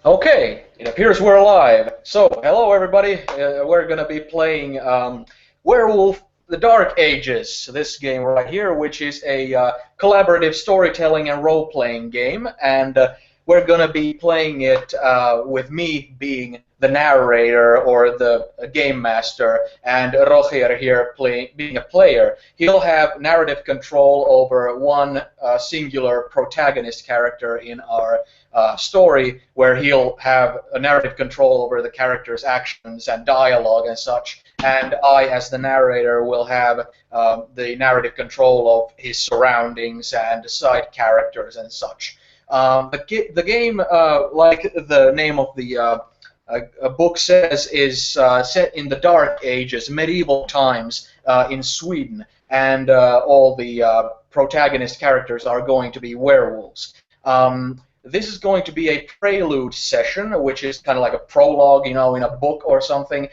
Okay, it appears we're live. So, hello everybody. We're gonna be playing Werewolf: The Dark Ages. This game right here, which is a collaborative storytelling and role-playing game, and we're gonna be playing it with me being the narrator or the game master, and Rogier here being a player. He'll have narrative control over one singular protagonist character in our story, where he'll have a narrative control over the character's actions and dialogue and such, and I, as the narrator, will have the narrative control of his surroundings and side characters and such. The game, like the name of the book says, is set in the Dark Ages, medieval times in Sweden, and all the protagonist characters are going to be werewolves. This is going to be a prelude session, which is kind of like a prologue, in a book or something.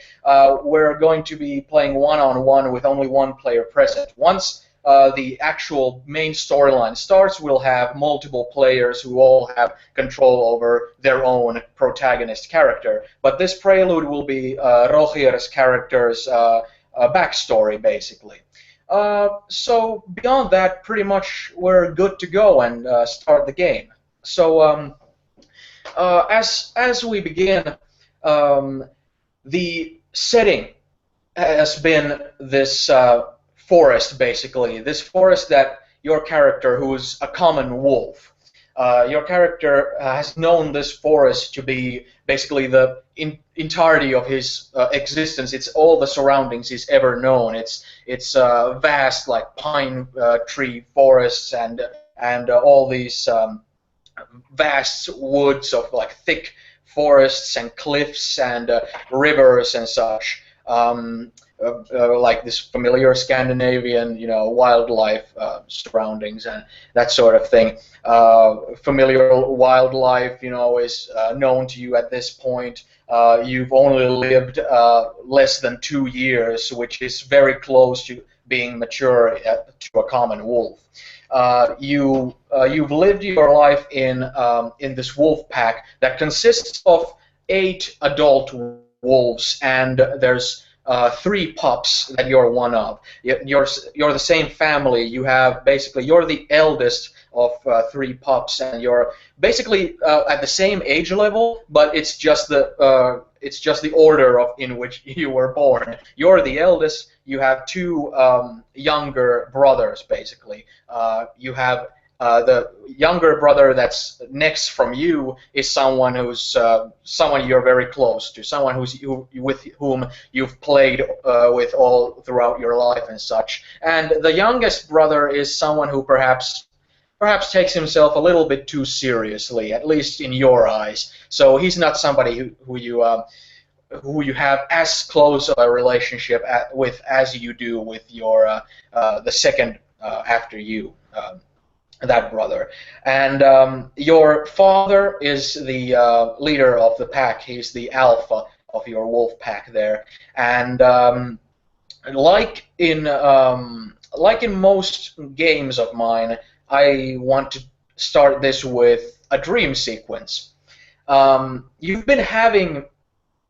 We're going to be playing one-on-one with only one player present. Once the actual main storyline starts, we'll have multiple players who all have control over their own protagonist character. But this prelude will be Rogier's character's backstory, basically. So beyond that, pretty much we're good to go and start the game. So as we begin, the setting has been this forest, basically. This forest that your character, who is a common wolf, your character has known this forest to be basically the entirety of his existence. It's all the surroundings he's ever known. It's vast, like pine tree forests and all these vast woods of like thick forests and cliffs and rivers and such. Like this familiar Scandinavian, wildlife surroundings and that sort of thing. Familiar wildlife, is known to you at this point. You've only lived less than 2 years, which is very close to being mature to a common wolf. You've lived your life in this wolf pack that consists of 8 adult wolves, and there's 3 pups that you're one of. You're the same family. You're the eldest of 3 pups, and you're basically at the same age level, but it's just the order in which you were born. You're the eldest. You have 2 younger brothers, basically. You have the younger brother that's next from you is someone someone you're very close to, someone with whom you've played with all throughout your life and such. And the youngest brother is someone who perhaps takes himself a little bit too seriously, at least in your eyes. So he's not somebody who you have as close of a relationship with as you do with your the second after you. That brother. And your father is the leader of the pack. He's the alpha of your wolf pack there. And like in most games of mine, I want to start this with a dream sequence. You've been having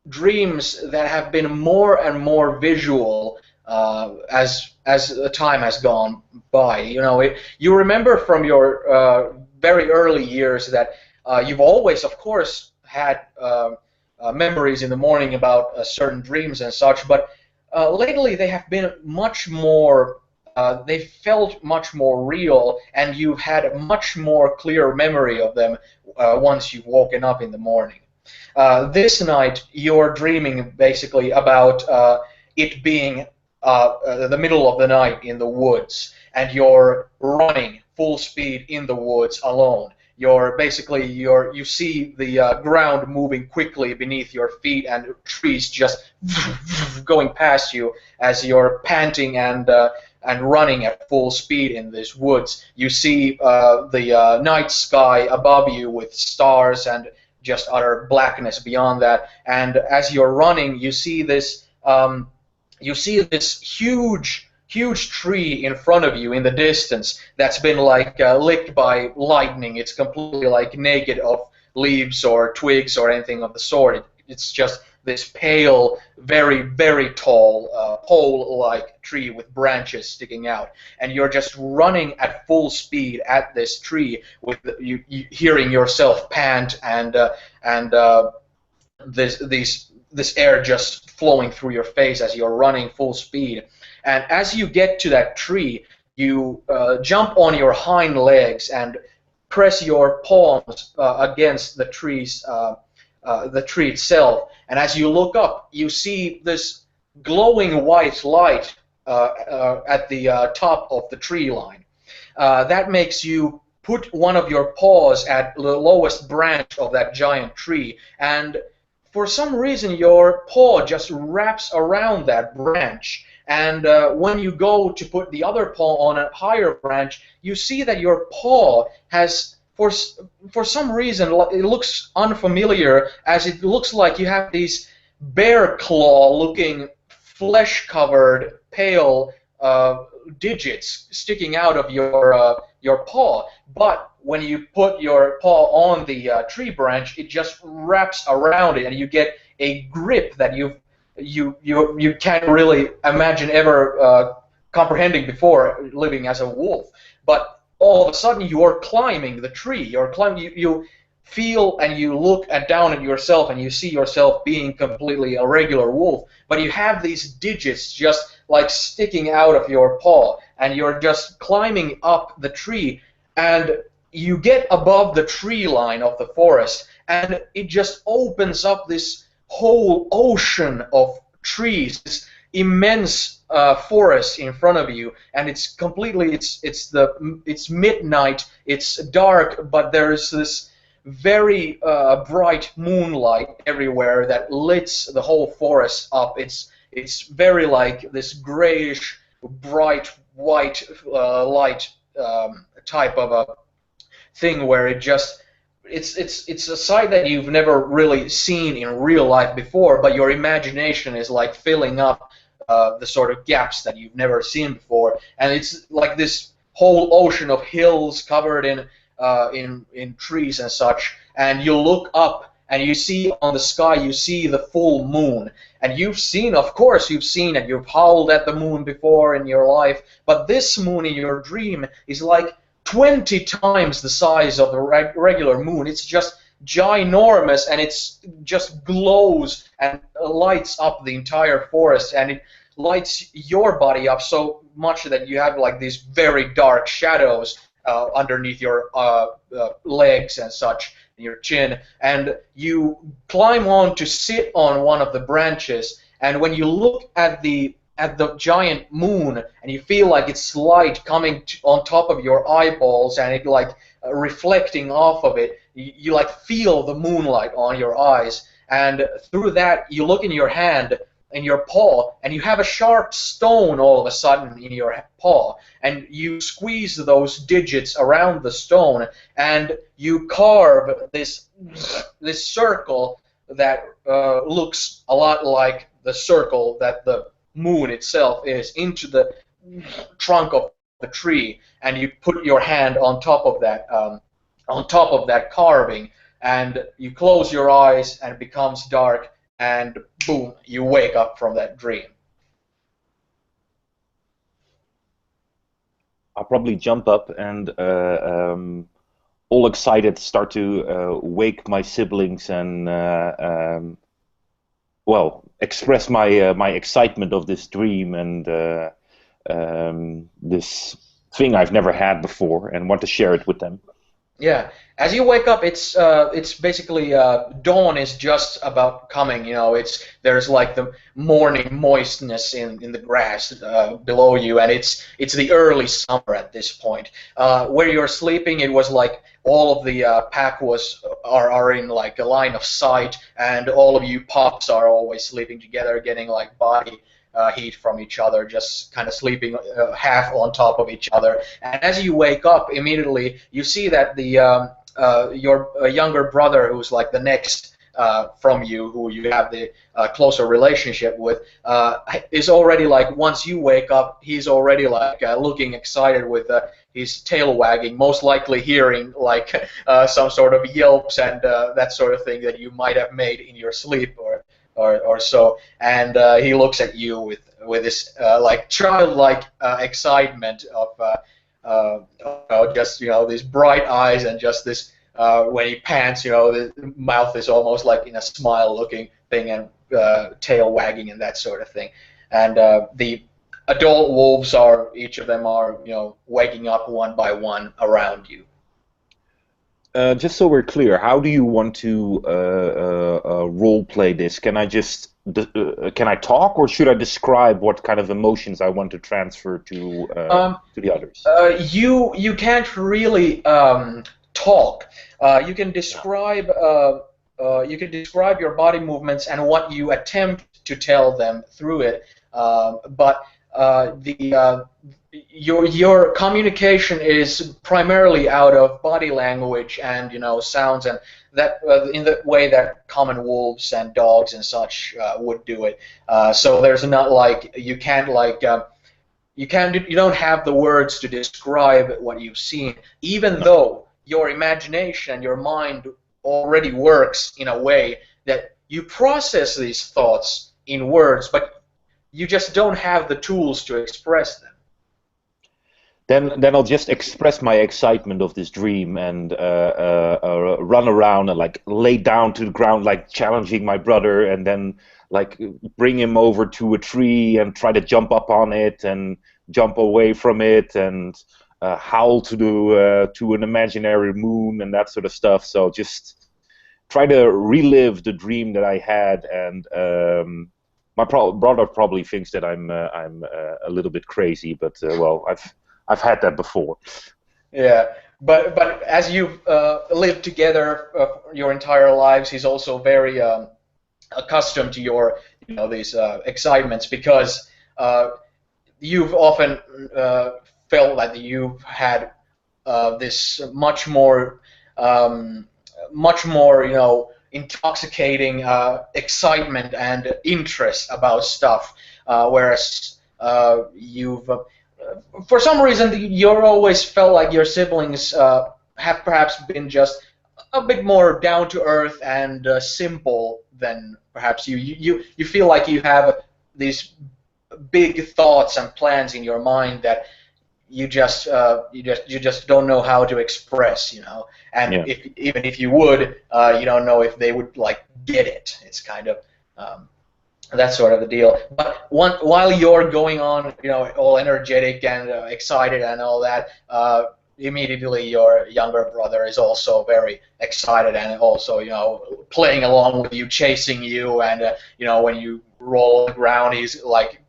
dreams that have been more and more visual as the time has gone by. You remember from your very early years that you've always, of course, had memories in the morning about certain dreams and such, but lately they have been much more. They felt much more real, and you've had a much more clear memory of them once you've woken up in the morning. This night, you're dreaming basically about it being the middle of the night in the woods, and you're running full speed in the woods alone. You see the ground moving quickly beneath your feet, and trees just going past you as you're panting and running at full speed in these woods. You see the night sky above you with stars and just utter blackness beyond that. And as you're running, you see this huge tree in front of you in the distance that's been like licked by lightning. It's completely like naked of leaves or twigs or anything of the sort. It's just this pale, very, very tall, pole-like tree with branches sticking out, and you're just running at full speed at this tree with you hearing yourself pant and this air just flowing through your face as you're running full speed. And as you get to that tree, you jump on your hind legs and press your palms against the the tree itself. And as you look up, you see this glowing white light at the top of the tree line. That makes you put one of your paws at the lowest branch of that giant tree, and for some reason your paw just wraps around that branch. And when you go to put the other paw on a higher branch, you see that your paw has, for some reason, it looks unfamiliar, as it looks like you have these bear claw-looking, flesh-covered, pale digits sticking out of your paw. But when you put your paw on the tree branch, it just wraps around it, and you get a grip that you can't really imagine ever comprehending before living as a wolf. But all of a sudden you are climbing the tree. You feel and you look down at yourself and you see yourself being completely a regular wolf, but you have these digits just like sticking out of your paw, and you're just climbing up the tree, and you get above the tree line of the forest, and it just opens up this whole ocean of trees, this immense forest in front of you, and it's completely it's midnight, it's dark, but there's this very bright moonlight everywhere that lights the whole forest up. It's very like this grayish, bright white light type of a thing where it just it's a sight that you've never really seen in real life before, but your imagination is like filling up the sort of gaps that you've never seen before, and it's like this whole ocean of hills covered in trees and such, and you look up and you see on the sky, you see the full moon, and of course you've seen it, you've howled at the moon before in your life, but this moon in your dream is like 20 times the size of the regular moon. It's just ginormous, and it's just glows and lights up the entire forest, and it lights your body up so much that you have like these very dark shadows underneath your legs and such, and your chin, and you climb on to sit on one of the branches, and when you look at the giant moon and you feel like it's light coming on top of your eyeballs and it like reflecting off of it, you like feel the moonlight on your eyes, and through that you look in your hand, in your paw, and you have a sharp stone all of a sudden in your paw, and you squeeze those digits around the stone and you carve this circle that looks a lot like the circle that the moon itself is into the trunk of the tree, and you put your hand on top of that carving, and you close your eyes and it becomes dark, and boom, you wake up from that dream. I'll probably jump up and all excited start to wake my siblings and well, express my excitement of this dream and this thing I've never had before, and want to share it with them. Yeah, as you wake up, it's basically dawn is just about coming. You know, there's like the morning moistness in the grass below you, and it's the early summer at this point. Where you're sleeping, it was like all of the pack are in like a line of sight, and all of you pups are always sleeping together, getting like body heat from each other, just kind of sleeping half on top of each other. And as you wake up, immediately you see that your younger brother, who's like the next from you, who you have the closer relationship with, is already like, once you wake up, he's already like looking excited with his tail wagging, most likely hearing like some sort of yelps and that sort of thing that you might have made in your sleep or so, and he looks at you with this like childlike excitement of just these bright eyes and just this when he pants, the mouth is almost like in a smile-looking thing and tail wagging and that sort of thing. And the adult wolves each of them are waking up one by one around you. Just so we're clear, how do you want to role play this? Can I just can I talk, or should I describe what kind of emotions I want to transfer to the others? You can't really talk. You can describe your body movements and what you attempt to tell them through it, but your communication is primarily out of body language and sounds, and that in the way that common wolves and dogs and such would do it. So there's not like you don't have the words to describe what you've seen, even though your imagination and your mind already works in a way that you process these thoughts in words, but you just don't have the tools to express them. Then I'll just express my excitement of this dream and run around and like lay down to the ground, like challenging my brother, and then like bring him over to a tree and try to jump up on it and jump away from it and howl to an imaginary moon and that sort of stuff. So just try to relive the dream that I had, and my brother probably thinks that I'm a little bit crazy, but well, I've had that before. Yeah, but as you've lived together your entire lives, he's also very accustomed to your these excitements, because you've often felt that you've had this much more intoxicating excitement and interest about stuff, whereas you've for some reason you're always felt like your siblings have perhaps been just a bit more down to earth and simple than perhaps you. You feel like you have these big thoughts and plans in your mind that you just don't know how to express, and Yeah. Even if you would, you don't know if they would like get it. It's kind of that sort of a deal. But while you're going on, all energetic and excited and all that, immediately your younger brother is also very excited and also, playing along with you, chasing you, and when you roll on the ground, he's like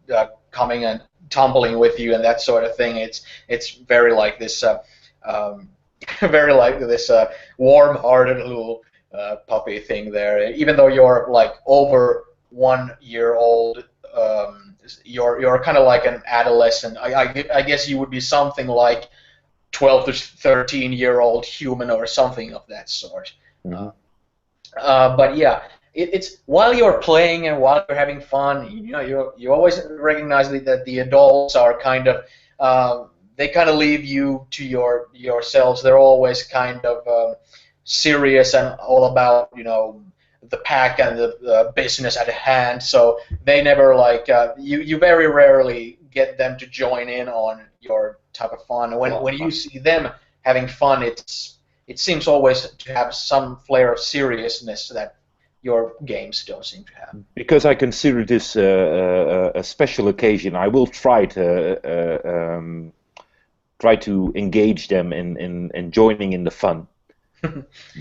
coming and tumbling with you and that sort of thing. It's very like this, very like this warm-hearted little puppy thing there. Even though you're like over 1 year old, you're kind of like an adolescent. I guess you would be something like 12 to 13-year-old human or something of that sort. Mhm. But yeah, it's while you're playing and while you're having fun, you always recognize that the adults are kind of they kind of leave you to yourselves. They're always kind of serious and all about the pack and the business at hand. So they never like you very rarely get them to join in on your type of fun. When you see them having fun, it seems always to have some flair of seriousness that your games don't seem to have. Because I consider this a special occasion, I will try to engage them in joining in the fun.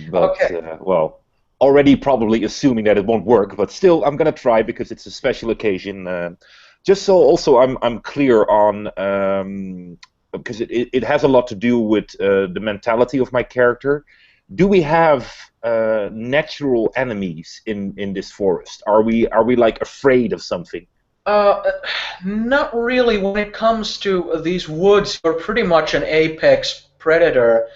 But Okay. well, already probably assuming that it won't work, but still I'm gonna try because it's a special occasion. Just so also I'm clear on, because it has a lot to do with the mentality of my character. Do we have natural enemies in this forest? Are we like afraid of something? Not really. When it comes to these woods, you're pretty much an apex predator.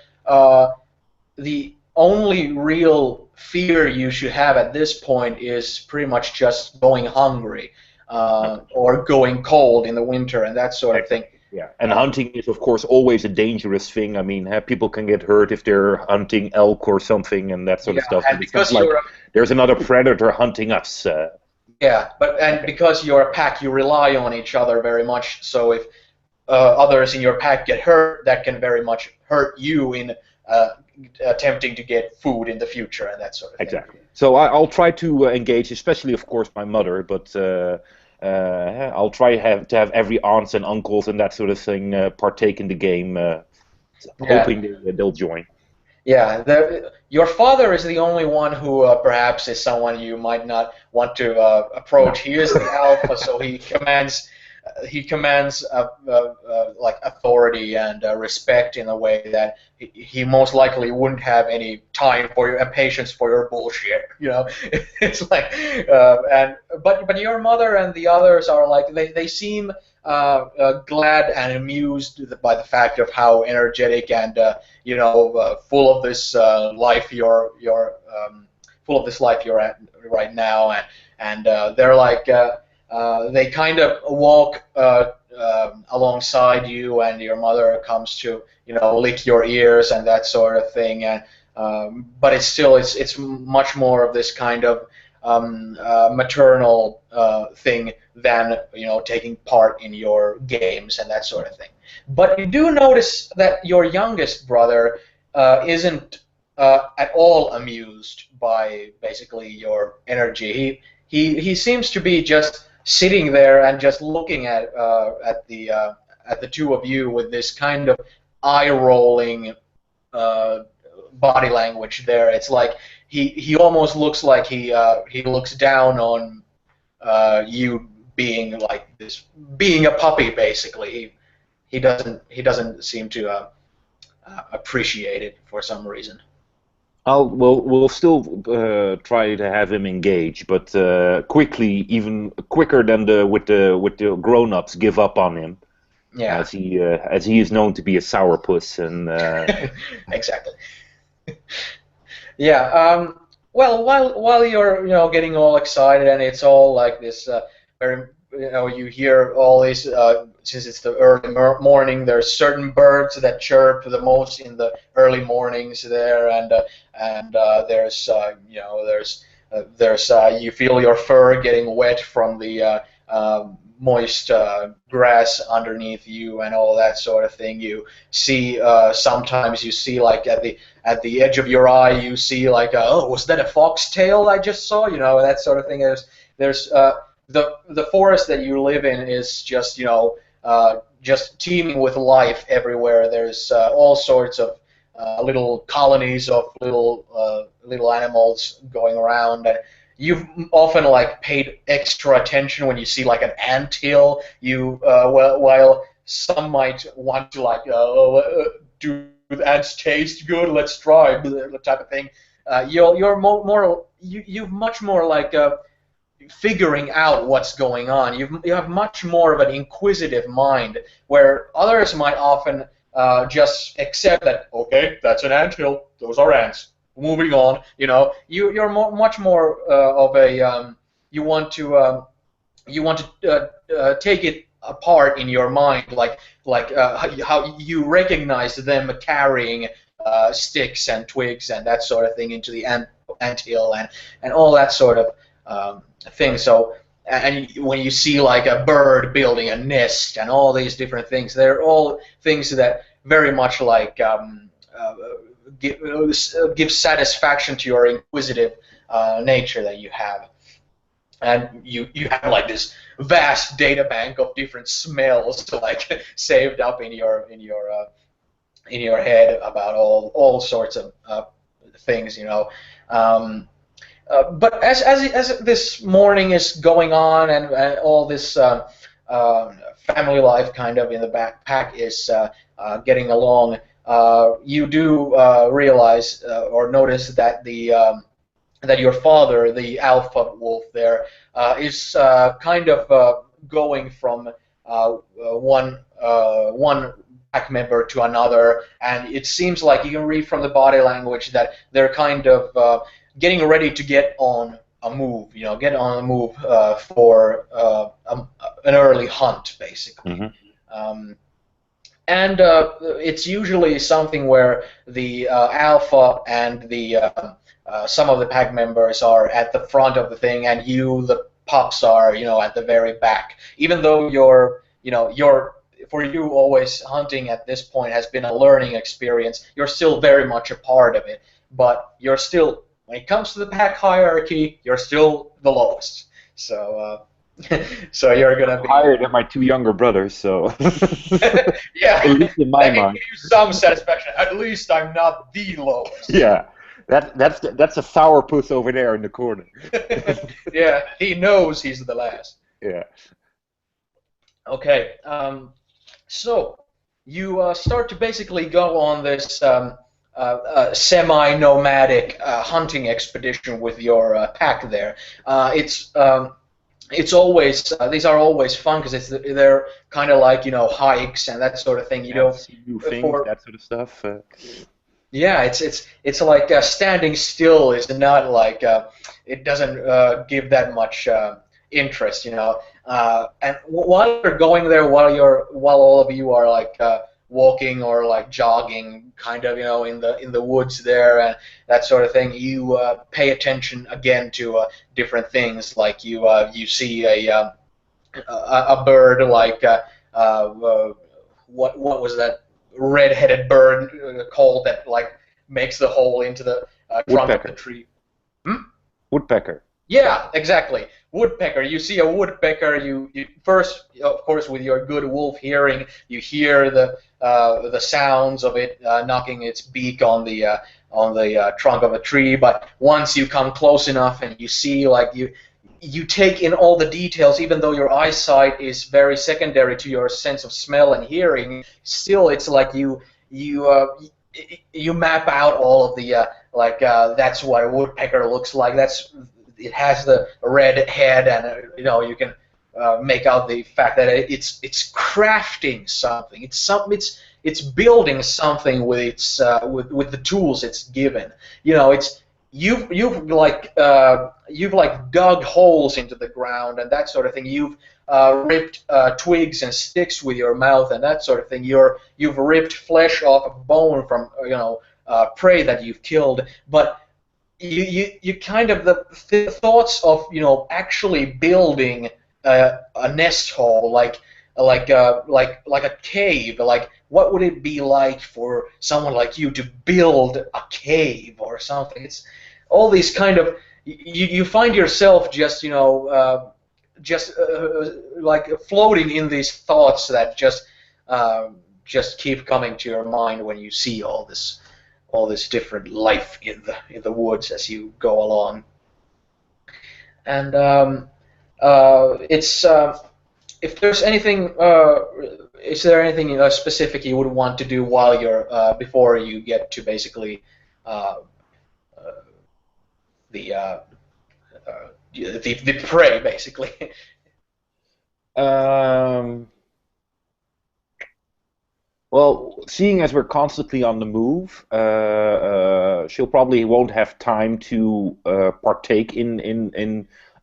The only real fear you should have at this point is pretty much just going hungry or going cold in the winter and that sort of thing. Exactly. Yeah, and hunting is of course always a dangerous thing. I mean, people can get hurt if they're hunting elk or something and that sort Yeah, of stuff. and But it's not because like you're there's another predator hunting us. yeah, and because you're a pack, you rely on each other very much. So if others in your pack get hurt, that can very much hurt you in uh, attempting to get food in the future and that sort of thing. Exactly. So I'll try to engage, especially of course my mother, but I'll try to have every aunts and uncles and that sort of thing partake in the game, Yeah. hoping they'll join. Yeah, your father is the only one who perhaps is someone you might not want to approach. He is the alpha, so he commands like authority and respect in a way that he most likely wouldn't have any time for your patience for your bullshit. It's like but your mother and the others are like they seem glad and amused by the fact of how energetic and full of this life full of this life you're at right now, and they're like they kind of walk alongside you, and your mother comes to lick your ears and that sort of thing, and but it's much more of this kind of maternal thing than taking part in your games and that sort of thing. But you do notice that your youngest brother isn't at all amused by basically your energy. He seems to be just sitting there and just looking at the two of you with this kind of eye-rolling body language there. It's like he almost looks like he looks down on you being like this, being a puppy basically. He doesn't seem to appreciate it for some reason. We'll still try to have him engage, but quickly, even quicker than with the grown-ups, give up on him. Yeah. As he is known to be a sourpuss and. Exactly. Yeah. Well, while you're getting all excited and it's all like this very you hear all these since it's the early morning. There's certain birds that chirp the most in the early mornings there, and there's you feel your fur getting wet from the moist grass underneath you and all that sort of thing. You see sometimes you see like at the edge of your eye you see like oh, was that a foxtail I just saw? That sort of thing. There's the forest that you live in is just just teeming with life everywhere. There's all sorts of little colonies of little animals going around, and you've often like paid extra attention when you see like an anthill. While some might want to like do the ants taste good? Let's try the type of thing. You've much more like figuring out what's going on. You have much more of an inquisitive mind, where others might often just accept that, okay, that's an anthill, those are ants, moving on. You're much more of a you want to take it apart in your mind, like how you recognize them carrying sticks and twigs and that sort of thing into the anthill and all that sort of thing. So, and when you see like a bird building a nest and all these different things, they're all things that very much like give satisfaction to your inquisitive nature that you have. And you have like this vast data bank of different smells like saved up in your head about all sorts of things, but as this morning is going on and all this family life kind of in the backpack is getting along, you do realize or notice that that your father, the alpha wolf there, is kind of going from one pack member to another, and it seems like you can read from the body language that they're kind of getting ready to get on a move, get on a move for an early hunt, basically. Mm-hmm. And it's usually something where the alpha and the some of the pack members are at the front of the thing, and you, the pups, are at the very back. Even though you're for you always hunting at this point has been a learning experience, you're still very much a part of it. But you're still, when it comes to the pack hierarchy, you're still the lowest. So. So you're gonna be higher than my two younger brothers, so yeah, at least in my that can mind. give you some satisfaction. At least I'm not the lowest. Yeah, that's a sourpuss over there in the corner. Yeah, he knows he's the last. Yeah. Okay, so you start to basically go on this semi-nomadic hunting expedition with your pack there. It's always these are always fun because they're kind of like hikes and that sort of thing. See new things, that sort of stuff. Yeah, it's like standing still is not like it doesn't give that much interest, and while you're going there, while all of you are like walking or like jogging, kind of in the woods there and that sort of thing, you pay attention again to different things. Like you see a bird like what was that red-headed bird called that like makes the hole into the trunk of the tree? Woodpecker. Yeah, exactly. Woodpecker. You see a woodpecker. You first, of course, with your good wolf hearing, you hear the sounds of it knocking its beak on the trunk of a tree. But once you come close enough and you see, like you take in all the details, even though your eyesight is very secondary to your sense of smell and hearing. Still, it's like you map out all of the that's what a woodpecker looks like. It has the red head, and you can make out the fact that it's crafting something. It's building something with its with the tools it's given. You've like dug holes into the ground and that sort of thing. You've ripped twigs and sticks with your mouth and that sort of thing. You've ripped flesh off of bone from prey that you've killed, but you kind of the thoughts of actually building a nest hole like a cave. Like, what would it be like for someone like you to build a cave or something? It's all these kind of you find yourself just like floating in these thoughts that just keep coming to your mind when you see all this different life in the woods as you go along. And it's if there's anything, is there anything specific you would want to do while you're before you get to basically the prey, basically? Well, seeing as we're constantly on the move, she'll probably won't have time to partake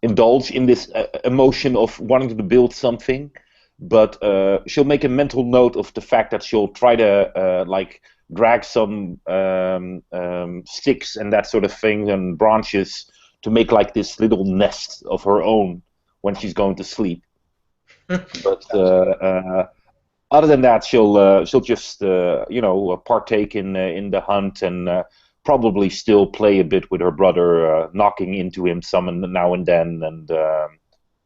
indulge in this emotion of wanting to build something. But she'll make a mental note of the fact that she'll try to like drag some sticks and that sort of thing and branches to make like this little nest of her own when she's going to sleep. But other than that, she'll just partake in the hunt and probably still play a bit with her brother, knocking into him some now and then, and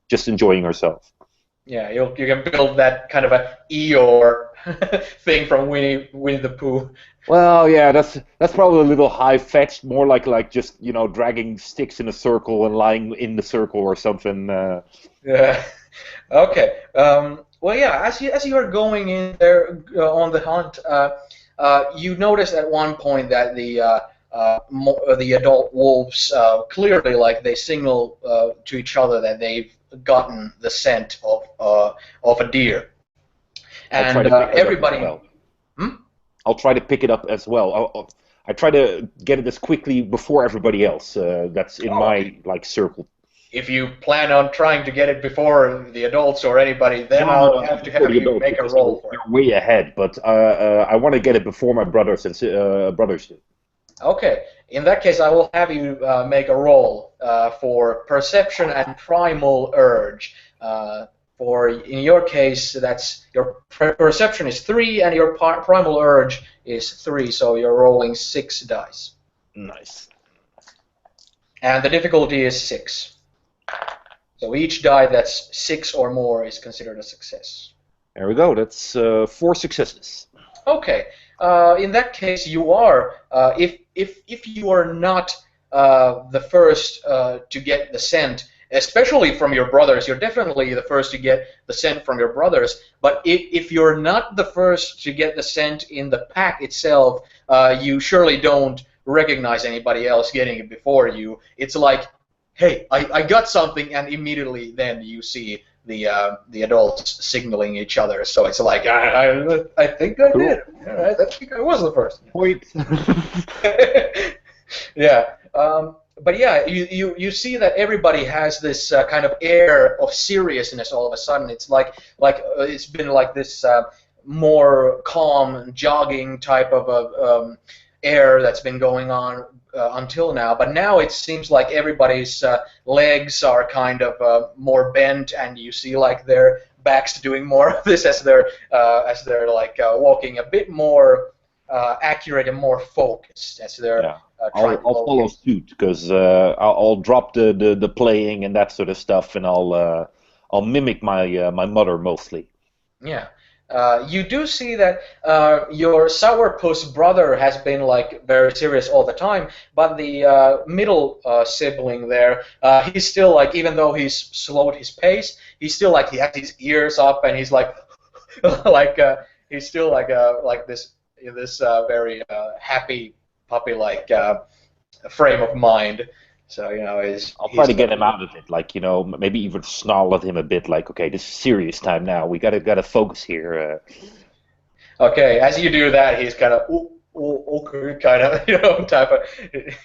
just enjoying herself. Yeah, you can build that kind of a Eeyore thing from Winnie the Pooh. Well, yeah, that's probably a little high-fetched, more like just dragging sticks in a circle and lying in the circle or something. Yeah. Okay. Well, yeah. As you are going in there on the hunt, you notice at one point that the adult wolves clearly, like, they signal to each other that they've gotten the scent of a deer, and everybody. I'll try to pick it up as well. I try to get it as quickly before everybody else. That's in Oh, my like circle. if you plan on trying to get it before the adults or anybody, then No, no, I'll no, have not to before have the you adults make a because roll for it. they're way ahead. But I want to get it before my brothers and brothers do. Okay, in that case, I will have you make a roll for perception and primal urge. For in your case, that's your perception is 3 and your primal urge is 3, so you're rolling 6 dice, Nice. and the difficulty is 6. So each die that's 6 or more is considered a success. There we go. That's 4 successes. Okay. In that case, you are. If you are not the first to get the scent, especially from your brothers, you're definitely the first to get the scent from your brothers. But if you're not the first to get the scent in the pack itself, you surely don't recognize anybody else getting it before you. It's like, hey, I got something, and immediately then you see the adults signaling each other. So it's like, I think I did. All right, I think I was the first. Point. Yeah. But yeah, you see that everybody has this kind of air of seriousness all of a sudden. It's like it's been like this more calm, jogging type of air that's been going on until now. But now it seems like everybody's legs are kind of more bent, and you see like their backs doing more of this as they're like walking a bit more accurate and more focused as they're. Yeah. Trying I'll follow suit because I'll drop the playing and that sort of stuff, and I'll mimic my my mother mostly. Yeah. You do see that your sourpuss brother has been like very serious all the time, but the middle sibling there, he's still like, even though he's slowed his pace, he's still like he has his ears up and he's like, like he's still like this very happy puppy-like frame of mind. So I'll try to get him out of it, like maybe even snarl at him a bit, like, okay, this is serious time now. We gotta focus here. Okay, as you do that, he's kind of okay, kind of type of.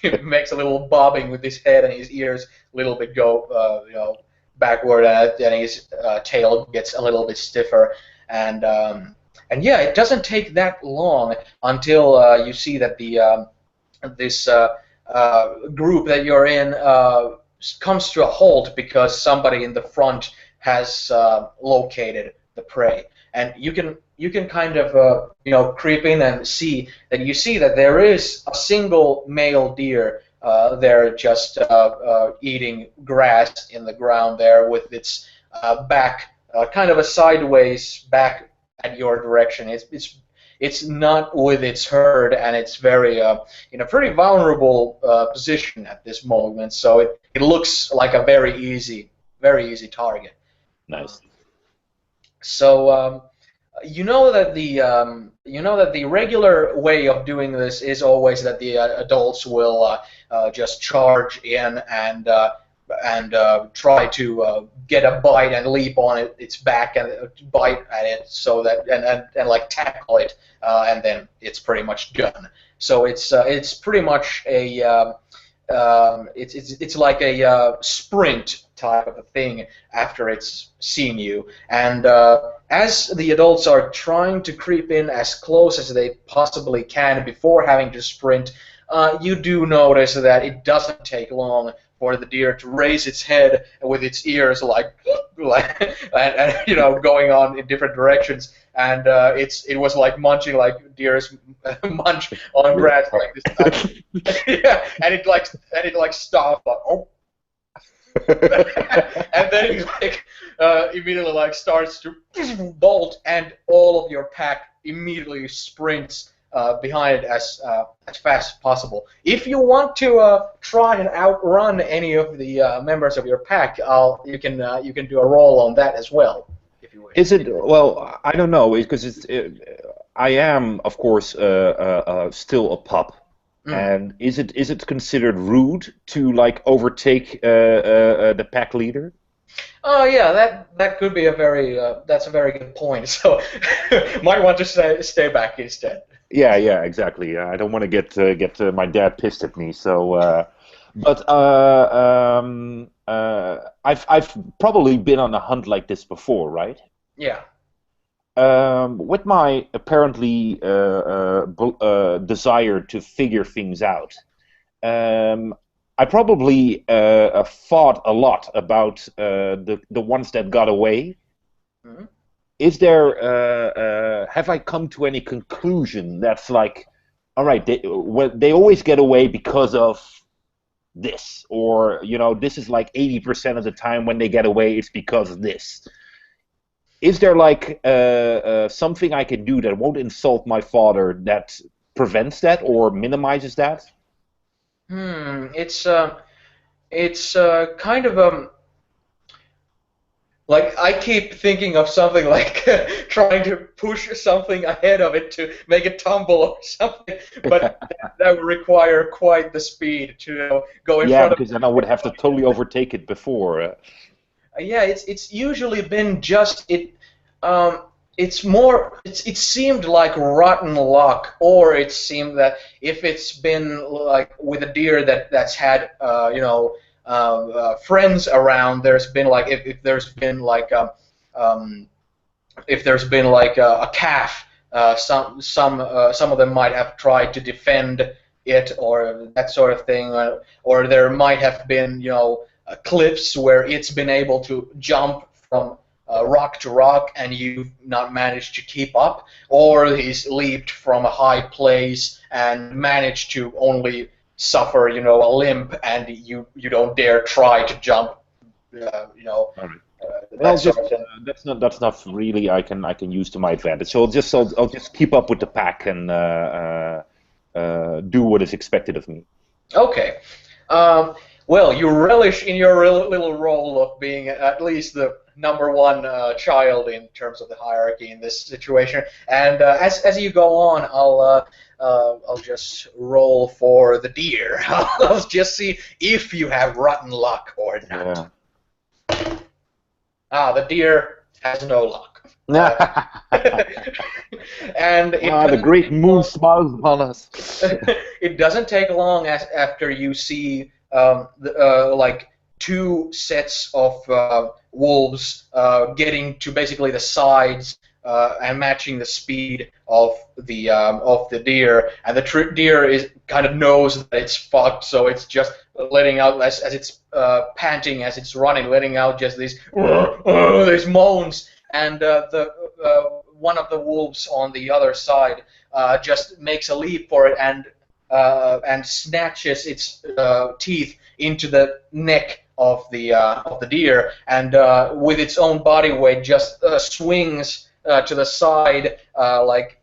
He makes a little bobbing with his head and his ears a little bit go backward, and his tail gets a little bit stiffer, and yeah, it doesn't take that long until you see that the this group that you're in comes to a halt because somebody in the front has located the prey, and you can kind of creep in and see that there is a single male deer there just eating grass in the ground there with its back kind of a sideways back at your direction. It's not with its herd, and it's very in a pretty vulnerable position at this moment. So it looks like a very easy target. Nice. So you know that the regular way of doing this is always that the adults will just charge in and try to get a bite and leap on its back and bite at it so that and like tackle it, and then it's pretty much done. So it's pretty much a it's like a sprint type of a thing after it's seen you, and as the adults are trying to creep in as close as they possibly can before having to sprint, you do notice that it doesn't take long for the deer to raise its head with its ears like and going on in different directions, and it was like munching like deers munch on grass like this. Yeah, and it like stopped like, oh. And then it like immediately like starts to bolt, and all of your pack immediately sprints behind it as fast as possible. If you want to try and outrun any of the members of your pack, you can do a roll on that as well, if you wish. Is it? Well, I don't know because I am, of course, still a pup. And is it considered rude to like overtake the pack leader? Oh yeah, that could be a very that's a very good point. So might want to stay back instead. Yeah, yeah, exactly. I don't want to get my dad pissed at me. So, but I've probably been on a hunt like this before, right? Yeah. With my apparently desire to figure things out, um, I probably thought a lot about the ones that got away. Mhm. Is there have I come to any conclusion that's like, all right, they always get away because of this, or this is like 80% of the time when they get away, it's because of this. Is there like something I can do that won't insult my father that prevents that or minimizes that? It's kind of like I keep thinking of something like trying to push something ahead of it to make it tumble or something, but that would require quite the speed to go in Yeah, front of. because then I would have to totally overtake it before. Yeah, it's usually been just it. Um, it's more. It seemed like rotten luck, or it seemed that if it's been like with a deer that's had friends around, there's been like if there's been like um, if there's been like a calf, some of them might have tried to defend it or that sort of thing, or there might have been cliffs where it's been able to jump from rock to rock and you've not managed to keep up, or he's leaped from a high place and managed to only suffer a limp and you don't dare try to jump, uh, you know All right. that Well, sort just of thing. that's not really I can use to my advantage. So I'll just keep up with the pack and do what is expected of me. Okay. Um, well, you relish in your little role of being at least the number one child in terms of the hierarchy in this situation. And as you go on, I'll just roll for the deer. I'll just see if you have rotten luck or not. Yeah. Ah, the deer has no luck. Uh, and it The doesn't great take moon long. smiles upon us. It doesn't take long after you see like two sets of wolves getting to basically the sides and matching the speed of the deer, and the deer is kind of knows that it's fucked, so it's just letting out as it's panting as it's running, letting out just these moans, and the one of the wolves on the other side just makes a leap for it and snatches its teeth into the neck of the deer, and with its own body weight just swings to the side, like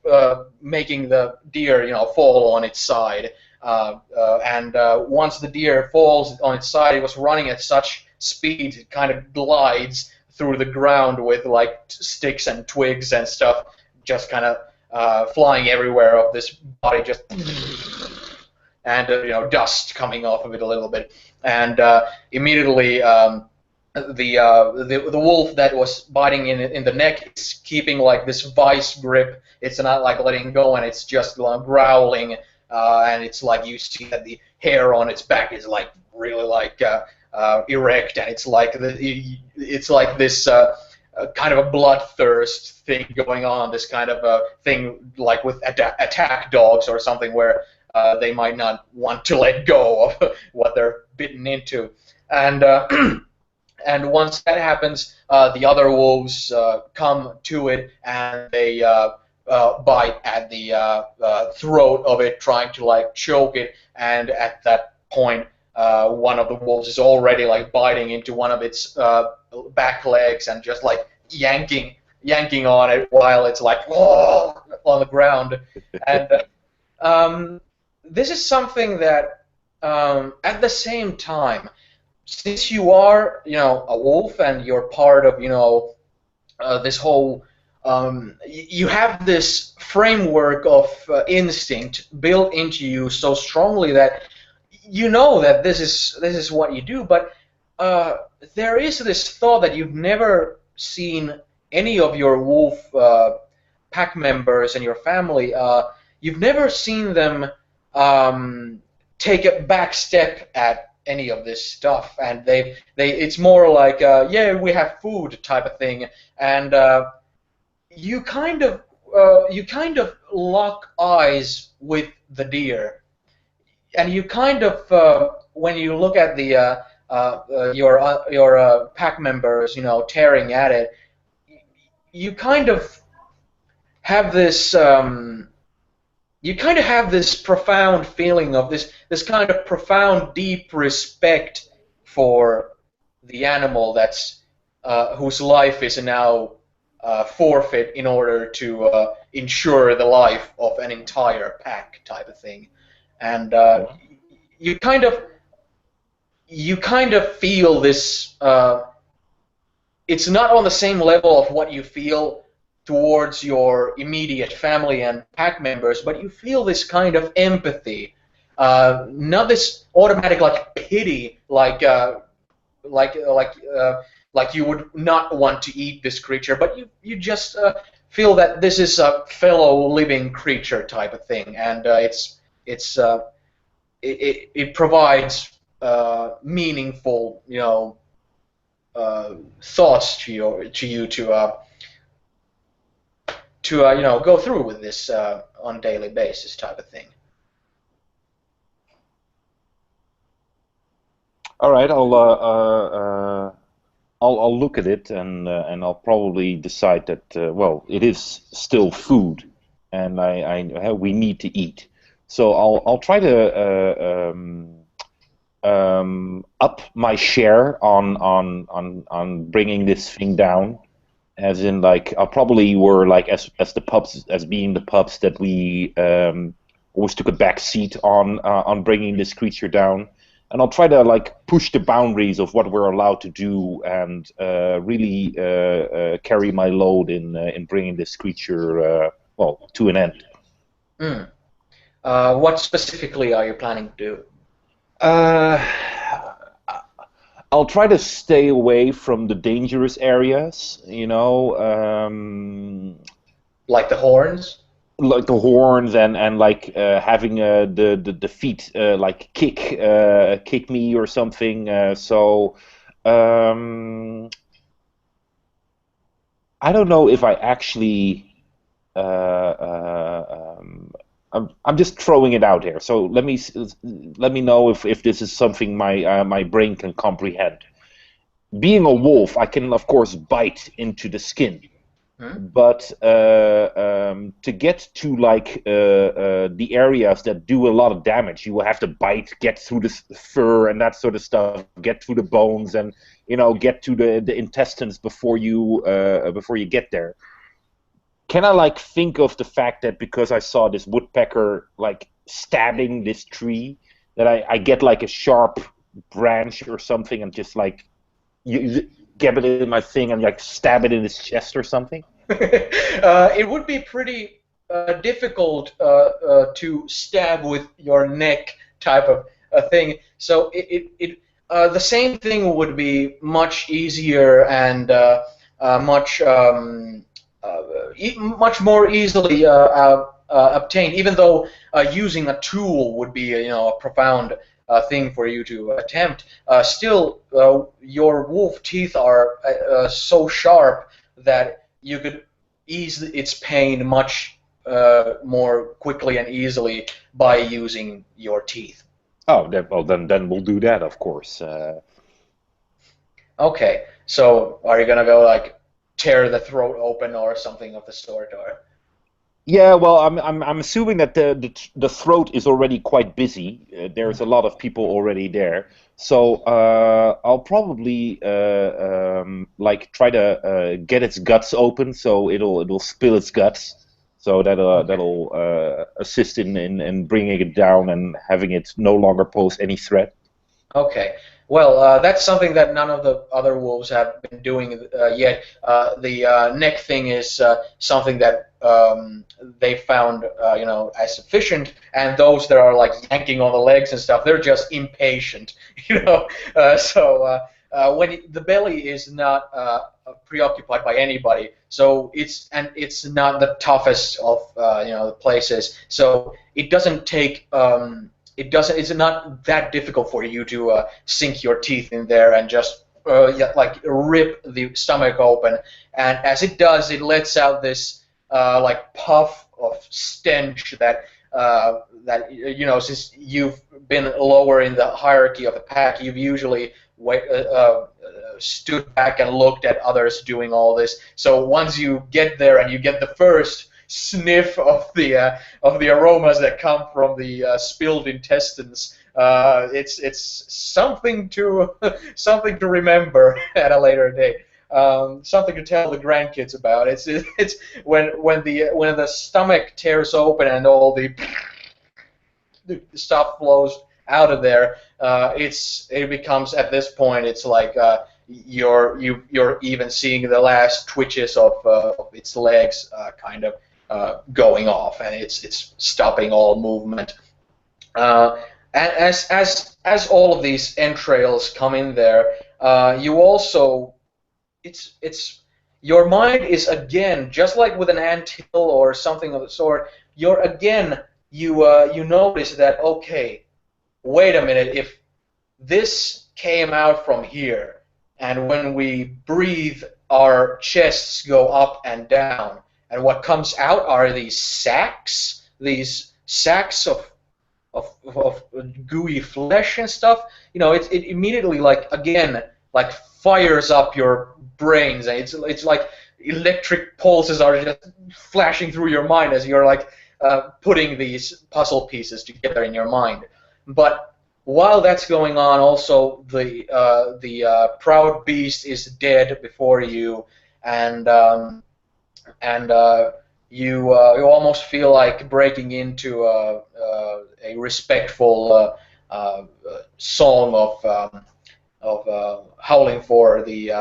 making the deer, fall on its side. And once the deer falls on its side, it was running at such speed, it kind of glides through the ground with like sticks and twigs and stuff, just kind of flying everywhere of this body, just and dust coming off of it a little bit, and immediately the wolf that was biting in the neck is keeping like this vice grip. It's not like letting go, and it's just growling, and it's like you see that the hair on its back is like really like erect, and it's like this kind of a bloodthirst thing going on. This kind of thing like with attack dogs or something where they might not want to let go of what they're bitten into, and and once that happens, the other wolves come to it and they bite at the throat of it, trying to like choke it. And at that point, one of the wolves is already like biting into one of its back legs and just like yanking on it while it's like on the ground. And this is something that at the same time, since you are, a wolf and you're part of, this whole, you have this framework of instinct built into you so strongly that you know that this is what you do. But uh, there is this thought that you've never seen any of your wolf pack members and your family. You've never seen them um, take a back step at any of this stuff, and it's more like yeah, we have food type of thing, and you kind of you kind of lock eyes with the deer, and you kind of when you look at the your pack members, tearing at it, you kind of have this profound feeling of this kind of profound deep respect for the animal that's whose life is now forfeit in order to ensure the life of an entire pack type of thing, and you kind of feel this. It's not on the same level of what you feel towards your immediate family and pack members, but you feel this kind of empathy, not this automatic like pity, like you would not want to eat this creature, but you just feel that this is a fellow living creature type of thing, and it provides meaningful, thoughts to you to go through with this on a daily basis type of thing. All right, I'll look at it and I'll probably decide that well, it is still food, and we need to eat. So I'll try to up my share on bringing this thing down, as in like I'll probably were like as the pups, as being the pups that we always took a back seat on bringing this creature down, and I'll try to like push the boundaries of what we're allowed to do and really carry my load in bringing this creature well, to an end. Mm. What specifically are you planning to do? I'll try to stay away from the dangerous areas, Like the horns? like the horns and like having the feet like kick me or something. So I don't know if I actually. I'm just throwing it out here. So let me know if this is something my brain can comprehend. Being a wolf, I can of course bite into the skin, but to get to like the areas that do a lot of damage, you will have to bite, get through the fur and that sort of stuff, get through the bones, and get to the intestines before you get there. Can I like think of the fact that because I saw this woodpecker like stabbing this tree, that I get like a sharp branch or something and just like get it in my thing and like stab it in his chest or something? It would be pretty difficult to stab with your neck type of thing. So the same thing would be much easier and much much more easily obtained. Even though using a tool would be a profound thing for you to attempt, still your wolf teeth are so sharp that you could ease its pain much more quickly and easily by using your teeth. Oh, then we'll do that, of course. Okay, so are you gonna go like tear the throat open or something of the sort, or? Yeah, well, I'm assuming that the throat is already quite busy. There's a lot of people already there, so I'll probably like try to get its guts open, so it'll spill its guts, so that'll assist in bringing it down and having it no longer pose any threat. Okay. Well, that's something that none of the other wolves have been doing yet. The neck thing is something that they found, as efficient, and those that are like yanking on the legs and stuff, they're just impatient, So when the belly is not preoccupied by anybody, so it's not the toughest of the places, so it doesn't take it's not that difficult for you to sink your teeth in there and just yeah, like rip the stomach open, and as it does, it lets out this like puff of stench that since you've been lower in the hierarchy of the pack, you've usually stood back and looked at others doing all this. So once you get there and you get the first sniff of the aromas that come from the spilled intestines, it's something to something to remember at a later date. Something to tell the grandkids about. It's when the stomach tears open and all the stuff flows out of there. It becomes, at this point, it's like you're even seeing the last twitches of its legs kind of going off, and it's stopping all movement. And as all of these entrails come in there, you also it's your mind is again, just like with an anthill or something of the sort. You notice that, okay, wait a minute, if this came out from here, and when we breathe, our chests go up and down, and what comes out are these sacks of gooey flesh and stuff. It immediately, like, again, like fires up your brains, and it's like electric pulses are just flashing through your mind as you're like putting these puzzle pieces together in your mind. But while that's going on, also the proud beast is dead before you, and you almost feel like breaking into a respectful song of howling for the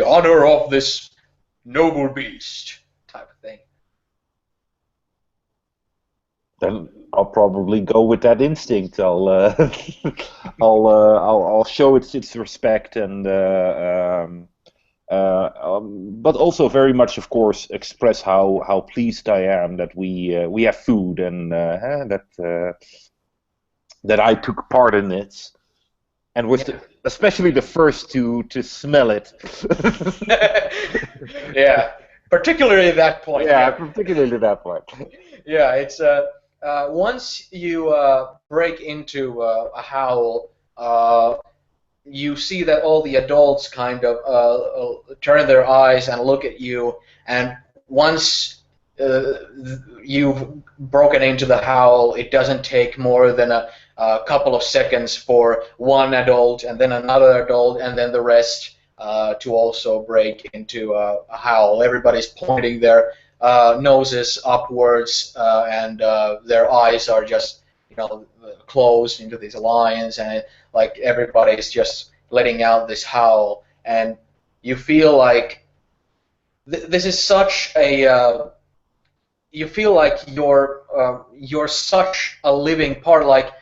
honor of this noble beast type of thing. Then I'll probably go with that instinct. I'll show its respect, and but also very much, of course, express how pleased I am that we have food, and that I took part in it, and was especially the first to smell it. Yeah, particularly at that point. Yeah, particularly at that point. Yeah, it's once you break into a howl, you see that all the adults kind of turn their eyes and look at you, and once you've broken into the howl, it doesn't take more than a couple of seconds for one adult and then another adult and then the rest to also break into a howl. Everybody's pointing their noses upwards, and their eyes are just closed into these lines, and like everybody's just letting out this howl, and you feel like this is such a you feel like you're such a living part, like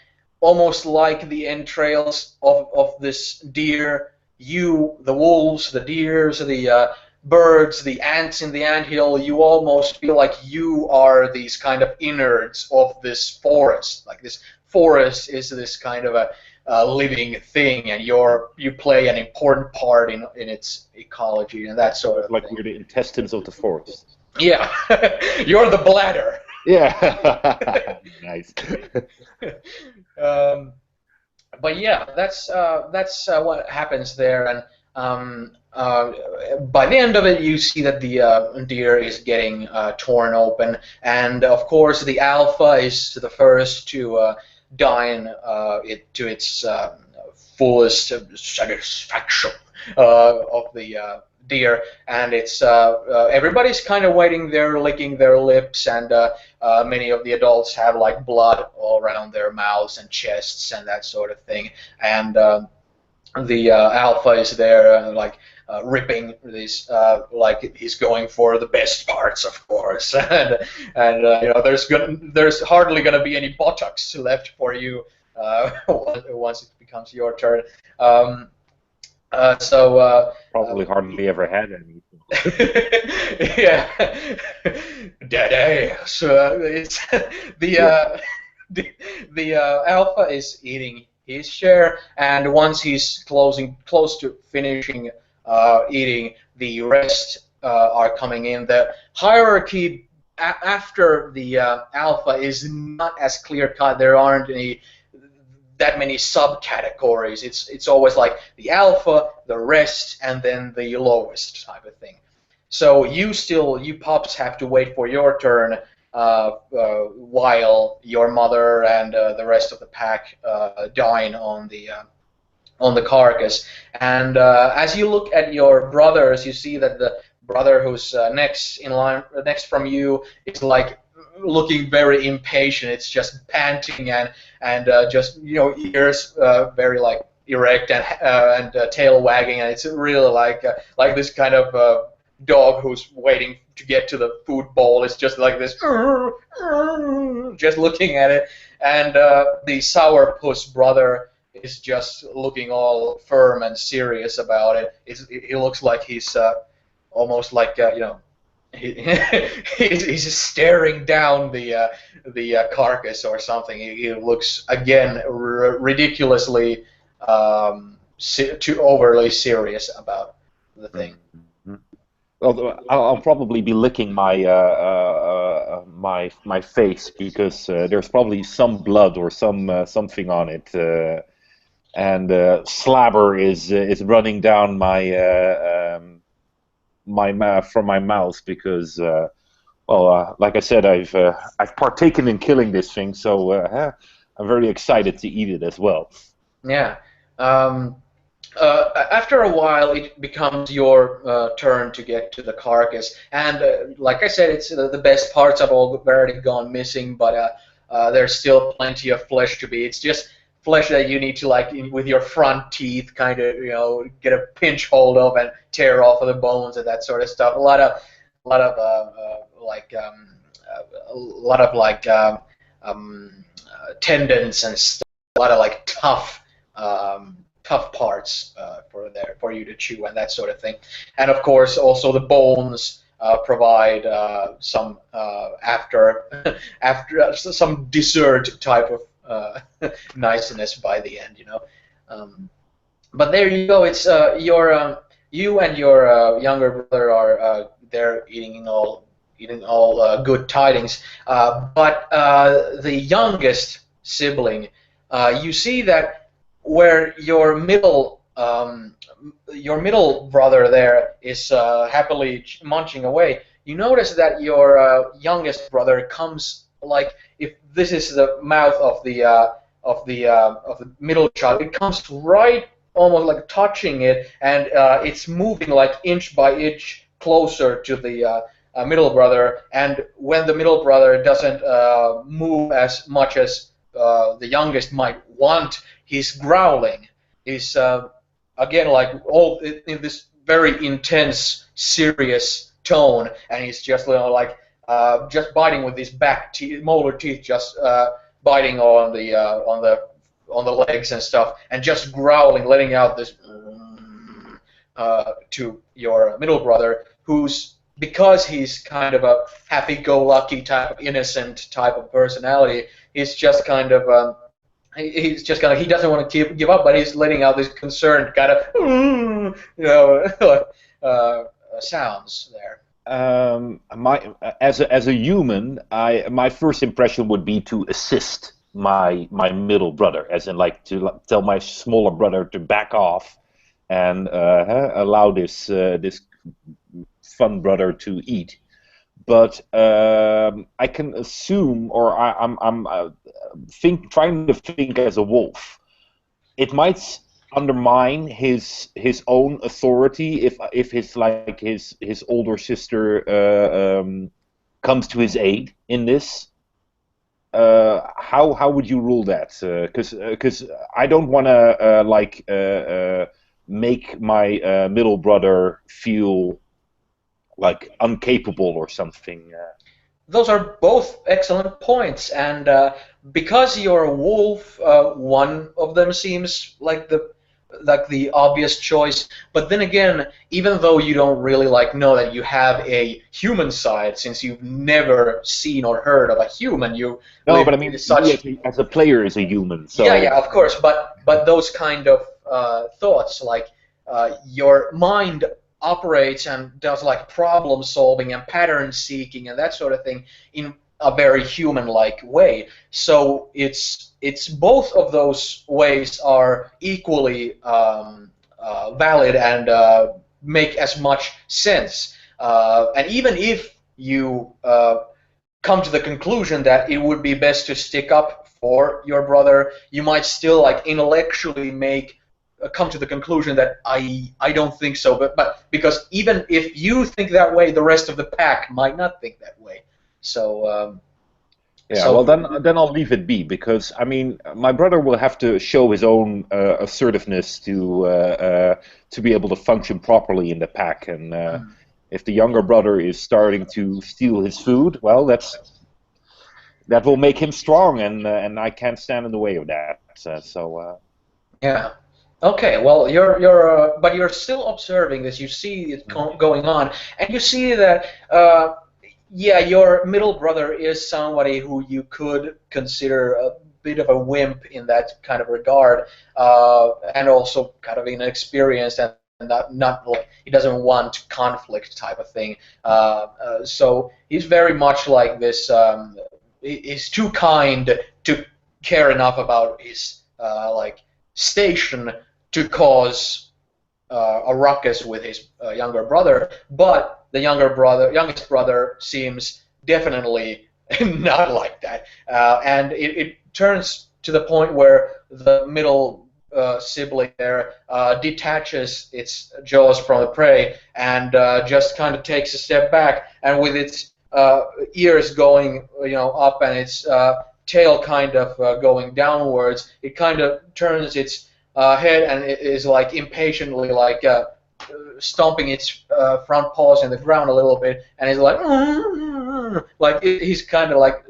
almost like the entrails of this deer. You, the wolves, the deers, the birds, the ants in the anthill, you almost feel like you are these kind of innards of this forest. Like this forest is this kind of a living thing, and you play an important part in its ecology and that sort of like thing. we're the intestines of the forest. Yeah, you're the bladder. Yeah, nice. But yeah, that's what happens there, and by the end of it, you see that the deer is getting torn open, and of course the alpha is the first to dine it to its fullest satisfaction of the deer, and it's everybody's kind of waiting there, licking their lips, and many of the adults have like blood all around their mouths and chests and that sort of thing, and the alpha is there like ripping these like he's going for the best parts, of course, and there's hardly gonna be any buttocks left for you once it becomes your turn. Um, so Probably hardly ever had any. yeah, dead ass. It's the Yeah. the alpha is eating his share, and once he's close to finishing eating, the rest are coming in. The hierarchy after the alpha is not as clear cut. There aren't any that many subcategories. It's always like the alpha, the rest, and then the lowest type of thing. So you pups have to wait for your turn while your mother and the rest of the pack dine on the carcass. And as you look at your brothers, you see that the brother who's next in line, next from you, is like looking very impatient. It's just panting and just ears very like erect and tail wagging, and it's really like this kind of dog who's waiting to get to the food bowl. It's just like this, just looking at it, and the sourpuss brother is just looking all firm and serious about it. He looks like he's almost like he's staring down the carcass or something. He looks again ridiculously too overly serious about the thing. Although I'll probably be licking my face because there's probably some blood or something on it, and slabber is running down from my mouth because like I said, I've partaken in killing this thing, so I'm very excited to eat it as well. Yeah. After a while, it becomes your turn to get to the carcass, and like I said, it's the best parts have already gone missing, but there's still plenty of flesh to be. It's just flesh that you need to like with your front teeth, kind of get a pinch hold of and tear off of the bones and that sort of stuff. A lot of tendons and stuff. A lot of like tough parts for you to chew and that sort of thing. And of course, also the bones provide some after some dessert type of niceness by the end, But there you go. It's you and your younger brother are there eating all good tidings. But the youngest sibling, you see that where your middle brother there is happily munching away, you notice that your youngest brother comes, like if this is the mouth of the middle child, it comes right almost like touching it, and it's moving like inch by inch closer to the middle brother. And when the middle brother doesn't move as much as the youngest might want, he's growling. He's again like all in this very intense, serious tone, and he's just just biting with his back teeth, molar teeth, just biting on the legs and stuff, and just growling, letting out this to your middle brother, who's, because he's kind of a happy-go-lucky type of innocent type of personality, he's just kind of he doesn't want to give up, but he's letting out this concerned kind of sounds there. As a human, my first impression would be to assist my middle brother, as in like to tell my smaller brother to back off and allow this fun brother to eat. But I can assume, or I'm trying to think as a wolf. It might undermine his own authority if his older sister comes to his aid in this. How would you rule that? Because I don't want to make my middle brother feel like incapable or something. Those are both excellent points, and because you're a wolf, one of them seems like the obvious choice. But then again, even though you don't really like know that you have a human side, since you've never seen or heard of a human, you No, live but I in mean, me such. as a player is a human, Yeah, so yeah, of course, but those kind of thoughts, like your mind operates and does like problem solving and pattern seeking and that sort of thing in a very human-like way. So it's both of those ways are equally valid and make as much sense. And even if you come to the conclusion that it would be best to stick up for your brother, you might still like intellectually make come to the conclusion that I don't think so, but because even if you think that way, the rest of the pack might not think that way. So yeah. so Well, then I'll leave it be because I mean, my brother will have to show his own assertiveness to be able to function properly in the pack, and if the younger brother is starting to steal his food, well, that will make him strong, and I can't stand in the way of that. yeah. Okay, well, you're but you're still observing this. You see it going on, and you see that yeah, your middle brother is somebody who you could consider a bit of a wimp in that kind of regard, and also kind of inexperienced and not like he doesn't want conflict type of thing. So he's very much like this. He's too kind to care enough about his like station to cause a ruckus with his younger brother, but the youngest brother, seems definitely not like that, and it turns to the point where the middle sibling there detaches its jaws from the prey and just kind of takes a step back, and with its ears going, up and its tail kind of going downwards, it kind of turns its head and it is like impatiently like stomping its front paws in the ground a little bit, and he's like, like he's kind of like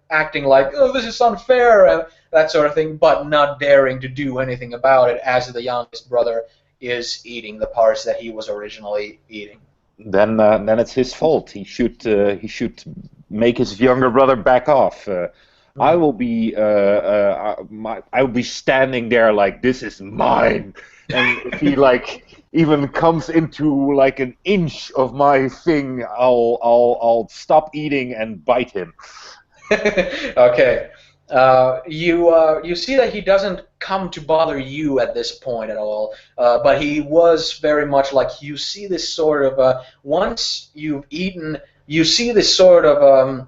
acting like, oh, this is unfair and that sort of thing, but not daring to do anything about it, as the youngest brother is eating the parts that he was originally eating. Then it's his fault. He should make his younger brother back off. I will be I will be standing there like this is mine, and if he like even comes into like an inch of my thing, I'll stop eating and bite him. Okay. You see that he doesn't come to bother you at this point at all, but he was very much like you see this sort of once you've eaten, you see this sort of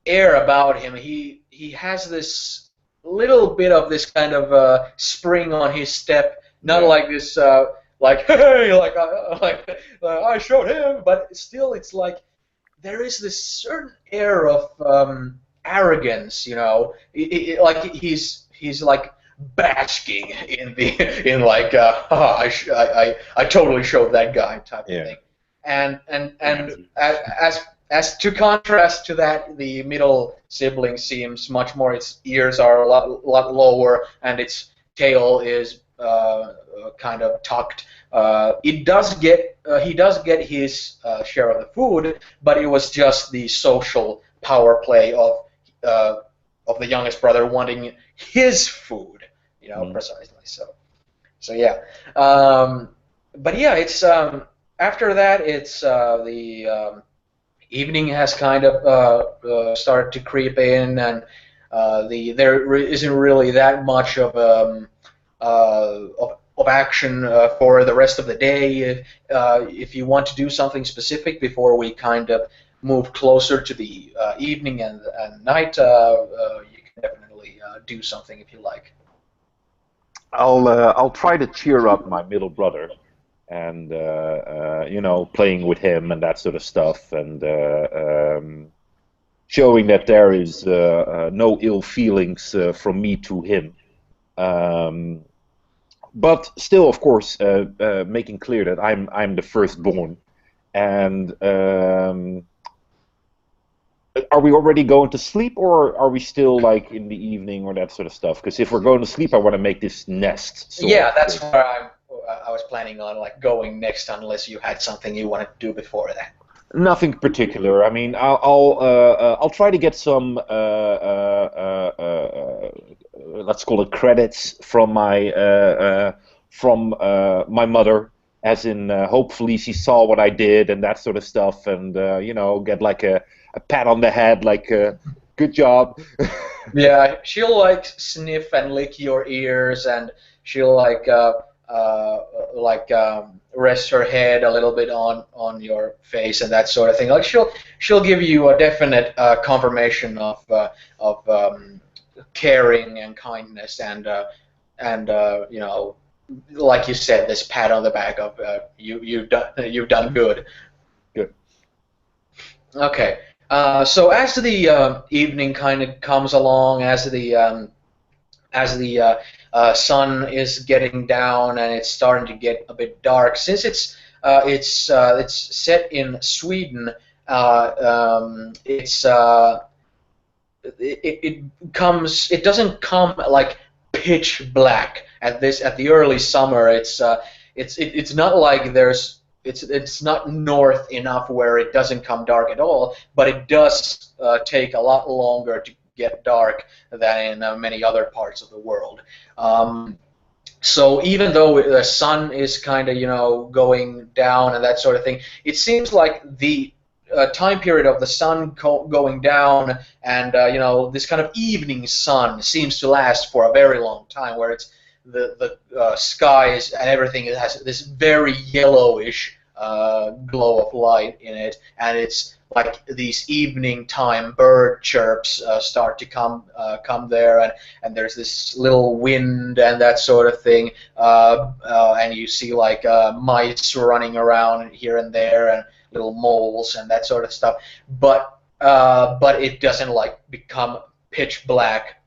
air about him. He has this little bit of this kind of spring on his step, not Yeah. like this like hey I showed him, but still it's like there is this certain air of arrogance, like he's like basking in the in like I totally showed that guy type of Yeah. thing, and as to contrast to that, the middle sibling seems much more. Its ears are a lot lower, and its tail is kind of tucked. He does get his share of the food, but it was just the social power play of the youngest brother wanting his food, Mm. precisely. So yeah, but yeah, it's after that it's the evening has kind of started to creep in, and there isn't really that much of action for the rest of the day. If you want to do something specific before we kind of move closer to the evening and night, you can definitely do something if you like. I'll try to cheer up my middle brother, and playing with him and that sort of stuff, and showing that there is no ill feelings from me to him. Um, but still, of course, making clear that I'm the firstborn, and Are we already going to sleep, or are we still like in the evening or that sort of stuff? Because if we're going to sleep, I want to make this nest sort Yeah, of that's thing. where I was planning on like going next, unless you had something you wanted to do before that. Nothing particular. I mean, I'll try to get some let's call it credits from my mother, as in hopefully she saw what I did and that sort of stuff, and get like a pat on the head, like good job. Yeah, she'll like sniff and lick your ears, and she'll uh, rest her head a little bit on your face and that sort of thing. Like she'll give you a definite confirmation of caring and kindness, and like you said, this pat on the back of you've done good. Good. Okay. So as the evening kind of comes along, as the sun is getting down and it's starting to get a bit dark, since it's set in Sweden, it's it doesn't come like pitch black at the early summer. It's not like it's not north enough where it doesn't come dark at all, but it does take a lot longer to get dark than in many other parts of the world. Um, so even though the sun is kind of going down and that sort of thing, it seems like the time period of the sun going down and this kind of evening sun seems to last for a very long time, where it's the skies and everything has this very yellowish glow of light in it, and it's like these evening time bird chirps start to come there, and there's this little wind and that sort of thing, and you see like mice running around here and there, and little moles and that sort of stuff, but it doesn't like become pitch black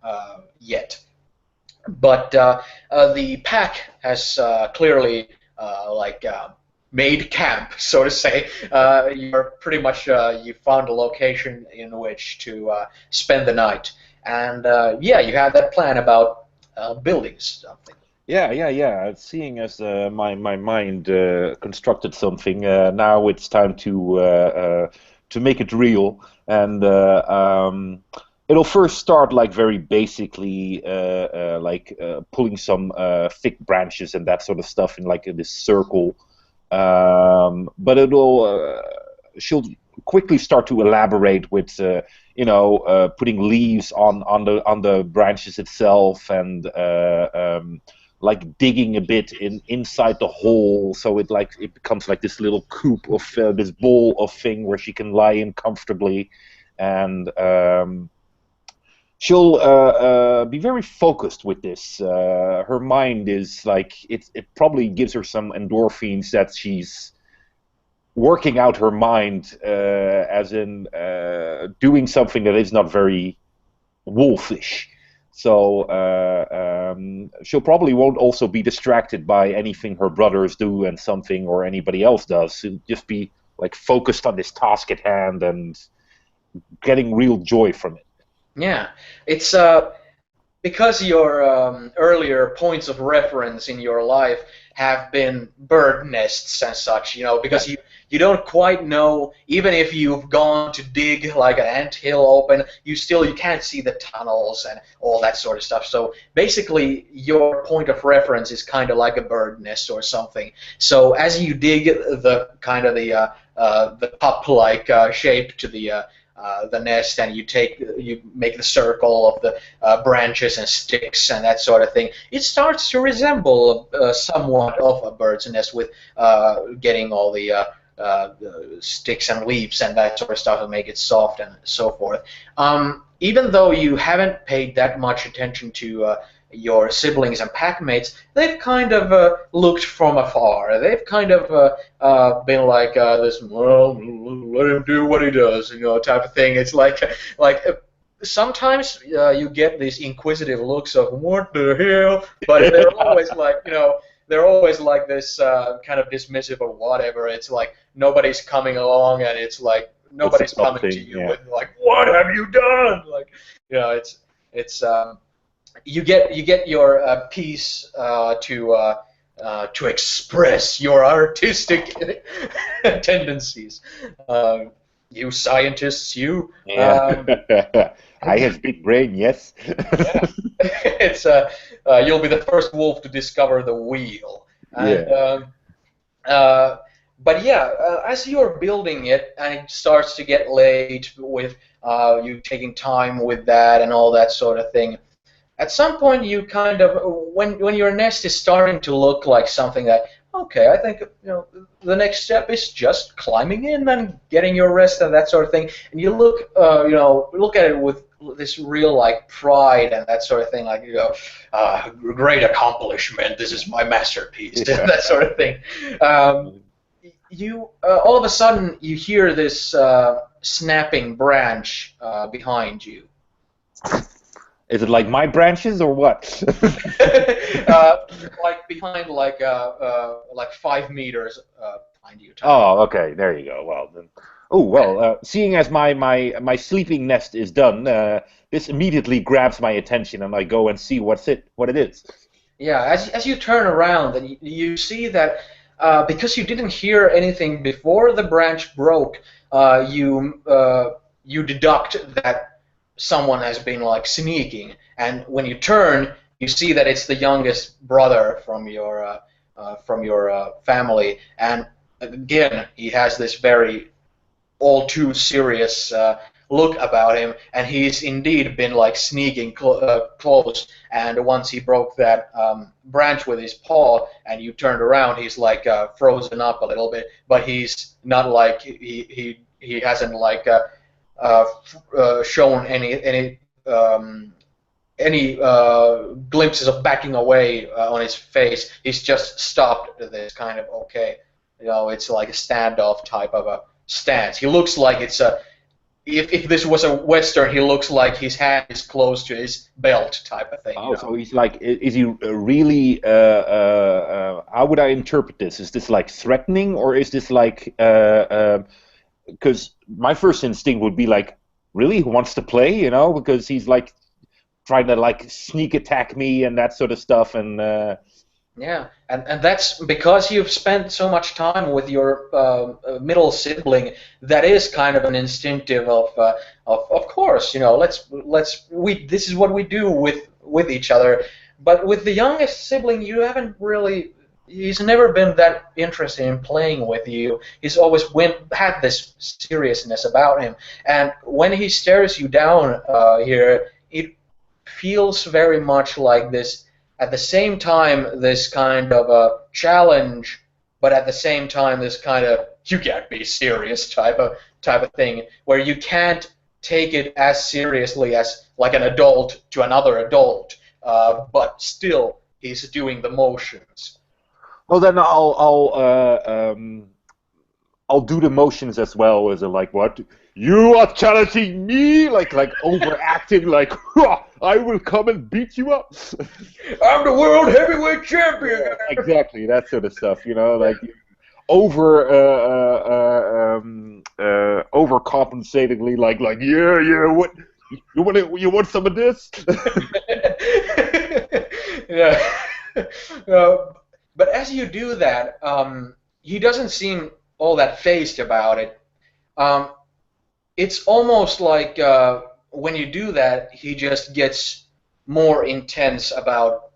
yet. But the pack has clearly made camp, so to say. You're pretty much you found a location in which to spend the night, and yeah, you have that plan about building something. Yeah, yeah, yeah. Seeing as my mind constructed something, now it's time to make it real, and it'll first start like very basically, pulling some thick branches and that sort of stuff in like this circle. But she'll quickly start to elaborate with putting leaves on the branches itself, and like digging a bit inside the hole, so it becomes like this little coop of this bowl of thing where she can lie in comfortably, and she'll be very focused with this. Her mind is like it probably gives her some endorphins that she's working out her mind, as in doing something that is not very wolfish. So she'll probably won't also be distracted by anything her brothers do and something or anybody else does. She'll just be like focused on this task at hand and getting real joy from it. Yeah, it's because your earlier points of reference in your life have been bird nests and such, because Yeah. you don't quite know, even if you've gone to dig like an ant hill open, you can't see the tunnels and all that sort of stuff. So basically, your point of reference is kind of like a bird nest or something. So as you dig the kind of the cup-like shape to the nest, and you make the circle of the branches and sticks and that sort of thing, it starts to resemble somewhat of a bird's nest, with getting all the sticks and leaves and that sort of stuff to make it soft and so forth. Even though you haven't paid that much attention to your siblings and packmates, they've kind of looked from afar. They've kind of been like this, well, let him do what he does, type of thing. It's like sometimes you get these inquisitive looks of what the hell, but they're always like, they're always like this kind of dismissive or whatever. It's like nobody's coming along, and it's like It's a nobody's tough coming to thing. you Yeah. with like, "What have you done?" Like, it's you get your piece to express your artistic tendencies. You scientists, you. Yeah. I have big brain, yes. Yeah, it's you'll be the first wolf to discover the wheel, and Yeah. uh, but yeah, as you're building it and it starts to get late with you taking time with that and all that sort of thing. At some point, you kind of when your nest is starting to look like something that okay, I think the next step is just climbing in and getting your rest and that sort of thing. And you look look at it with this real like pride and that sort of thing, like great accomplishment. This is my masterpiece, Yeah. that sort of thing. You all of a sudden you hear this snapping branch behind you. Is it like my branches or what? Like behind, like 5 meters behind you. Oh, okay. There you go. Well, then. Oh, well. Seeing as my sleeping nest is done, this immediately grabs my attention, and I go and see what it is. Yeah, as you turn around, and you see that because you didn't hear anything before the branch broke, you deduct that someone has been like sneaking, and when you turn, you see that it's the youngest brother from your family, and again, he has this very all too serious look about him, and he's indeed been like sneaking close. And once he broke that branch with his paw, and you turned around, he's like frozen up a little bit, but he's not like he hasn't like shown any glimpses of backing away on his face. He's just stopped this kind of okay, it's like a standoff type of a stance. He looks like it's a if this was a western, he looks like his hand is close to his belt type of thing. Oh, so he's like, is he really? How would I interpret this? Is this like threatening, or is this like? Because my first instinct would be like, really, who wants to play? Because he's like trying to like sneak attack me and that sort of stuff, and. Yeah, and that's because you've spent so much time with your middle sibling. That is kind of an instinctive of course, this is what we do with each other. But with the youngest sibling, you haven't really. He's never been that interested in playing with you. He's always had this seriousness about him, and when he stares you down here, it feels very much like this. At the same time, this kind of a challenge, but at the same time, this kind of you can't be serious type of thing, where you can't take it as seriously as like an adult to another adult, but still he's doing the motions. Well, then I'll do the motions as well as a like what you are challenging me like overacting like I will come and beat you up. I'm the world heavyweight champion. Yeah, exactly that sort of stuff, like overcompensatingly like yeah what you want some of this? Yeah. But as you do that, he doesn't seem all that phased about it. It's almost like when you do that, he just gets more intense about,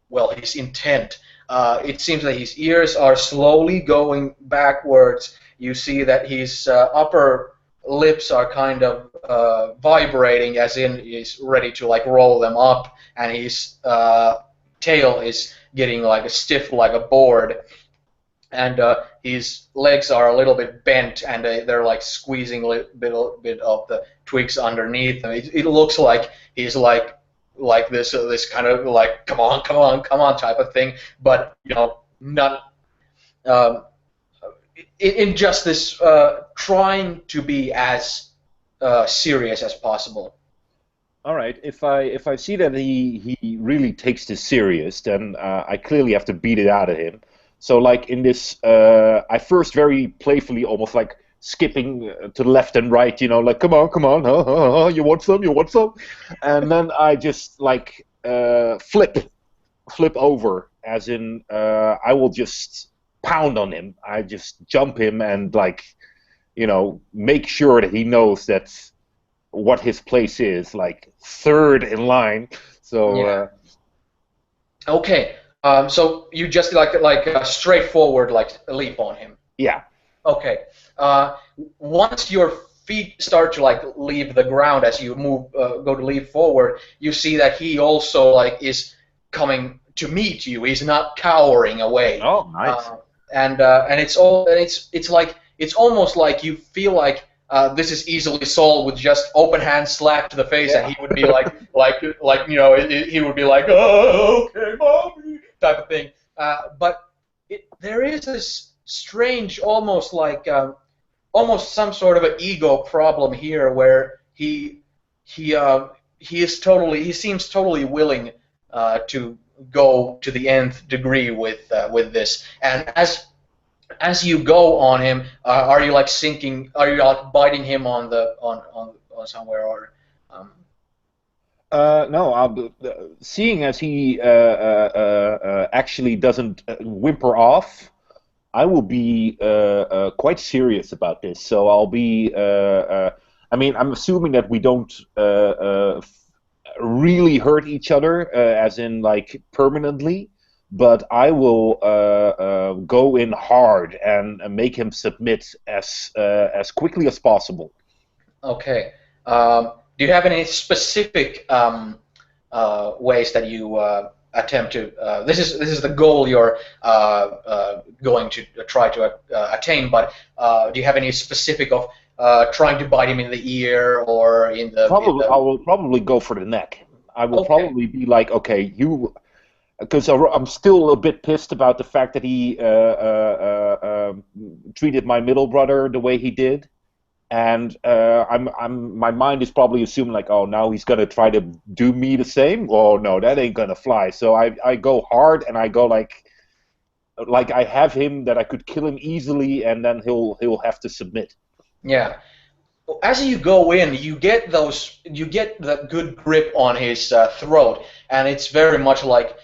well, his intent. It seems that his ears are slowly going backwards. You see that his upper lips are kind of vibrating, as in he's ready to like roll them up, and his tail is getting like stiff like a board. And his legs are a little bit bent, and they're like squeezing a little bit of the twigs underneath. It looks like he's like this kind of like come on type of thing, but not in just this trying to be as serious as possible. All right, if I see that he really takes this serious, then I clearly have to beat it out of him. So like in this, I first very playfully almost like skipping to the left and right, you know, like come on, you want some, and then I just like flip over, as in I will just pound on him. I just jump him and like, you know, make sure that he knows that what his place is, like third in line. So Yeah. Okay. So you just like straightforward like leap on him. yeah. Okay. Uh, Once your feet start to like leave the ground as you move, go to leap forward, you see that he also like is coming to meet you. He's not cowering away. Oh, nice. And it's like it's almost like you feel like this is easily solved with just open hand slap to the face, and Yeah. he would be like you know he would be like, oh, okay, mommy, type of thing. But there is this strange, almost like almost some sort of an ego problem here, where he he seems totally willing to go to the nth degree with this, and as you go on him, are you like sinking? Are you like biting him on the on somewhere or? Um, No, seeing as he actually doesn't whimper off, I will be quite serious about this. So I'll be. I mean, I'm assuming that we don't really hurt each other, as in like permanently. But I will go in hard and make him submit as quickly as possible. okay. Do you have any specific ways that you attempt to? This is the goal you're going to try to attain. But do you have any specific of trying to bite him in the ear or in Probably, I the will probably go for the neck. I will Okay. probably be like, okay, you, because I'm still a bit pissed about the fact that he treated my middle brother the way he did, and my mind is probably assuming like, oh, now he's gonna try to do me the same. Oh no, that ain't gonna fly. So I go hard and I go like I have him that I could kill him easily, and then he'll have to submit. Yeah. As you go in, you get the good grip on his throat, and it's very much like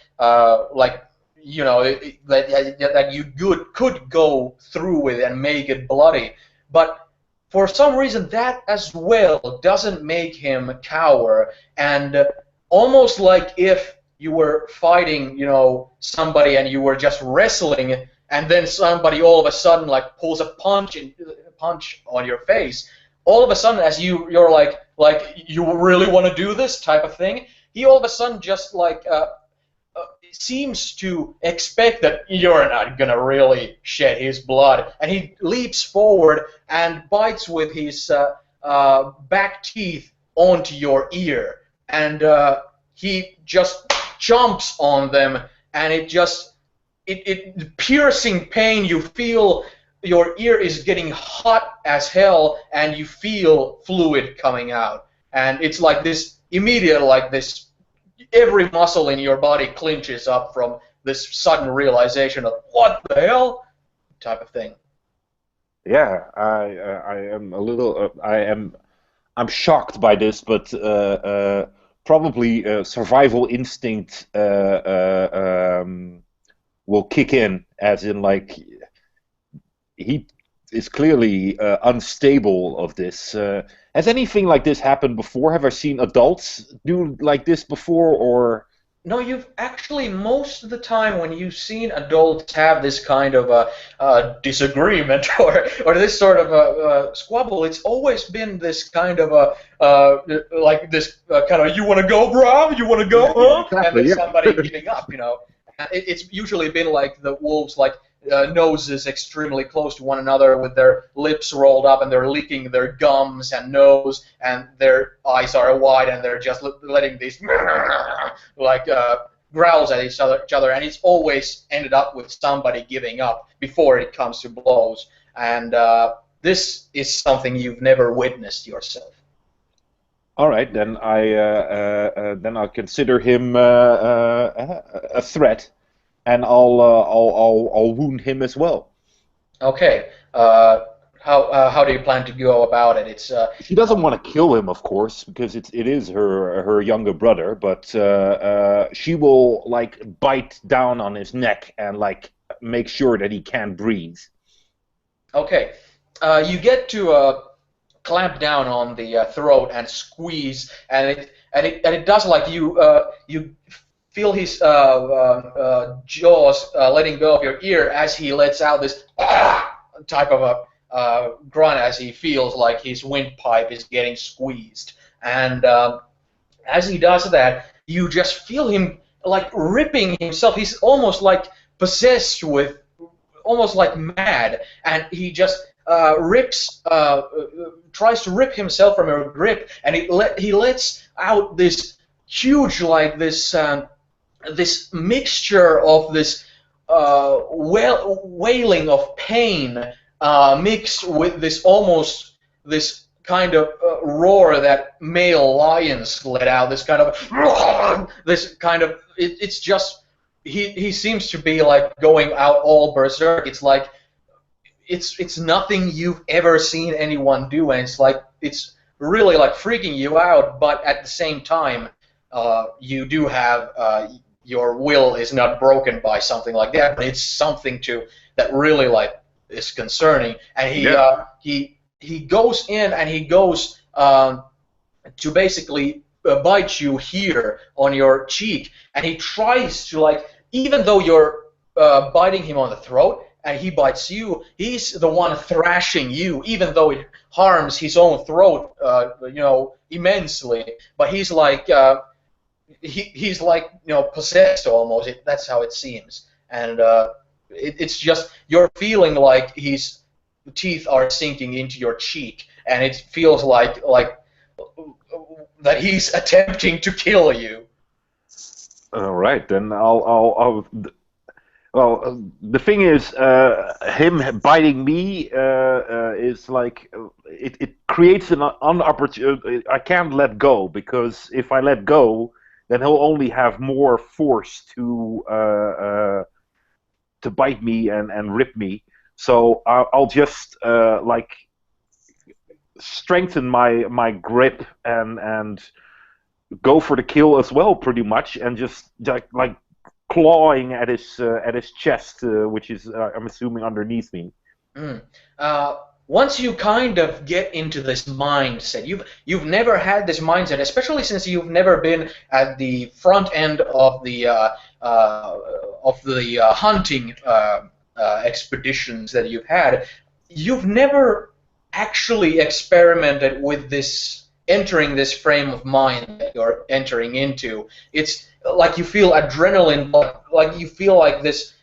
you know that you could go through with and make it bloody, but for some reason that as well doesn't make him cower, and almost like if you were fighting, you know, somebody and you were just wrestling, and then somebody all of a sudden like pulls a punch on your face, all of a sudden, as you're like you really want to do this type of thing, he all of a sudden just like seems to expect that you're not gonna really shed his blood, and he leaps forward and bites with his back teeth onto your ear, and he just jumps on them, and it piercing pain. You feel your ear is getting hot as hell, and you feel fluid coming out, and it's like this immediate, like this, every muscle in your body clinches up from this sudden realization of what the hell type of thing. Yeah, I am a little I'm shocked by this, but probably survival instinct will kick in, as in like he is clearly unstable of this. Has anything like this happened before? Have I seen adults do like this before, or? No, you've actually, most of the time when you've seen adults have this kind of a disagreement or this sort of a squabble, it's always been this kind of a like this kind of, you want to go, bro? You want to go, Yeah, yeah, huh? And exactly. then Yeah. somebody giving up, you know. It's usually been like the wolves, like noses extremely close to one another with their lips rolled up, and they're licking their gums and nose, and their eyes are wide, and they're just letting these like growls at each other, and it's always ended up with somebody giving up before it comes to blows. And this is something you've never witnessed yourself. All right, then I'll consider him a threat, and I'll wound him as well. Okay. how do you plan to go about it? It's She doesn't want to kill him, of course, because it is her younger brother. But she will like bite down on his neck and like make sure that he can't breathe. okay. You get to clamp down on the throat and squeeze, and it does like you feel his jaws letting go of your ear as he lets out this type of a grunt as he feels like his windpipe is getting squeezed. And as he does that, you just feel him like ripping himself. He's almost like possessed with, almost like mad, and he just tries to rip himself from your grip, and he lets out this huge, like this mixture of this wailing of pain mixed with this almost this kind of roar that male lions let out. This kind of it's just he seems to be like going out all berserk. It's like it's nothing you've ever seen anyone do, and it's really like freaking you out. But at the same time, you do have your will is not broken by something like that, but it's something that really like is concerning. And he goes in and he goes to basically bite you here on your cheek, and he tries to like, even though you're biting him on the throat and he bites you, he's the one thrashing you, even though it harms his own throat, immensely. But he's like he's like possessed almost. That's how it seems, and it's just you're feeling like his teeth are sinking into your cheek, and it feels like that he's attempting to kill you. All right, then I'll well, the thing is, him biting me is like it creates an unopportunity. I can't let go, because if I let go, then he'll only have more force to bite me and rip me. So I'll just like strengthen my grip and go for the kill as well, pretty much, and just like clawing at his chest, which is I'm assuming underneath me. Mm. Once you kind of get into this mindset, you've never had this mindset, especially since you've never been at the front end of the hunting expeditions that you've had. You've never actually experimented with this, entering this frame of mind that you're entering into. It's like you feel adrenaline, like you feel like this,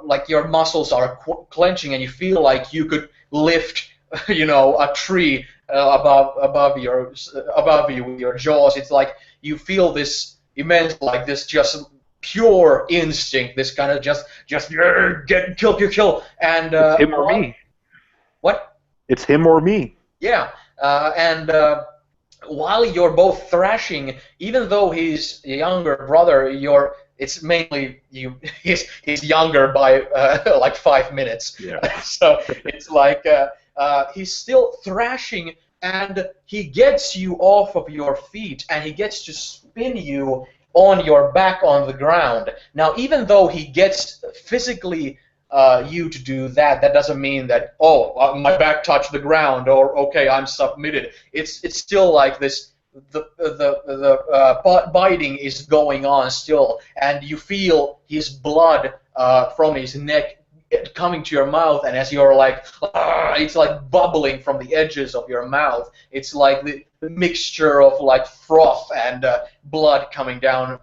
like your muscles are clenching, and you feel like you could lift, a tree above you with your jaws. It's like you feel this immense, like this just pure instinct, this kind of just kill, and it's him or me. What? It's him or me. Yeah, and while you're both thrashing, even though he's a younger brother, it's mainly you. He's younger by like 5 minutes. Yeah. So it's like he's still thrashing, and he gets you off of your feet, and he gets to spin you on your back on the ground. Now, even though he gets physically you to do that, that doesn't mean that my back touched the ground, or okay, I'm submitted. It's still like this. The biting is going on still, and you feel his blood from his neck coming to your mouth, and as you're like, it's like bubbling from the edges of your mouth. It's like the mixture of like froth and blood coming down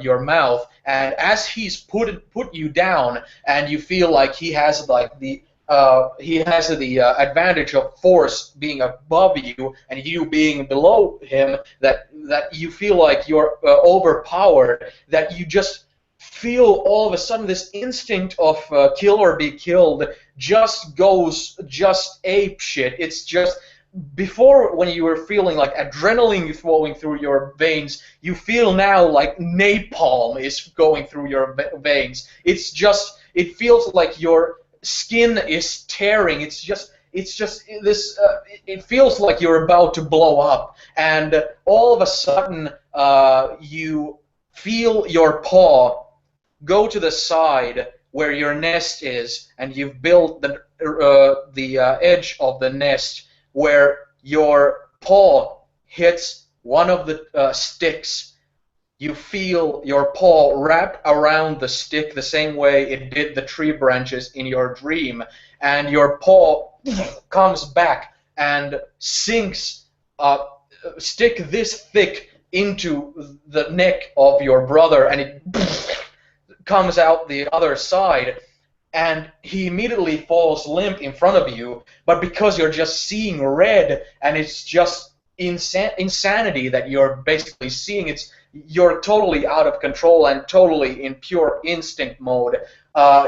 your mouth. And as he's put you down, and you feel like he has like the advantage of force being above you and you being below him, that you feel like you're overpowered, that you just feel all of a sudden this instinct of kill or be killed just goes ape shit. It's just, before, when you were feeling like adrenaline flowing through your veins, you feel now like napalm is going through your veins. It's just, it feels like your skin is tearing. It's just, it's just this. It feels like you're about to blow up, and all of a sudden, you feel your paw go to the side where your nest is, and you've built the edge of the nest where your paw hits one of the sticks. You feel your paw wrap around the stick the same way it did the tree branches in your dream, and your paw comes back and sinks a stick this thick into the neck of your brother, and it comes out the other side, and he immediately falls limp in front of you, but because you're just seeing red, and it's just insanity that you're basically seeing, you're totally out of control and totally in pure instinct mode.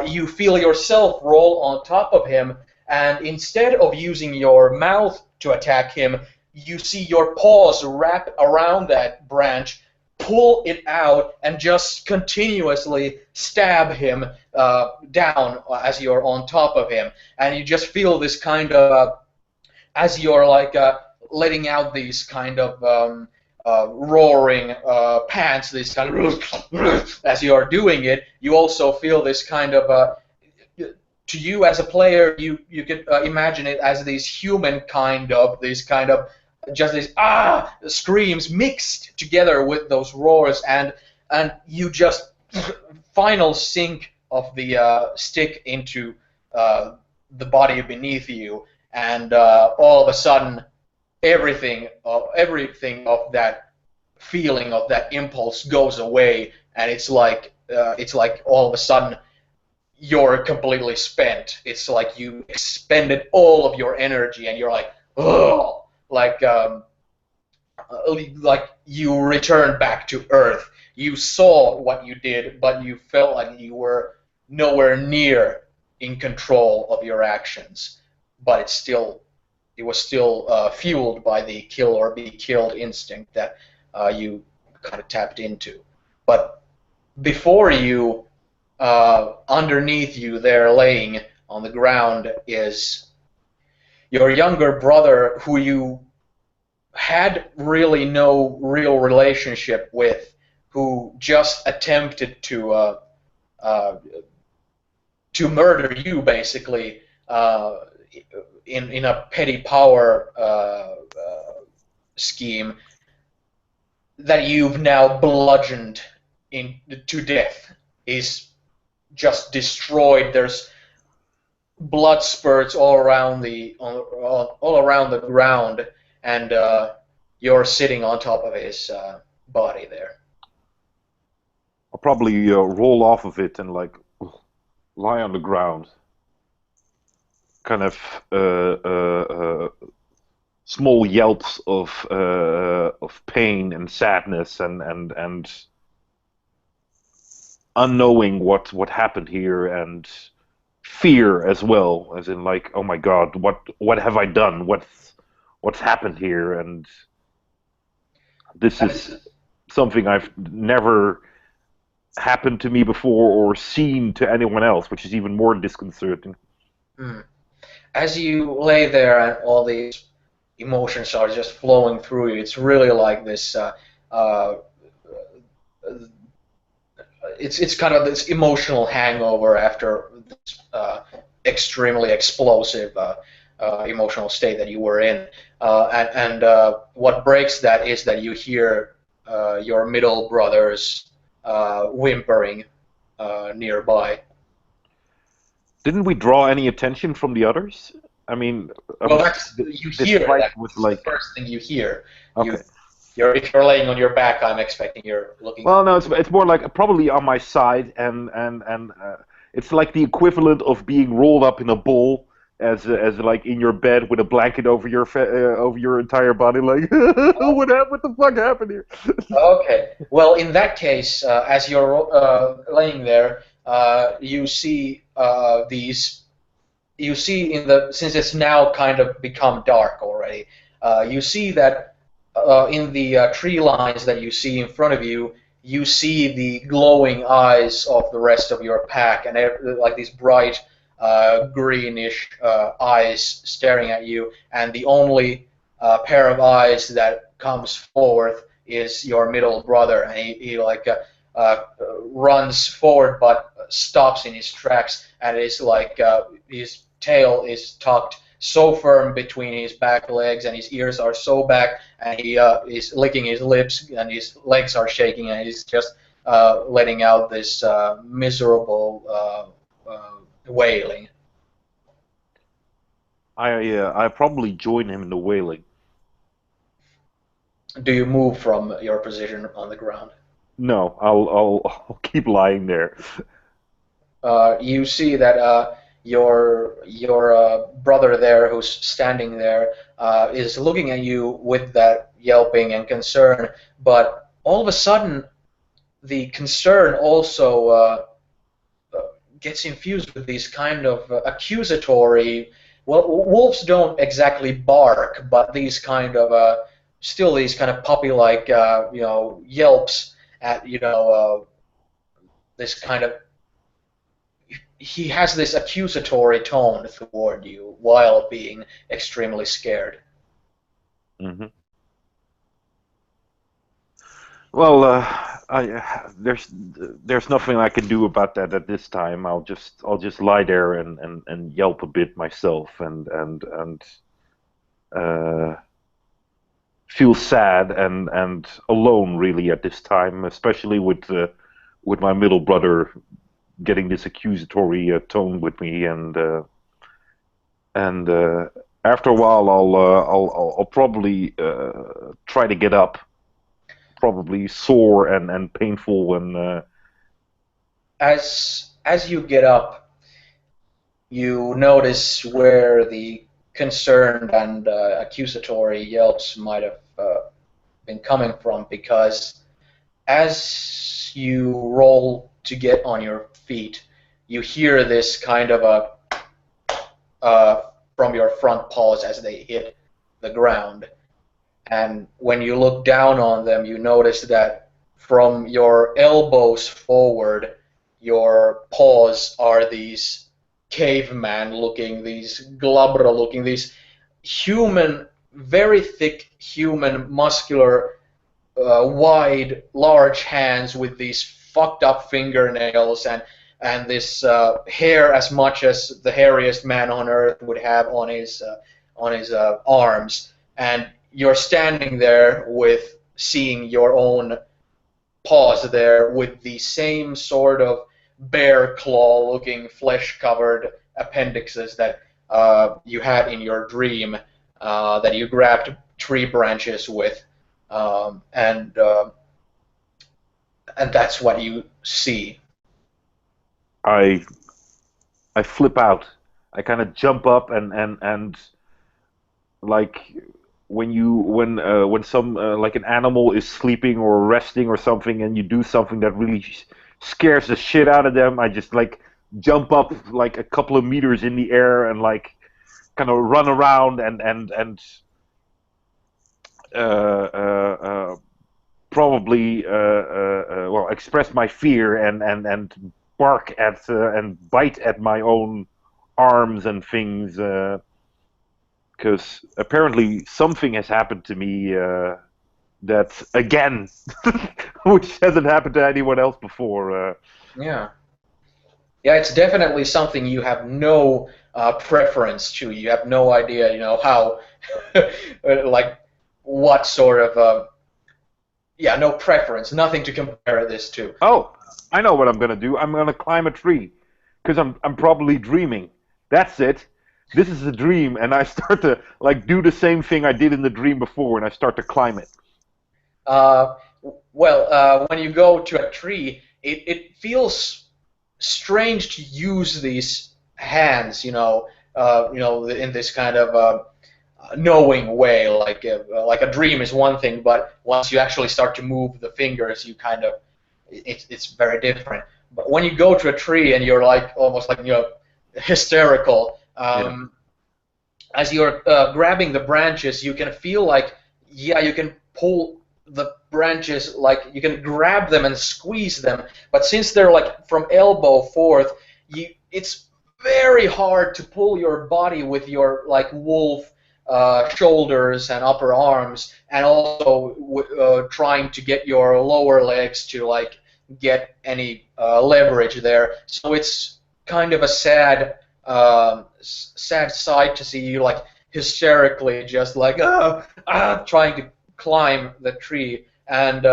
You feel yourself roll on top of him, and instead of using your mouth to attack him, you see your paws wrap around that branch, pull it out, and just continuously stab him down as you're on top of him. And you just feel this kind of, as you're like letting out these kind of roaring pants, this kind of, as you're doing it, you also feel this kind of, to you as a player, you could imagine it as these human kind of, just these screams mixed together with those roars, and you just final sink of the stick into the body beneath you, and all of a sudden everything of that feeling, of that impulse goes away, and it's like all of a sudden you're completely spent. It's like you expended all of your energy, and you're like, ugh. Like you returned back to Earth. You saw what you did, but you felt like you were nowhere near in control of your actions. But it was still fueled by the kill or be killed instinct that you kind of tapped into. But before you, underneath you, there laying on the ground, is your younger brother, who you had really no real relationship with, who just attempted to murder you, basically, in a petty power scheme that you've now bludgeoned to death. Is just destroyed. There's blood spurts all around the ground, and you're sitting on top of his body there. I'll probably roll off of it and like lie on the ground, kind of small yelps of pain and sadness and unknowing what happened here, and fear as well, as in like, oh my God, what have I done? What's happened here? And this is something I've never happened to me before or seen to anyone else, which is even more disconcerting. As you lay there and all these emotions are just flowing through you, it's really like this. It's kind of this emotional hangover after this extremely explosive emotional state that you were in, and what breaks that is that you hear your middle brother's whimpering nearby. Didn't we draw any attention from the others? I mean, well, you hear that. Was like the first thing you hear. Okay. If you're laying on your back, I'm expecting you're looking. Well, no, it's more like probably on my side, and it's like the equivalent of being rolled up in a ball, as like in your bed with a blanket over your entire body, like what the fuck happened here? Okay. Well, in that case, as you're laying there, you see since it's now kind of become dark already, you see that. In the tree lines that you see in front of you, you see the glowing eyes of the rest of your pack, and like these bright greenish eyes staring at you, and the only pair of eyes that comes forth is your middle brother, and he like runs forward but stops in his tracks, and is like his tail is tucked so firm between his back legs, and his ears are so back, and he is licking his lips, and his legs are shaking, and he's just letting out this miserable wailing. I probably join him in the wailing. Do you move from your position on the ground? No, I'll keep lying there. You see that your brother there, who's standing there, is looking at you with that yelping and concern, but all of a sudden the concern also gets infused with these kind of accusatory. Well, wolves don't exactly bark, but these kind of still these kind of puppy-like yelps at this kind of. He has this accusatory tone toward you while being extremely scared. Hmm. Well, there's nothing I can do about that at this time. I'll just lie there and yelp a bit myself and uh, feel sad and alone really at this time, especially with my middle brother getting this accusatory tone with me and after a while I'll probably try to get up, probably sore and painful and As you get up, you notice where the concerned and accusatory yelps might have been coming from, because as you roll to get on your feet, you hear this kind of a from your front paws as they hit the ground. And when you look down on them, you notice that from your elbows forward, your paws are these caveman looking, these glabra looking, these human, very thick human, muscular, wide, large hands with these fucked up fingernails and this hair as much as the hairiest man on earth would have on his arms. And you're standing there with seeing your own paws there with the same sort of bear claw looking flesh covered appendixes that you had in your dream, that you grabbed tree branches with, and that's what you see. I I flip out. I kind of jump up and like when some like an animal is sleeping or resting or something, and you do something that really scares the shit out of them. I just like jump up like a couple of meters in the air and like kind of run around and uh, uh, uh, probably well express my fear and bark at and bite at my own arms and things. Because apparently something has happened to me that again, which hasn't happened to anyone else before. Yeah. Yeah, it's definitely something you have no preference to. You have no idea, how, like, what sort of, yeah, no preference, nothing to compare this to. Oh, I know what I'm gonna do. I'm gonna climb a tree, because I'm probably dreaming. That's it. This is a dream, and I start to like do the same thing I did in the dream before, and I start to climb it. Uh, well, when you go to a tree, it feels strange to use these hands, in this kind of knowing way. Like a dream is one thing, but once you actually start to move the fingers, you kind of it's very different. But when you go to a tree and you're like almost like hysterical, Yeah. as you're grabbing the branches, you can feel like, yeah, you can pull the branches, like you can grab them and squeeze them, but since they're like from elbow forth, it's very hard to pull your body with your like wolf shoulders and upper arms, and also trying to get your lower legs to like get any leverage there. So it's kind of a sad sight to see you like hysterically just like trying to climb the tree, and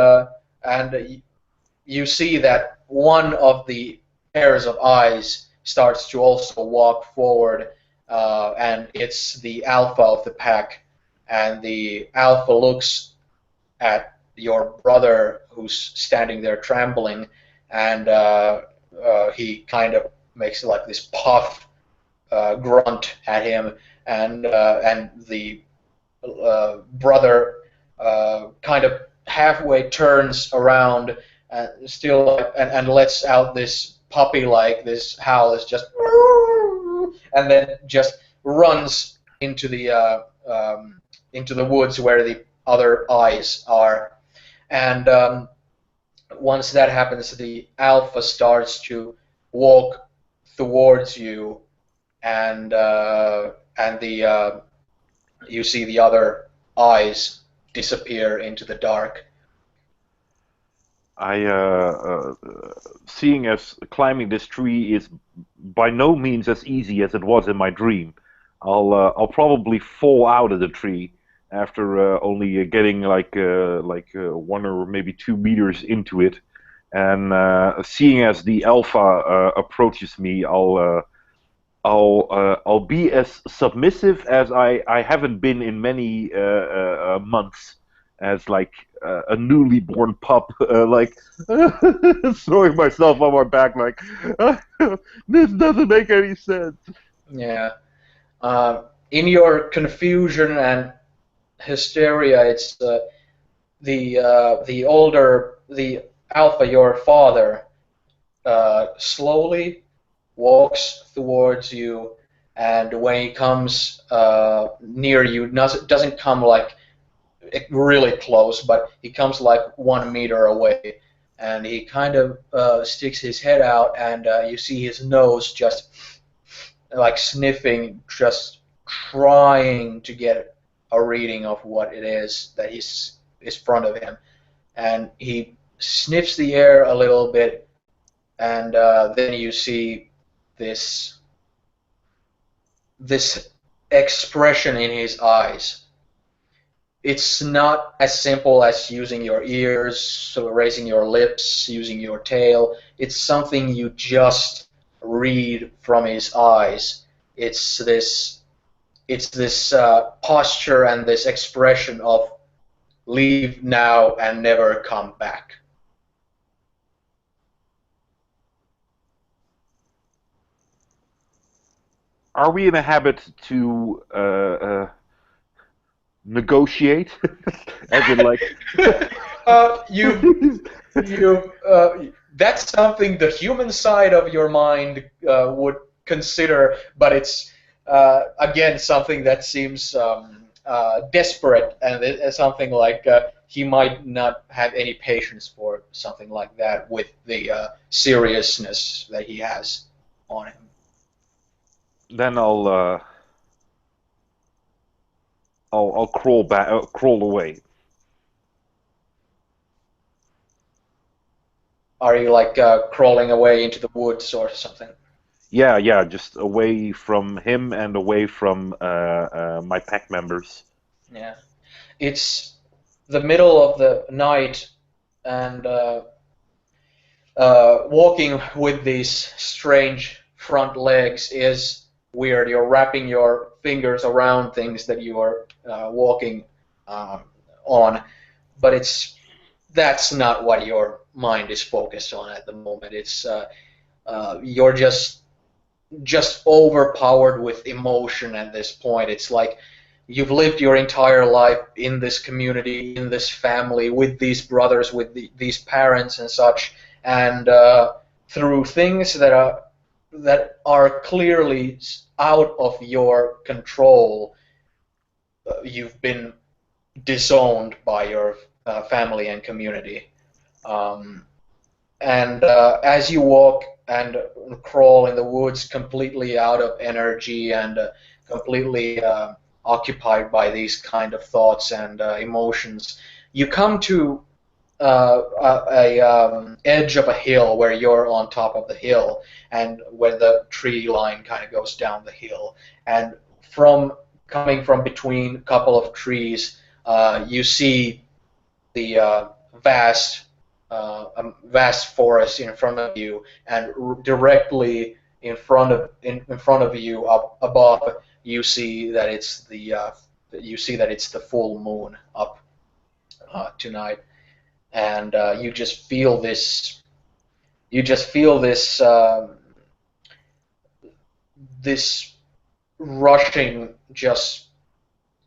you see that one of the pairs of eyes starts to also walk forward, and it's the alpha of the pack, and the alpha looks at your brother who's standing there trembling, and he kind of makes like this puff grunt at him, and the brother kind of halfway turns around, still and lets out this puppy like this howl, is just, and then just runs into the woods where the other eyes are, and once that happens, the alpha starts to walk towards you, and the you see the other eyes disappear into the dark. Seeing as climbing this tree is by no means as easy as it was in my dream, I'll probably fall out of the tree after only getting like 1 or maybe 2 meters into it, and seeing as the alpha approaches me, I'll be as submissive as I haven't been in many months, as like a newly born pup, like throwing myself on my back, like this doesn't make any sense. Yeah. In your confusion and hysteria, it's the alpha, your father, slowly walks towards you, and when he comes near you, doesn't come like really close, but he comes like 1 meter away, and he kind of sticks his head out, and you see his nose just like sniffing, just trying to get a reading of what it is that is front of him, and he sniffs the air a little bit, and then you see this expression in his eyes. It's not as simple as using your ears, so raising your lips, using your tail. It's something you just read from his eyes. It's this posture and this expression of leave now and never come back. Are we in a habit to negotiate? As in, like, you that's something the human side of your mind would consider, but it's again something that seems desperate, and it's something like he might not have any patience for something like that with the seriousness that he has on him. then I'll crawl back, crawl away. Are you like crawling away into the woods or something? Yeah, just away from him and away from my pack members. Yeah. It's the middle of the night, and walking with these strange front legs is weird. You're wrapping your fingers around things that you are walking on, but that's not what your mind is focused on at the moment. It's you're just overpowered with emotion at this point. It's like you've lived your entire life in this community, in this family, with these brothers, with these parents and such, and through things that are clearly out of your control, you've been disowned by your family and community. And as you walk and crawl in the woods completely out of energy and completely occupied by these kind of thoughts and emotions. You come to edge of a hill where you're on top of the hill, and where the tree line kind of goes down the hill, and from coming from between a couple of trees, you see the vast forest in front of you, and directly in front of you, up above, you see that it's the full moon up tonight, and you just feel this rushing just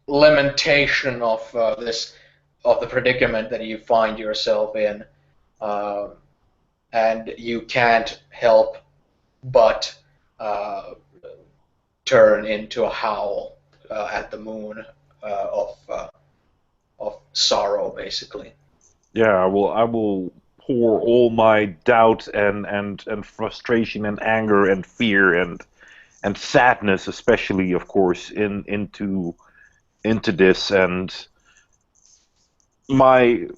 lamentation of the predicament that you find yourself in, uh, and you can't help but turn into a howl at the moon of sorrow, basically. Yeah, I will pour all my doubt and frustration and anger and fear and sadness, especially, of course, into this, and my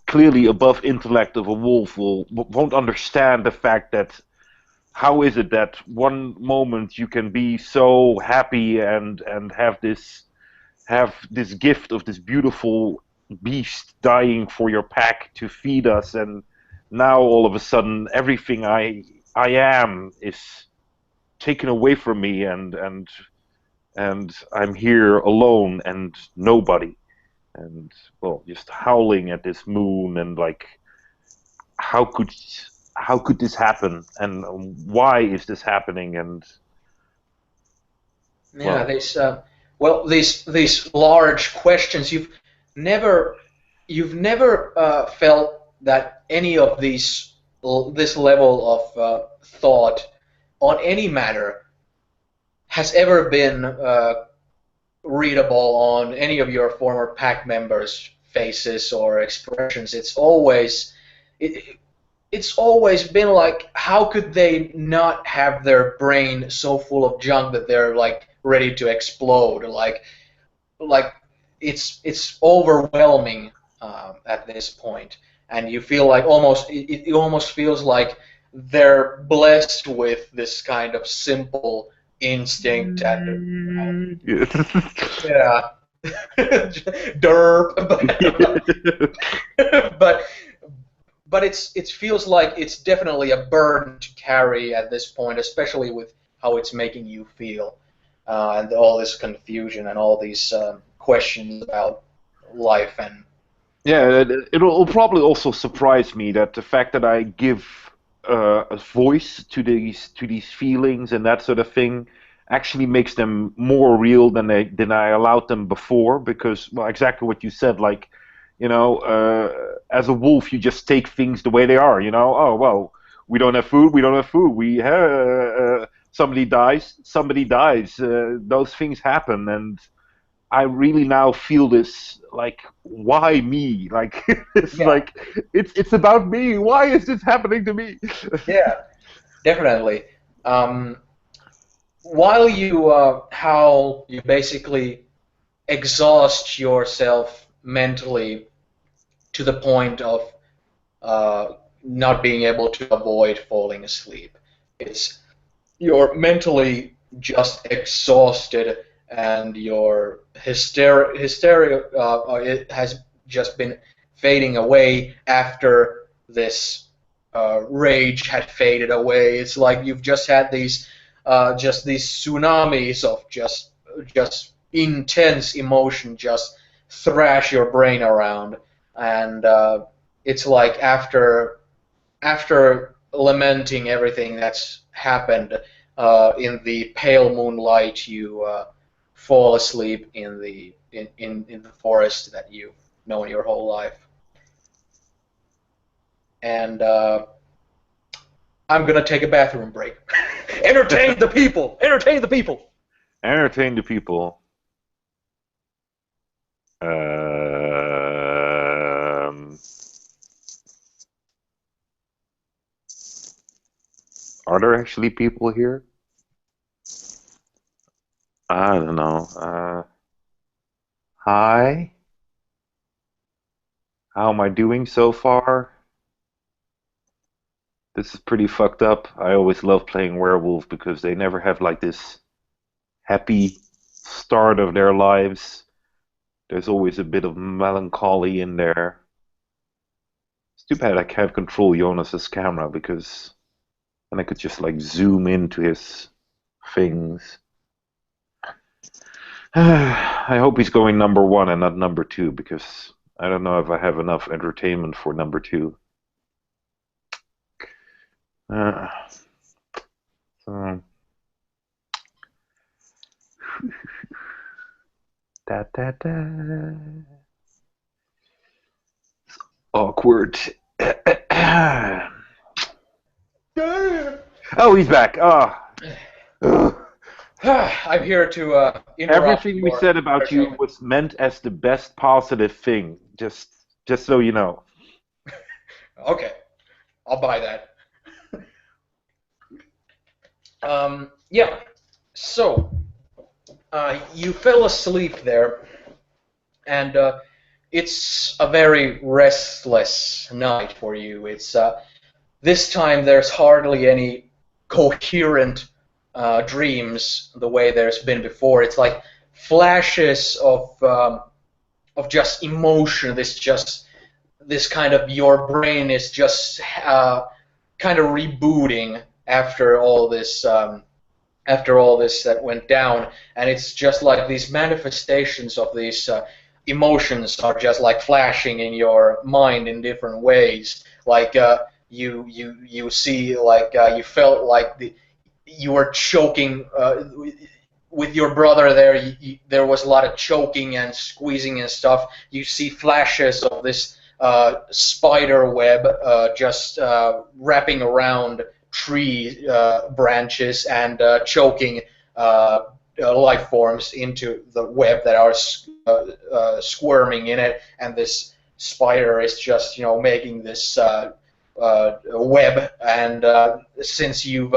clearly above intellect of a wolf won't understand the fact that how is it that one moment you can be so happy and have this gift of this beautiful beast dying for your pack to feed us, and now all of a sudden everything I am is taken away from me, and I'm here alone and nobody, and well, just howling at this moon, and like, how could how could this happen, and why is this happening, and Yeah, well, these these large questions. Never you've never felt that any of this level of thought on any matter has ever been readable on any of your former pack members' faces or expressions. It, it's always been like, how could they not have their brain so full of junk that they're like ready to explode? Like it's overwhelming at this point, and you feel like it almost feels like they're blessed with this kind of simple instinct and yeah, derp, but it feels like it's definitely a burden to carry at this point, especially with how it's making you feel, and all this confusion and all these questions about life and yeah, it'll probably also surprise me that the fact that I give a voice to these feelings and that sort of thing actually makes them more real than I allowed them before. Because, well, exactly what you said, like, as a wolf, you just take things the way they are. Oh well, we don't have food, we don't have food. Somebody dies, somebody dies. Those things happen, and I really now feel this, like, why me? Like, it's yeah, like it's about me. Why is this happening to me? yeah, definitely. Um, while you howl, you basically exhaust yourself mentally to the point of uh, not being able to avoid falling asleep. It's You're mentally just exhausted, and your hysteria it has just been fading away after this rage had faded away. It's like you've just had these tsunamis of just intense emotion just thrash your brain around, and it's like after lamenting everything that's happened in the pale moonlight, you fall asleep in the forest that you've known your whole life. And I'm gonna take a bathroom break. Entertain the people. Entertain the people. Entertain the people. Um, Are there actually people here? I don't know. Hi. How am I doing so far? This is pretty fucked up. I always love playing Werewolf because they never have like this happy start of their lives. There's always a bit of melancholy in there. It's too bad I can't control Jonas's camera because then I could just like zoom into his things. I hope he's going number one and not number two because I don't know if I have enough entertainment for number two. Uh, so, da da da. Awkward. Oh, he's back. I'm here to interrupt. Everything we said about you was meant as the best positive thing. Just so you know. Okay, I'll buy that. Yeah. So, you fell asleep there, and it's a very restless night for you. It's this time there's hardly any coherent dreams the way there's been before. It's like flashes of just emotion. This kind of your brain is just kind of rebooting after all this that went down, and it's just like these manifestations of these emotions are just like flashing in your mind in different ways. Like you see like you felt like you were choking with your brother there. There was a lot of choking and squeezing and stuff. You see flashes of this spider web just wrapping around tree branches and choking life forms into the web that are squirming in it, and this spider is just making this web. And since you've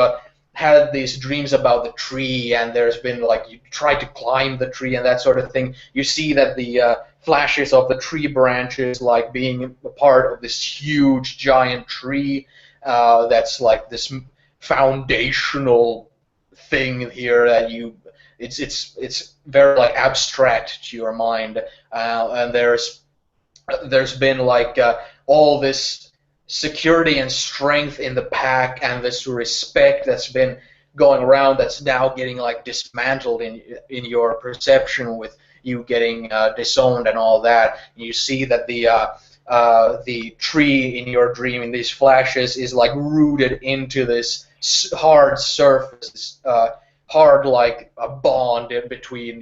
had these dreams about the tree, and there's been like you tried to climb the tree and that sort of thing, you see that the flashes of the tree branches like being a part of this huge giant tree that's like this foundational thing here that it's very like abstract to your mind, and there's been like all this security and strength in the pack and this respect that's been going around that's now getting like dismantled in your perception with you getting disowned and all that. You see that the tree in your dream in these flashes is like rooted into this hard surface, hard like a bond in between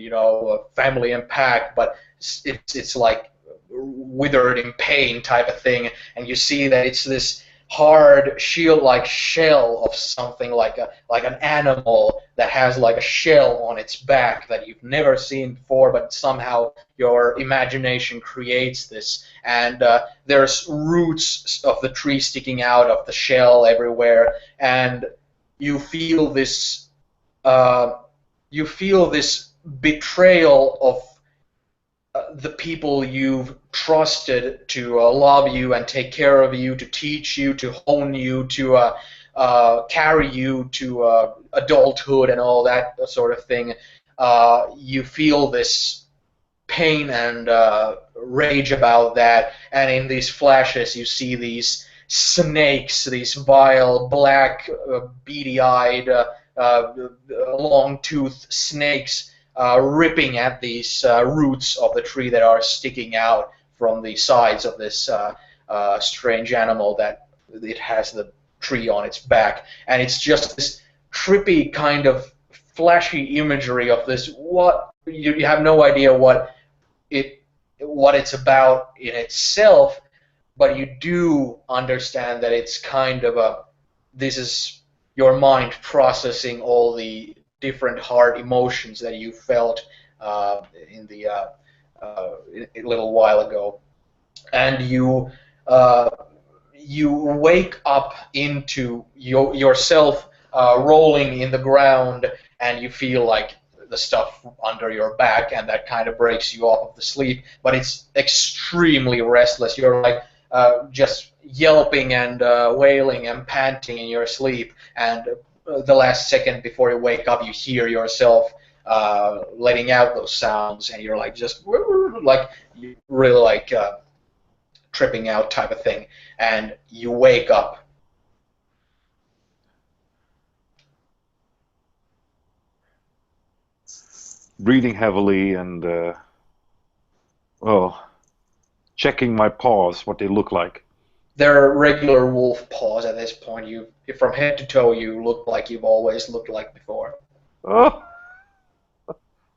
family and pack, but it's like withered in pain type of thing, and you see that it's this hard shield-like shell of something like an animal that has like a shell on its back that you've never seen before, but somehow your imagination creates this, and there's roots of the tree sticking out of the shell everywhere, and you feel this betrayal of the people you've trusted to love you and take care of you, to teach you, to hone you, to carry you to adulthood and all that sort of thing. You feel this pain and rage about that, and in these flashes you see these snakes, these vile, black, beady-eyed, long-toothed snakes ripping at these roots of the tree that are sticking out from the sides of this strange animal that it has the tree on its back. And it's just this trippy kind of flashy imagery of this. What you have no idea what it's about in itself, but you do understand that it's kind of this is your mind processing all the different hard emotions that you felt in the a little while ago, and you wake up into yourself rolling in the ground, and you feel like the stuff under your back, and that kind of breaks you off of the sleep. But it's extremely restless. You're like just yelping and wailing and panting in your sleep, and the last second before you wake up, you hear yourself letting out those sounds, and you're like just like you really like tripping out type of thing, and you wake up. Breathing heavily and well, checking my paws, what they look like. They're regular wolf paws at this point. You, from head to toe, you look like you've always looked like before. Oh,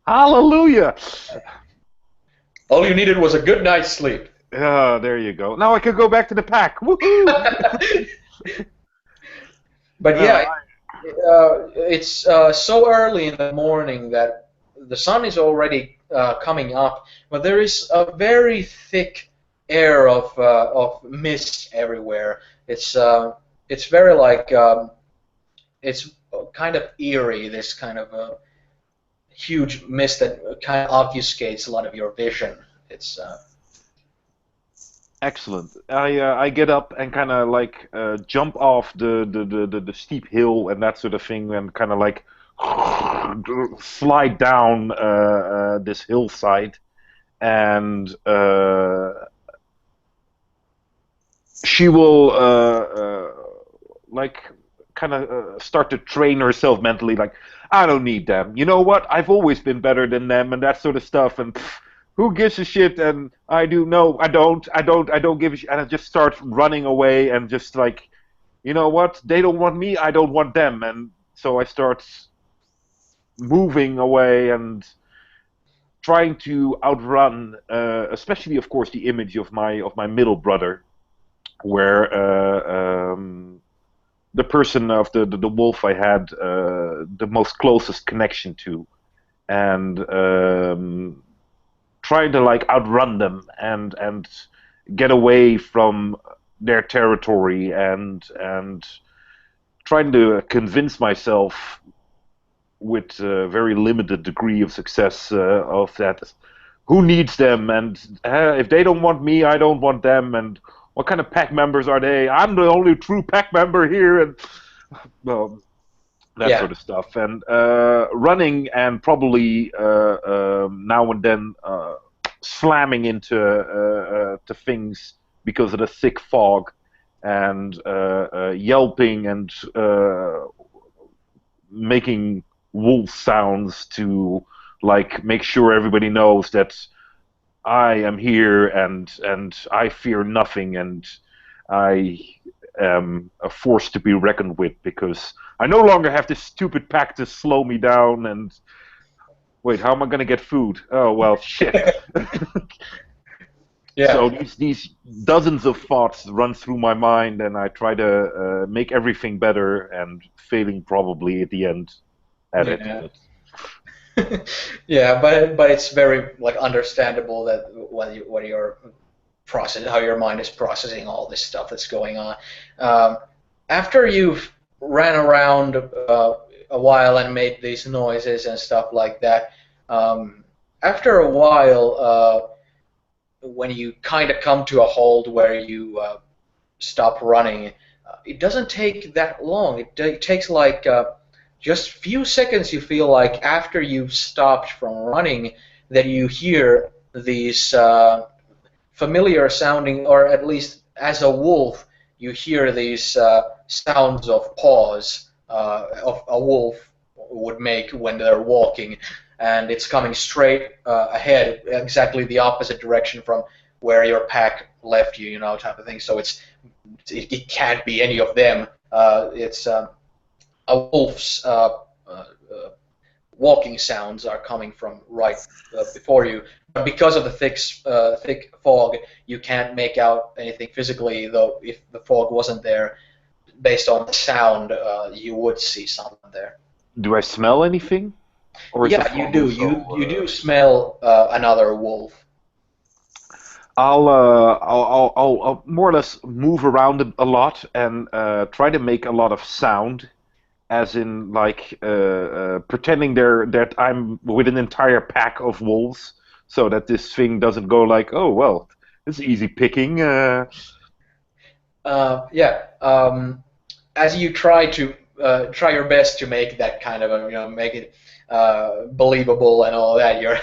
hallelujah! All you needed was a good night's sleep. Ah, there you go. Now I can go back to the pack. Woohoo! But yeah, it's so early in the morning that the sun is already coming up, but there is a very thick air of mist everywhere. It's very like it's kind of eerie. This kind of huge mist that kind of obfuscates a lot of your vision. It's Excellent. I get up and kind of like jump off the steep hill and that sort of thing, and kind of like slide down this hillside, and she will like kind of start to train herself mentally, like, I don't need them. You know what? I've always been better than them, and that sort of stuff. And who gives a shit? And I do. No, I don't give a shit. And I just start running away and just like, you know what? They don't want me. I don't want them. And so I start moving away and trying to outrun, especially, of course, the image of my middle brother, where the person of the wolf I had the most closest connection to, and trying to like outrun them and get away from their territory, and trying to convince myself with a very limited degree of success of that. Who needs them? And if they don't want me, I don't want them. And what kind of pack members are they? I'm the only true pack member here, and well, that sort of stuff. And running and probably now and then slamming into to things because of the thick fog, and yelping and making wolf sounds to like make sure everybody knows that I am here, and I fear nothing, and I am a force to be reckoned with, because I no longer have this stupid pack to slow me down. And wait, how am I going to get food? Oh well, shit. yeah. So these dozens of thoughts run through my mind, and I try to make everything better, and failing probably at the end at it. But yeah, but it's very like understandable that what you're processing, how your mind is processing all this stuff that's going on. After you've ran around a while and made these noises and stuff like that, after a while, when you kind of come to a halt where you stop running, it doesn't take that long. It takes like just few seconds. You feel like after you've stopped from running that you hear these familiar sounding, or at least as a wolf, you hear these sounds of paws of a wolf would make when they're walking, and it's coming straight ahead, exactly the opposite direction from where your pack left you, you know, type of thing. So it can't be any of them. It's a wolf's walking sounds are coming from right before you. But because of the thick fog, you can't make out anything physically, though if the fog wasn't there, based on the sound, you would see something there. do I smell anything? Or is Yeah, you do. You do smell another wolf. I'll more or less move around a lot and try to make a lot of sound, as in like pretending that I'm with an entire pack of wolves, so that this thing doesn't go like, oh well, it's easy picking. Yeah. As you try your best to make that kind of make it believable and all that, you're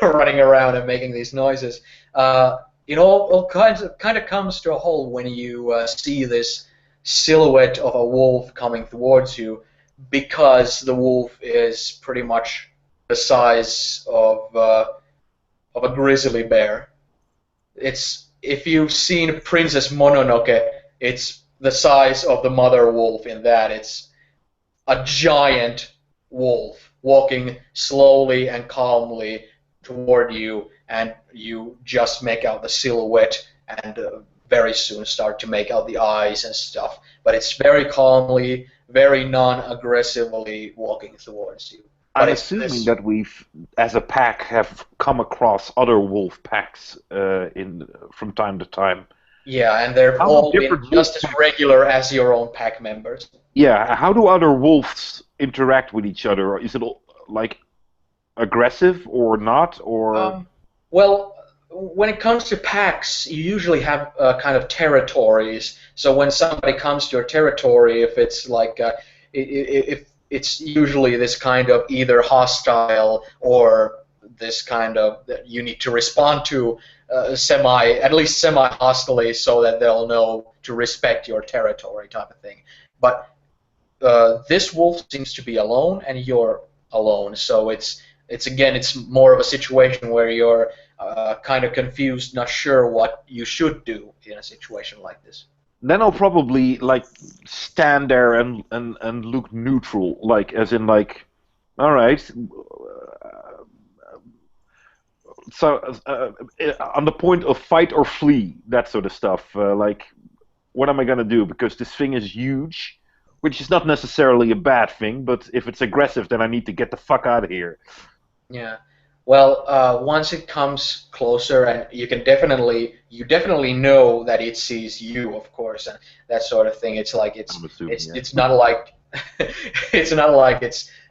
running around and making these noises. All kind of comes to a halt when you see this silhouette of a wolf coming towards you, because the wolf is pretty much the size of a grizzly bear. It's if you've seen Princess Mononoke, it's the size of the mother wolf in that. It's a giant wolf walking slowly and calmly toward you, and you just make out the silhouette and very soon start to make out the eyes and stuff. But it's very calmly, very non-aggressively walking towards you. But I'm it's assuming this. that we've, as a pack, have come across other wolf packs in from time to time. Yeah, and they've How do all been different wolf just as packs? regular as your own pack members. Yeah, how do other wolves interact with each other? Is it like aggressive or not? Or Um, well, when it comes to packs, you usually have kind of territories. So when somebody comes to your territory, if it's like if it's usually this kind of either hostile or this kind of that you need to respond to at least semi-hostily, so that they'll know to respect your territory type of thing. But this wolf seems to be alone, and you're alone. So it's more of a situation where you're kind of confused, not sure what you should do in a situation like this. then I'll probably like stand there and look neutral, like as in like, all right. So on the point of fight or flee, that sort of stuff. Like, what am I gonna do? Because this thing is huge, which is not necessarily a bad thing. But if it's aggressive, then I need to get the fuck out of here. Yeah. Well, once it comes closer, and you definitely know that it sees you, of course, and that sort of thing. It's like I'm assuming, yeah. it's not like it's not like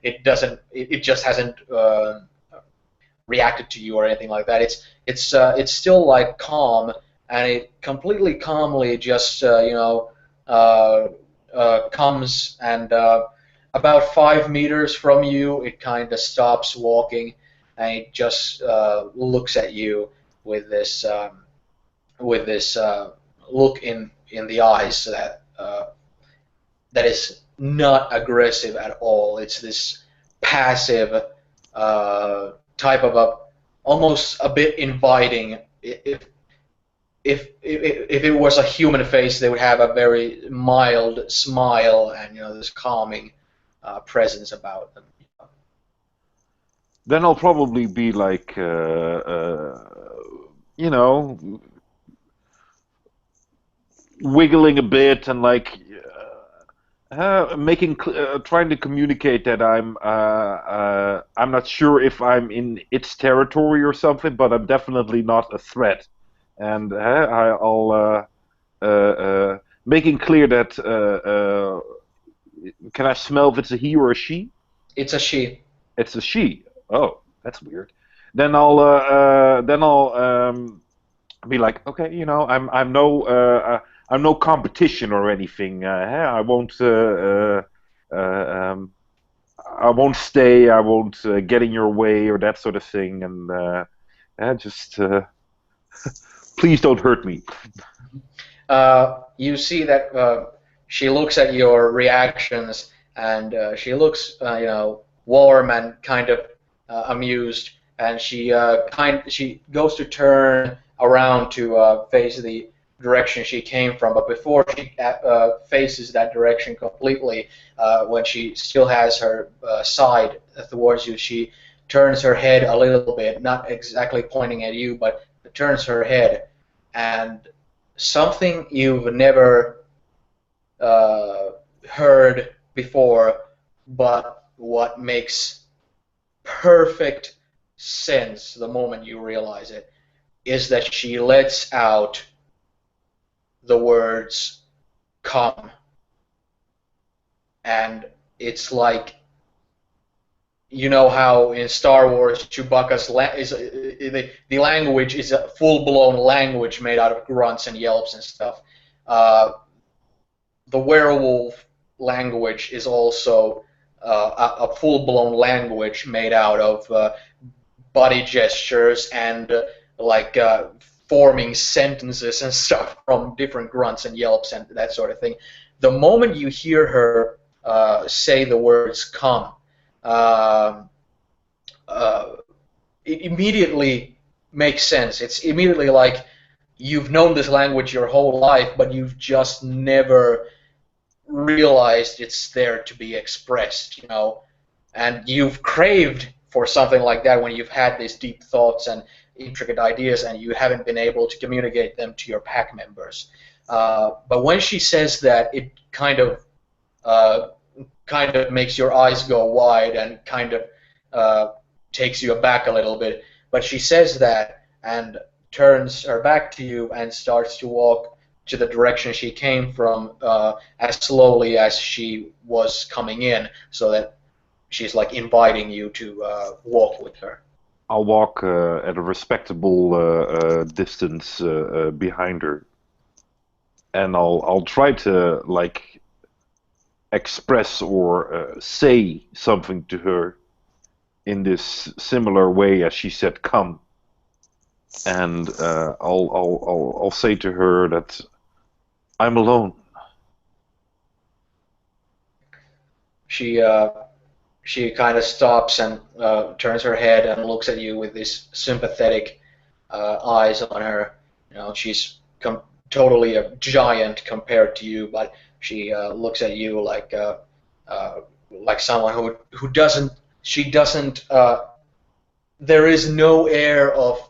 it doesn't it just hasn't reacted to you or anything like that. It's still like calm, and it completely calmly just comes, and about 5 meters from you, it kind of stops walking, and it just looks at you with this look in the eyes that is not aggressive at all. It's this passive type of almost a bit inviting. If it was a human face, they would have a very mild smile and this calming presence about them. Then I'll probably be like, you know, wiggling a bit and like trying to communicate that I'm not sure if I'm in its territory or something, but I'm definitely not a threat. And I'll making clear that can I smell if it's a he or a she? It's a she. It's a she. Oh, that's weird. Then I'll be like, okay, I'm no competition or anything. I won't stay. I won't get in your way or that sort of thing. And just please don't hurt me. You see that she looks at your reactions, and she looks, warm and kind of amused, and she goes to turn around to face the direction she came from. But before she faces that direction completely, when she still has her side towards you, she turns her head a little bit, not exactly pointing at you, but turns her head, and something you've never heard before, but what makes perfect sense the moment you realize it, is that she lets out the words "come," and it's like, you know how in Star Wars Chewbacca's the language is a full-blown language made out of grunts and yelps and stuff. Uh, the werewolf language is also a full-blown language made out of body gestures and like forming sentences and stuff from different grunts and yelps and that sort of thing. The moment you hear her say the words "come," uh, uh, it immediately makes sense. It's immediately like you've known this language your whole life, but you've just never realized it's there to be expressed, you know, and you've craved for something like that when you've had these deep thoughts and intricate ideas and you haven't been able to communicate them to your pack members. But when she says that, it uh, kind of makes your eyes go wide and kind of uh, takes you aback a little bit. But she says that and turns her back to you and starts to walk to the direction she came from as slowly as she was coming in, so that she's like inviting you to walk with her. I'll walk at a respectable distance behind her, and I'll try to like express or say something to her in this similar way as she said "come," and I'll say to her that I'm alone. She she kind of stops and turns her head and looks at you with these sympathetic eyes on her. You know, she's totally a giant compared to you, but she looks at you like someone who doesn't. She doesn't. There is no air of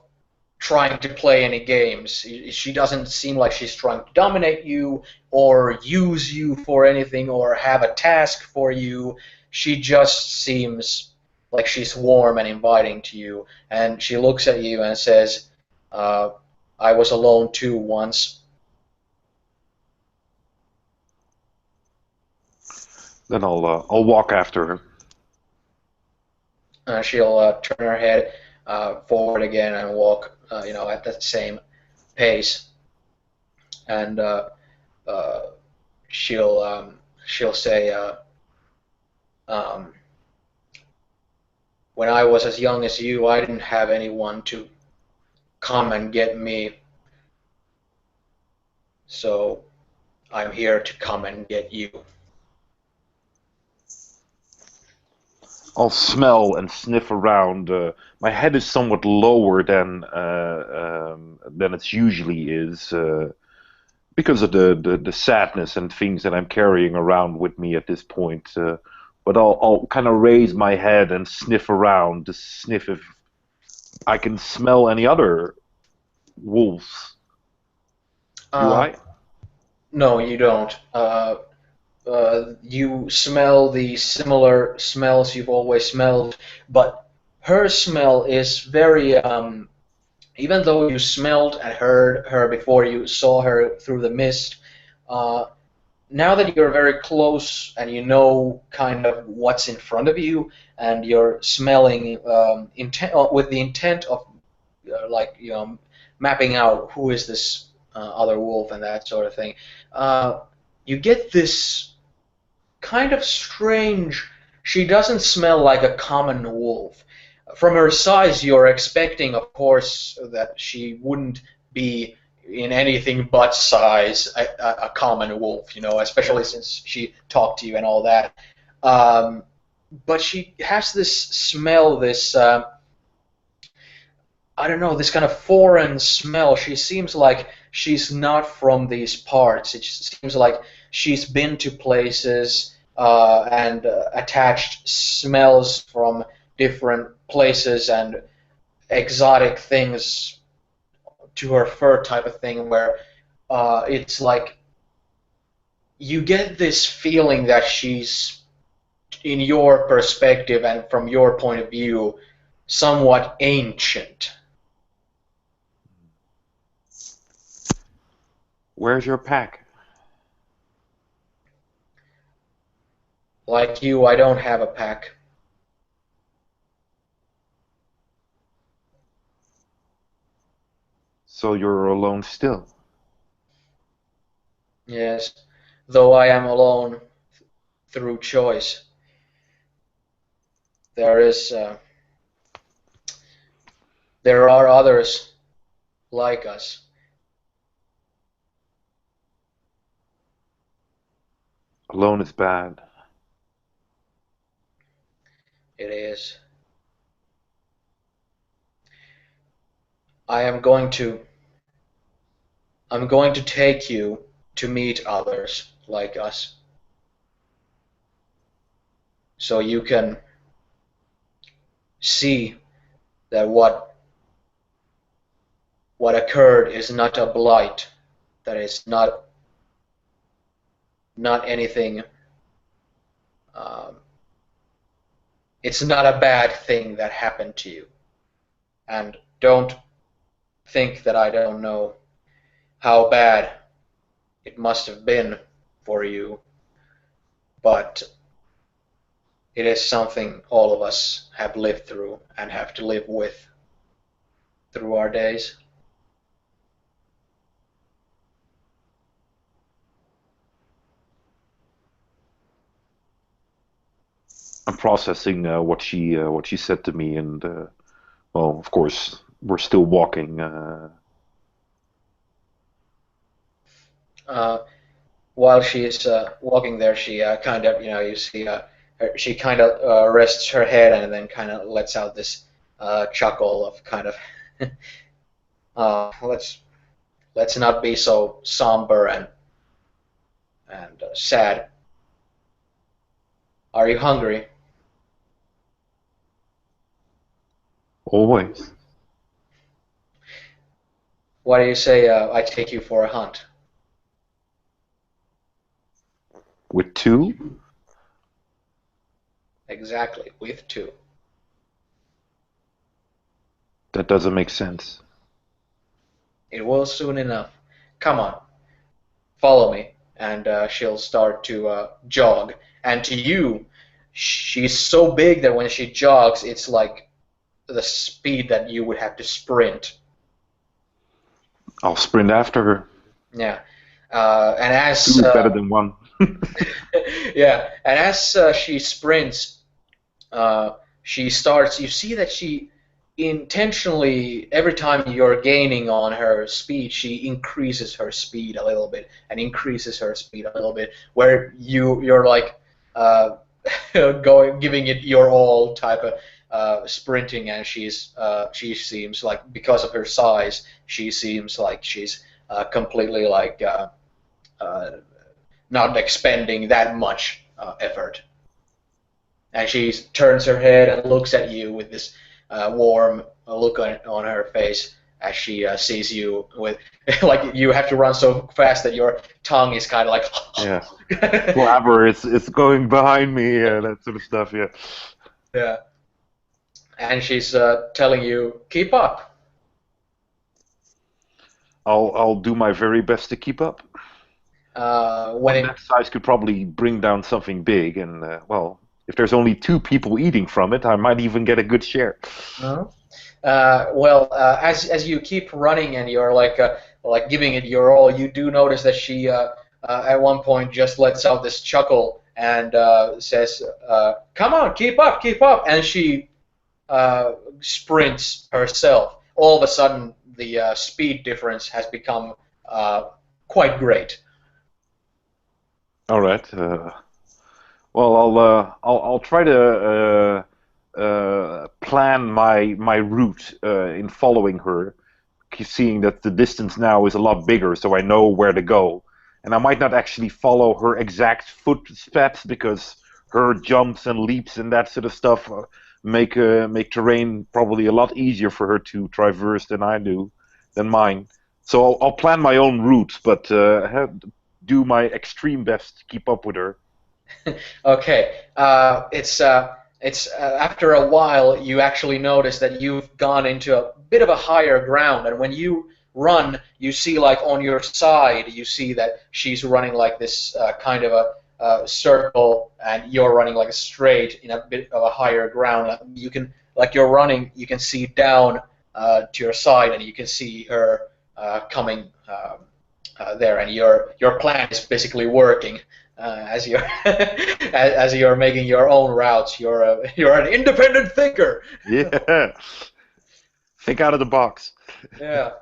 trying to play any games. She doesn't seem like she's trying to dominate you or use you for anything or have a task for you. She just seems like she's warm and inviting to you. And she looks at you and says, uh, I was alone too once. Then I'll walk after her. She'll turn her head forward again and walk, you know, at that same pace. And uh, she'll say, um, when I was as young as you, I didn't have anyone to come and get me, so I'm here to come and get you. I'll smell and sniff around. My head is somewhat lower than it usually is because of the sadness and things that I'm carrying around with me at this point. But I'll kind of raise my head and sniff around to sniff if I can smell any other wolves. Do Uh, I? no, you don't. You smell the similar smells you've always smelled, but her smell is very, even though you smelled and heard her before you saw her through the mist, uh, now that you're very close and you know kind of what's in front of you and you're smelling with the intent of like, you know, mapping out who is this other wolf and that sort of thing, uh, you get this kind of strange. She doesn't smell like a common wolf. From her size, you're expecting, of course, that she wouldn't be in anything but size a common wolf, you know, especially since she talked to you and all that. Um, but she has this smell, this I don't know, this kind of foreign smell. She seems like she's not from these parts. It just seems like she's been to places and attached smells from different places and exotic things to her fur type of thing, where it's like you get this feeling that she's, in your perspective and from your point of view, somewhat ancient. Where's your pack? Like you, I don't have a pack. So you're alone still. Yes, though I am alone through choice. There is, there are others like us. Alone is bad. It is. I am going to, I'm going to take you to meet others like us, so you can see that what occurred is not a blight, that is not anything. Um, it's not a bad thing that happened to you, and don't think that I don't know how bad it must have been for you, but it is something all of us have lived through and have to live with through our days. I'm processing what she said to me, and well, of course, we're still walking. Uh, while she is walking there, she kind of, you see, she kind of rests her head and then kind of lets out this chuckle of kind of, uh, let's let's not be so somber and sad. Are you hungry? Always Why do you say I take you for a hunt? with two. Exactly, with two. That doesn't make sense. It will soon enough. Come on, follow me. And she'll start to jog. And to you, she's so big that when she jogs, it's like the speed that you would have to sprint. I'll sprint after her. Yeah. And Two as is better than one. yeah, and as she sprints, she starts. You see that she intentionally, every time you're gaining on her speed, she increases her speed a little bit and increases her speed a little bit. Where you're like uh, going, giving it your all type of sprinting, and she seems like, because of her size, she seems like she's completely like uh, not expending that much effort. And she turns her head and looks at you with this warm look on her face as she sees you with like you have to run so fast that your tongue is kind of Yeah. like Blabber is going behind me, that sort of stuff. Yeah. yeah. And she's telling you keep up. I'll do my very best to keep up. When One it that size could probably bring down something big, and well, if there's only two people eating from it, I might even get a good share. uh well, as you keep running and you're like giving it your all, you do notice that she at one point just lets out this chuckle and says, "Come on, keep up!" And she sprints herself. All of a sudden, the speed difference has become quite great. All right. Well, I'll try to plan my route in following her, seeing that the distance now is a lot bigger, so I know where to go. And I might not actually follow her exact footsteps because her jumps and leaps and that sort of stuff make terrain probably a lot easier for her to traverse than mine. So I'll plan my own route, but do my extreme best to keep up with her. Okay, it's after a while you actually notice that you've gone into a bit of a higher ground, and when you run, you see like on your side, you see that she's running like this kind of circle, and you're running like a straight in a bit of a higher ground. You can, like you're running, you can see down to your side, and you can see her coming there, and your plan is basically working as you're as you're making your own routes. You're an independent thinker. Yeah. Think out of the box. Yeah,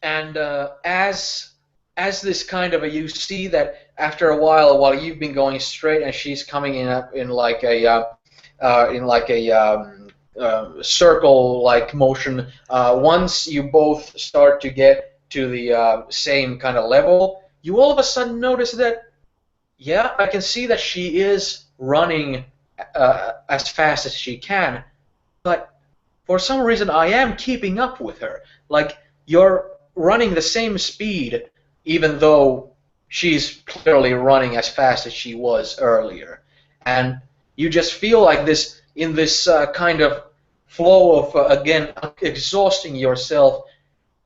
and as this kind of a, you see that after a while you've been going straight, and she's coming in like a circle-like motion. Once you both start to get to the same kind of level, you all of a sudden notice that, yeah, I can see that she is running as fast as she can, but for some reason I am keeping up with her. Like, you're running the same speed, even though she's clearly running as fast as she was earlier. And you just feel like this, in this kind of flow of, again, exhausting yourself,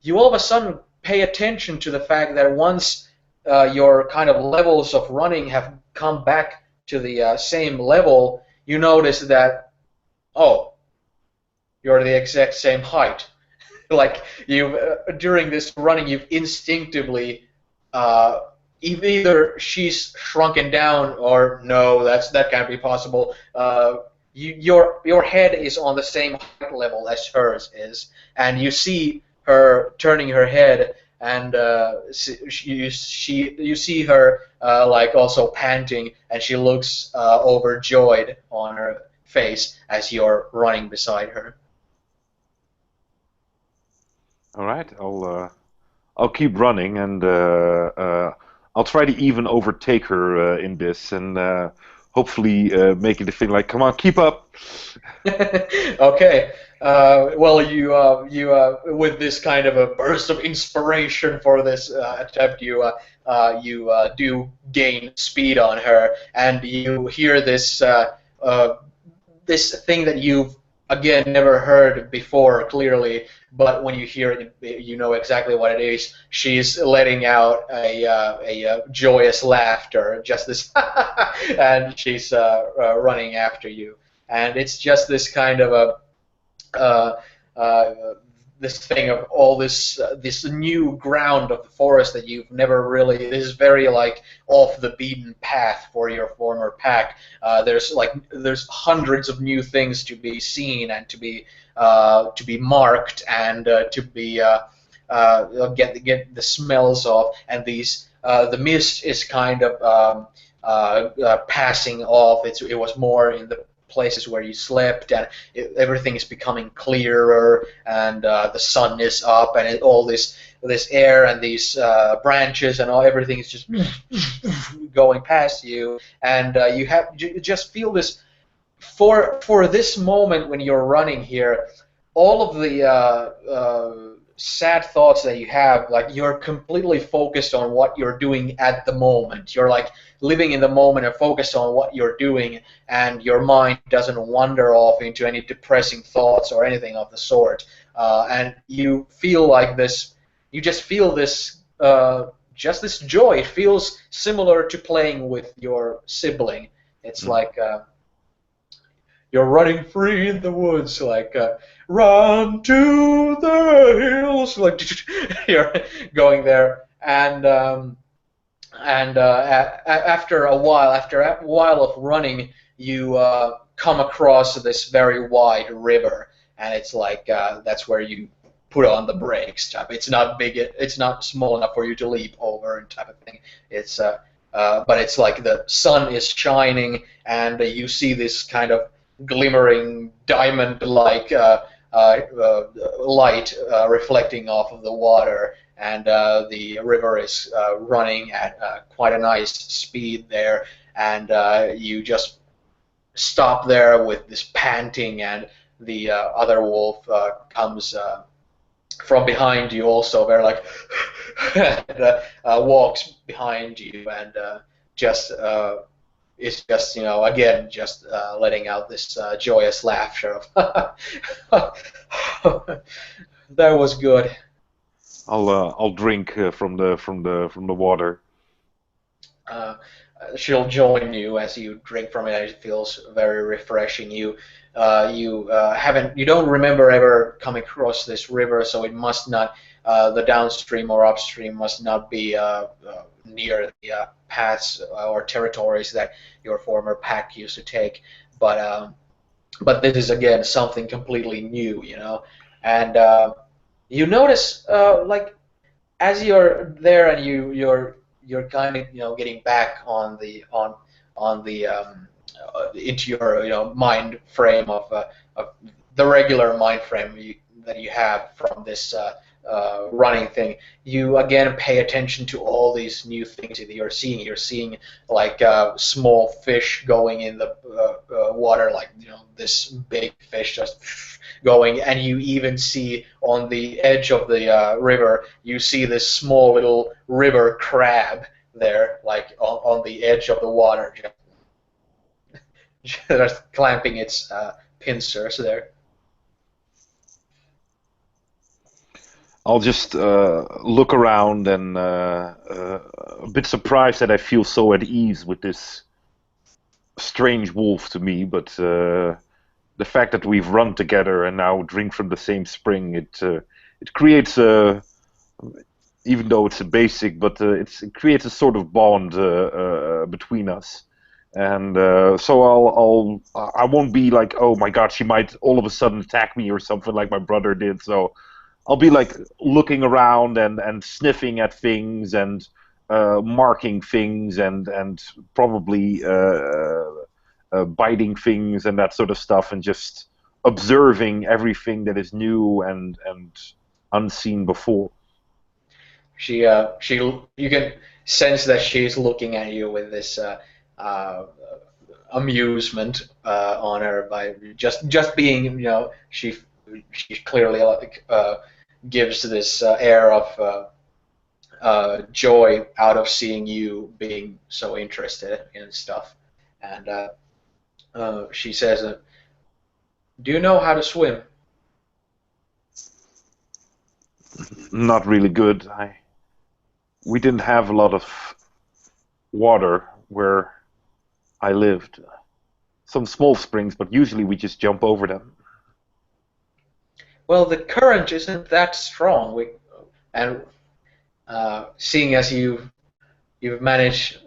you all of a sudden pay attention to the fact that once your kind of levels of running have come back to the same level, you notice that, oh, you're the exact same height. Like, you've during this running, you've instinctively either she's shrunken down, or no, that can't be possible. Your head is on the same height level as hers is, and you see her turning her head, and you see her like also panting, and she looks overjoyed on her face as you're running beside her. All right, I'll keep running, and I'll try to even overtake her in this, and hopefully make it a thing like, come on, keep up. Okay. Well, you with this kind of a burst of inspiration for this attempt, you do gain speed on her, and you hear this this thing that you've again never heard before clearly, but when you hear it, you know exactly what it is. She's letting out a joyous laughter, just this, and she's running after you, and it's just this kind of a this thing of all this this new ground of the forest that you've never really. This is very like off the beaten path for your former pack. There's hundreds of new things to be seen and to be marked, and to be get the smells of, and these the mist is kind of passing off. It was more in the places where you slept, and everything is becoming clearer, and the sun is up, and all this air and these branches and all, everything is just going past you, and you just feel this for this moment when you're running here, all of the sad thoughts that you have, like, you're completely focused on what you're doing at the moment. You're like living in the moment and focused on what you're doing, and your mind doesn't wander off into any depressing thoughts or anything of the sort. And you feel like this, you just feel this, just this joy. It feels similar to playing with your sibling. It's like you're running free in the woods, like run to the hills, like you're going there, and after a while of running, you come across this very wide river, and it's like that's where you put on the brakes. Type. It's not big. It's not small enough for you to leap over, and type of thing. It's but it's like the sun is shining, and you see this kind of glimmering diamond-like light reflecting off of the water, and the river is running at quite a nice speed there, and you just stop there with this panting, and the other wolf comes from behind you also, very like and, walks behind you, and just it's just, you know, again, just letting out this joyous laughter of that was good. I'll drink from the water. she'll join you as you drink from it. It feels very refreshing. You don't remember ever coming across this river, so it must not the downstream or upstream must not be near the paths or territories that your former pack used to take. But but this is again something completely new, you know. And you notice like as you're there and you're kind of getting back on the into your mind frame of the regular mind frame that you have from this running thing. You again pay attention to all these new things that you're seeing. You're seeing like small fish going in the water, like this big fish just going, and you even see on the edge of the river, you see this small little river crab there, like on the edge of the water, just clamping its pincers there. I'll just look around and a bit surprised that I feel so at ease with this strange wolf to me, but the fact that we've run together and now drink from the same spring, it creates a, even though it's a basic, but it creates a sort of bond between us. And so I won't be like, oh my God, she might all of a sudden attack me or something like my brother did. So I'll be like looking around and sniffing at things and marking things and probably biting things and that sort of stuff, and just observing everything that is new and unseen before. She you can sense that she's looking at you with this uh, amusement on her by just being she clearly like gives this air of joy out of seeing you being so interested in stuff. And she says, "Do you know how to swim?" Not really good. We didn't have a lot of water where I lived. Some small springs, but usually we just jump over them. Well, the current isn't that strong. And seeing as you've managed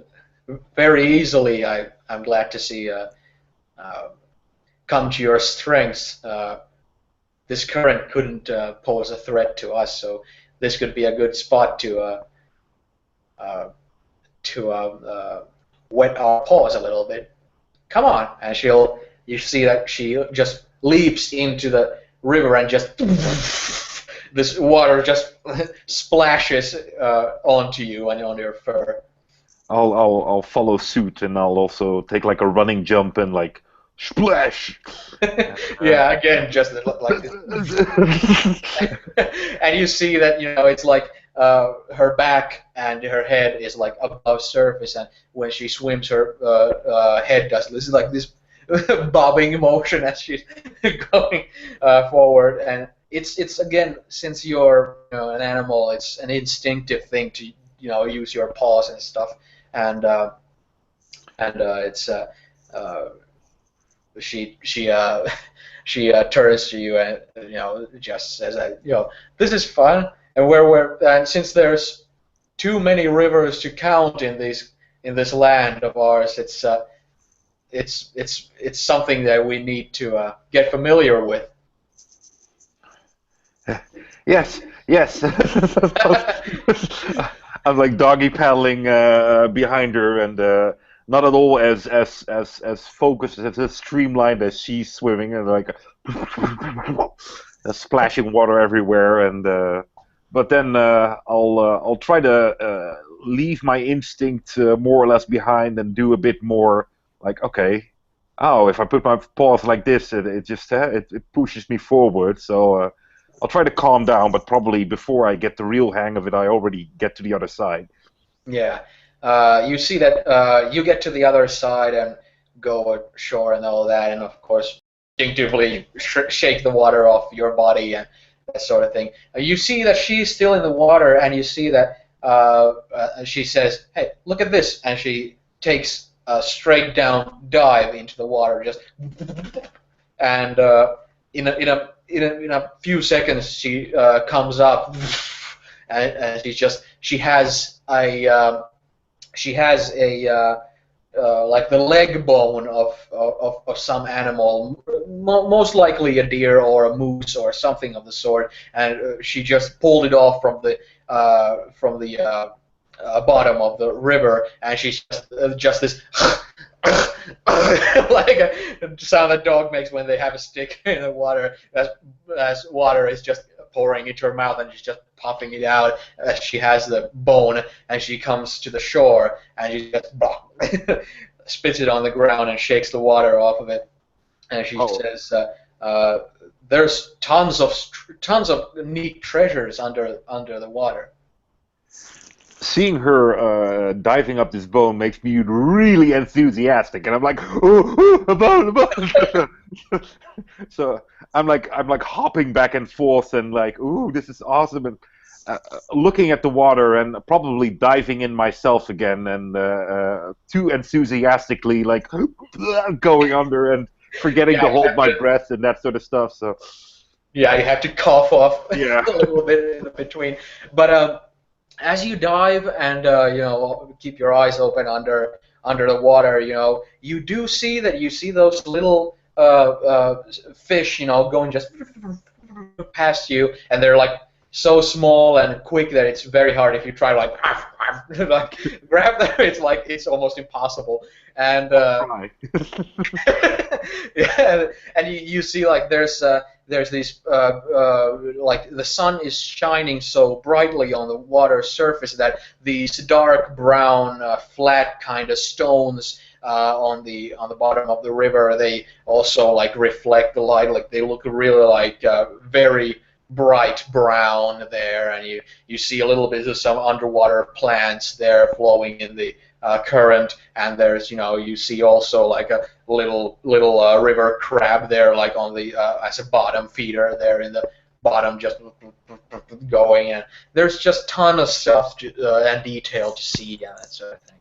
very easily, I'm glad to see uh, come to your strengths. This current couldn't pose a threat to us, so this could be a good spot uh, to wet our paws a little bit. Come on, and you see that she just leaps into the river and just this water just splashes onto you and on your fur. I'll follow suit, and I'll also take like a running jump and like splash. Yeah, again, just like this. And you see that it's like her back and her head is like above surface, and when she swims, her head does this like this bobbing motion as she's going forward. And it's again, since you're an animal, it's an instinctive thing to use your paws and stuff, and it's she she turns to you and just says that this is fun, and and since there's too many rivers to count in this land of ours, it's something that we need to get familiar with. Yes, yes. I'm like doggy paddling behind her, and not at all as focused, as streamlined as she's swimming, and like splashing water everywhere. And but then I'll try to leave my instinct more or less behind and do a bit more like, okay, oh, if I put my paws like this, it just it pushes me forward. So I'll try to calm down, but probably before I get the real hang of it, I already get to the other side. Yeah. You see that you get to the other side and go ashore and all that, and of course, instinctively shake the water off your body and that sort of thing. You see that she's still in the water, and you see that she says, "Hey, look at this," and she takes a straight down dive into the water, just and in a few seconds she comes up, and she has a like the leg bone of some animal, most likely a deer or a moose or something of the sort, and she just pulled it off from the bottom of the river, and she's just this like a sound a dog makes when they have a stick in the water, as water is just pouring into her mouth, and she's just popping it out as she has the bone, and she comes to the shore, and she just spits it on the ground and shakes the water off of it, and she says, "There's tons of neat treasures under the water." Seeing her diving up this bone makes me really enthusiastic, and I'm like, "Oh, a bone, a bone!" So I'm like hopping back and forth, and like, "Ooh, this is awesome!" And looking at the water, and probably diving in myself again, and too enthusiastically, like going under and forgetting to hold my breath and that sort of stuff. So yeah, you have to cough off yeah. a little bit in between, but. As you dive and keep your eyes open under the water, you do see those little fish, going just past you, and they're like so small and quick that it's very hard if you try to like grab them. It's almost impossible. And yeah, and you see like there's these like the sun is shining so brightly on the water surface that these dark brown flat kind of stones on the bottom of the river, they also like reflect the light, like they look really like very bright brown there, and you see a little bit of some underwater plants there flowing in the current, and there's you see also like a little river crab there, like on the as a bottom feeder there in the bottom, just going, and there's just ton of stuff and detail to see and that sort of thing.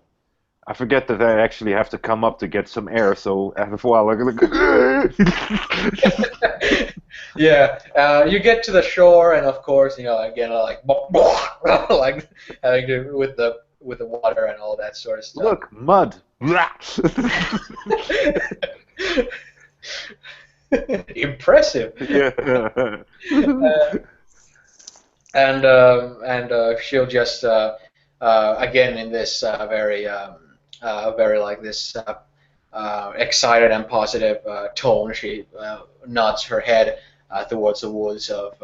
I forget that I actually have to come up to get some air, so after a while I'm like yeah, you get to the shore, and of course, again, like like having to with the water and all that sort of stuff. Look, mud. Impressive. Yeah. And she'll just again in this very like this excited and positive tone, she nods her head towards the woods of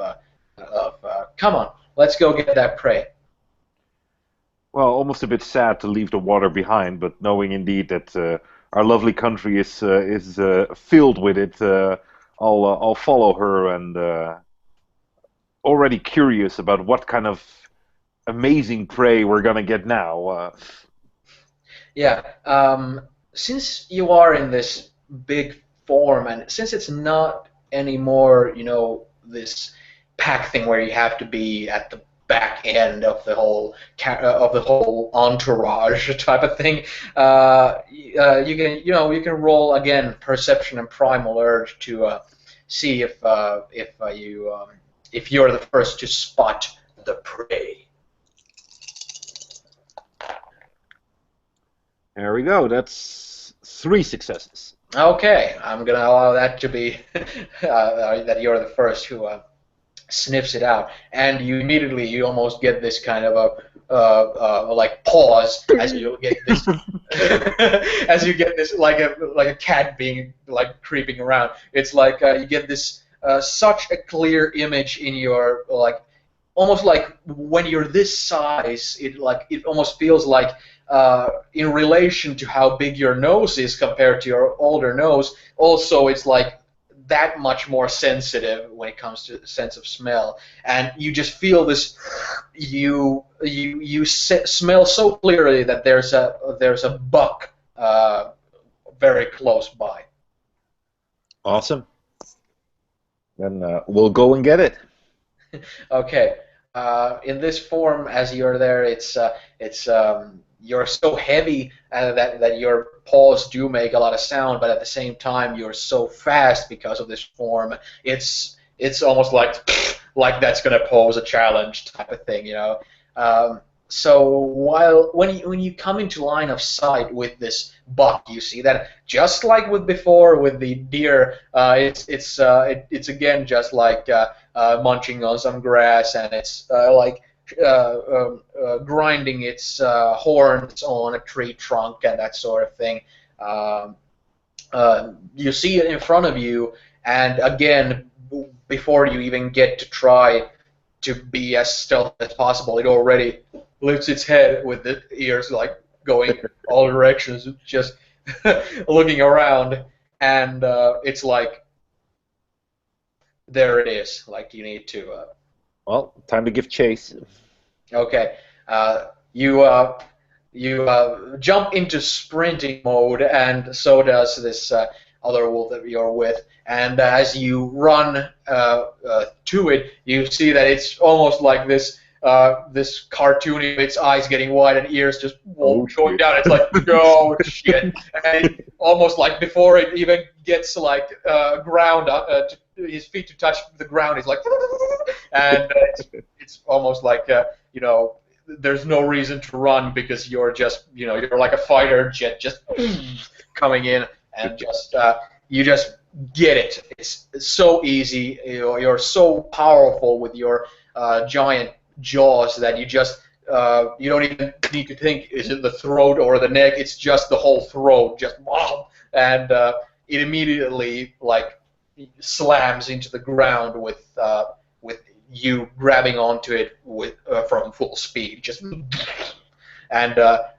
come on, let's go get that prey. Well, almost a bit sad to leave the water behind, but knowing indeed that our lovely country is filled with it, I'll follow her, and already curious about what kind of amazing prey we're gonna get now. Yeah, since you are in this big form, and since it's not anymore, this pack thing where you have to be at the back end of the whole entourage type of thing, you can roll again perception and primal urge to see if you're the first to spot the prey. There we go. That's 3 successes. Okay, I'm gonna allow that to be that you're the first who sniffs it out, and you almost get this kind of a like pause as you get this as you get this like a cat being like creeping around. It's like you get this such a clear image in your like almost like when you're this size, it almost feels like in relation to how big your nose is compared to your older nose, also it's like that much more sensitive when it comes to the sense of smell, and you just feel this. You smell so clearly that there's a buck very close by. Awesome. Then we'll go and get it. Okay. In this form, as you're there, it's you're so heavy that your paws do make a lot of sound, but at the same time you're so fast because of this form. It's almost like that's gonna pose a challenge type of thing, you know. So when you come into line of sight with this buck, you see that just like with before with the deer, it's again just like munching on some grass, and it's grinding its horns on a tree trunk and that sort of thing. Um, you see it in front of you, and again, before you even get to try to be as stealthy as possible, it already lifts its head with the ears like going all directions, just looking around, and it's like there it is. Like you need to. Well, time to give chase. Okay. You jump into sprinting mode, and so does this other wolf that you're with. And as you run to it, you see that it's almost like this cartoony, its eyes getting wide and ears just going down. It's like, no shit. And it, almost like before it even gets like ground his feet to touch the ground, he's like, and it's almost like you know, there's no reason to run because you're just, you know, you're like a fighter jet just coming in and just you just get it. It's so easy. You're so powerful with your giant jaws that you just you don't even need to think, is it the throat or the neck? It's just the whole throat, just wow, and it immediately like slams into the ground with you grabbing onto it with from full speed, just and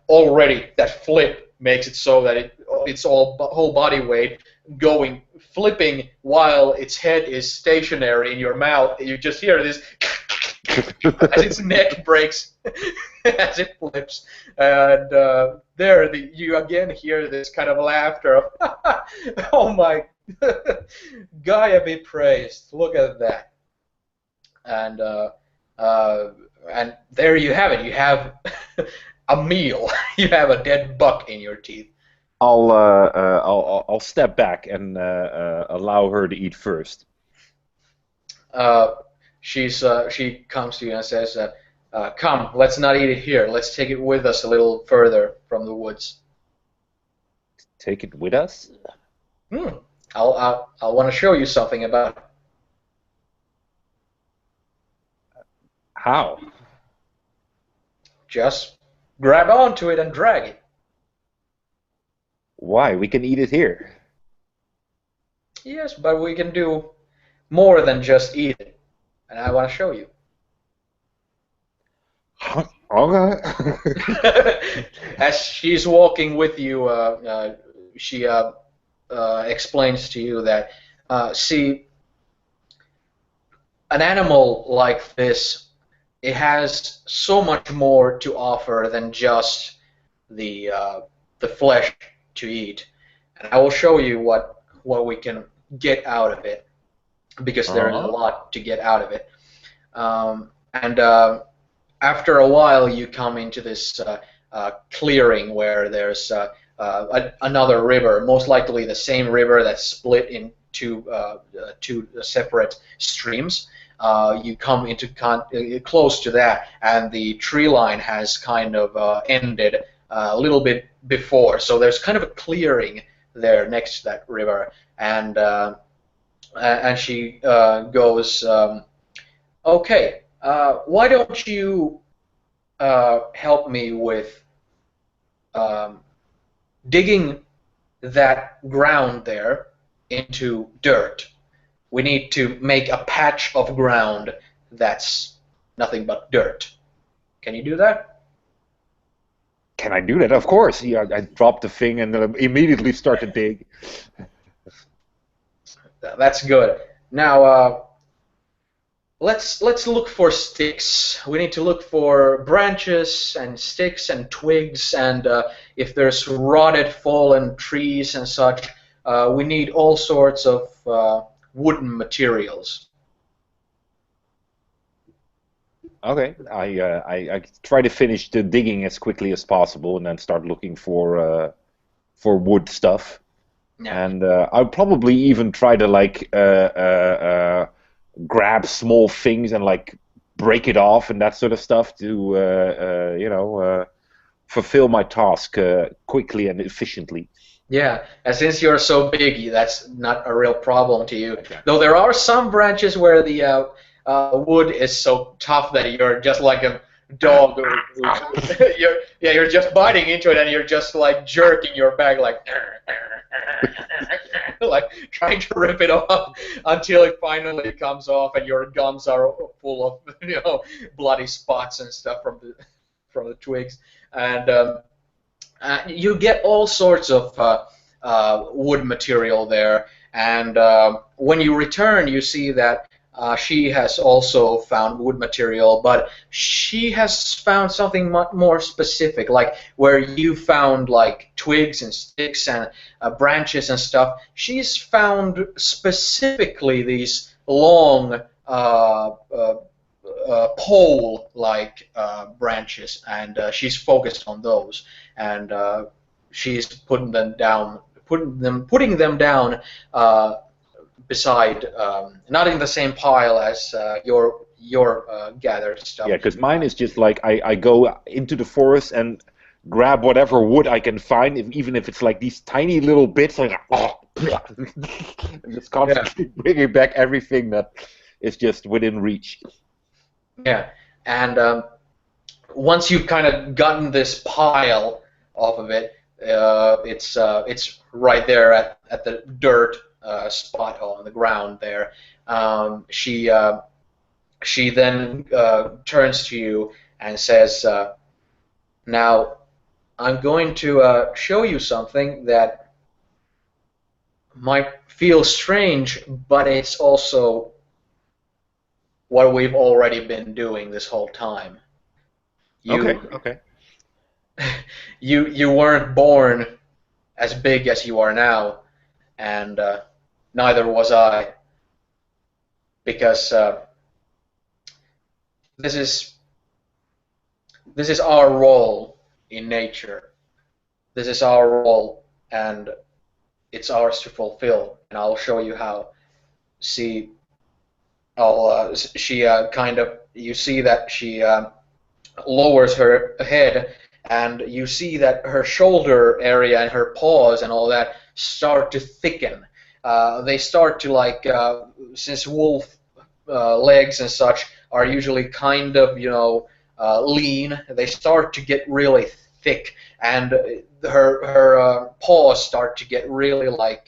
already that flip makes it so that its whole body weight going flipping while its head is stationary in your mouth. You just hear this as its neck breaks as it flips, and you again hear this kind of laughter of oh my Gaia be praised, look at that. And there you have it. You have a meal. You have a dead buck in your teeth. I'll step back and allow her to eat first. She comes to you and says, "Come, let's not eat it here. Let's take it with us a little further from the woods." Take it with us? I'll want to show you something about it. How? Just grab onto it and drag it. Why? We can eat it here. Yes, but we can do more than just eat it, and I want to show you. Okay. As she's walking with you, she explains to you that, see, an animal like this, it has so much more to offer than just the flesh to eat, and I will show you what we can get out of it, because there is a lot to get out of it. And after a while, you come into this clearing where there's another river, most likely the same river that's split into two separate streams. You come into close to that, and the tree line has kind of ended a little bit before. So there's kind of a clearing there next to that river, and she goes, "Okay, why don't you help me with digging that ground there into dirt? We need to make a patch of ground that's nothing but dirt. Can you do that?" Can I do that? Of course. Yeah, I dropped the thing and immediately start to dig. That's good. Now, let's look for sticks. We need to look for branches and sticks and twigs, and if there's rotted, fallen trees and such, we need all sorts of wooden materials. Okay, I try to finish the digging as quickly as possible, and then start looking for wood stuff. Yeah. And I'll probably even try to like grab small things and like break it off and that sort of stuff to fulfill my task quickly and efficiently. Yeah, and since you're so big, that's not a real problem to you. Okay. Though there are some branches where the wood is so tough that you're just like a dog. You're just biting into it and you're just like jerking your back like like trying to rip it off until it finally comes off and your gums are full of bloody spots and stuff from the twigs and. You get all sorts of wood material there, and when you return, you see that she has also found wood material, but she has found something much more specific, like where you found like twigs and sticks and branches and stuff. She's found specifically these long pole-like branches, and she's focused on those, and she's putting them down beside, not in the same pile as your gathered stuff. Yeah, because mine is just like I go into the forest and grab whatever wood I can find, even if it's like these tiny little bits, like and just Yeah, constantly bringing back everything that is just within reach. yeah, and once you've kind of gotten this pile off of it, it's right there at the dirt spot on the ground there. She then turns to you and says, "Now I'm going to show you something that might feel strange, but it's also what we've already been doing this whole time. Okay, You okay. you weren't born as big as you are now, and neither was I, because this is this is our role in nature. This is our role, and it's ours to fulfill. And I'll show you how. See, she kind of you see that she lowers her head, and you see that her shoulder area and her paws and all that start to thicken. They start to like, since wolf legs and such are usually kind of, lean, they start to get really thick, and her paws start to get really like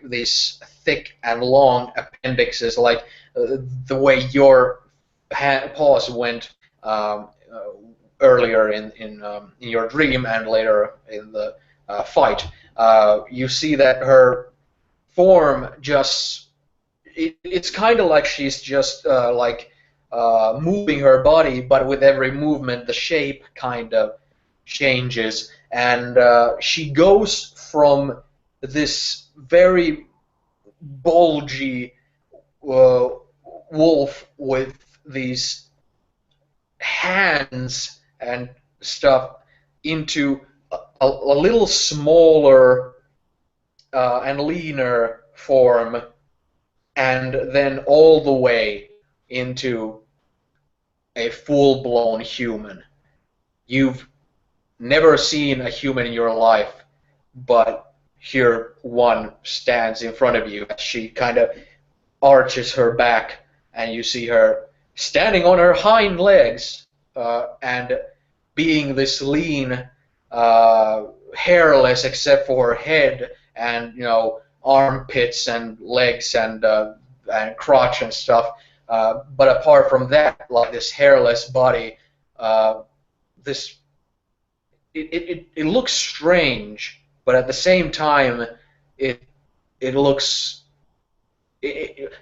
these thick and long appendixes, like the way your paws went earlier in your dream and later in the fight. You see that her form just it's kind of like she's just moving her body, but with every movement the shape kind of changes, and she goes from this very bulgy uh, wolf with these hands and stuff into a little smaller and leaner form, and then all the way into a full-blown human. You've never seen a human in your life, but here one stands in front of you as she kind of arches her back, and you see her standing on her hind legs and being this lean, hairless except for her head and armpits and legs and crotch and stuff. But apart from that, like this hairless body, this it looks strange, but at the same time, it it looks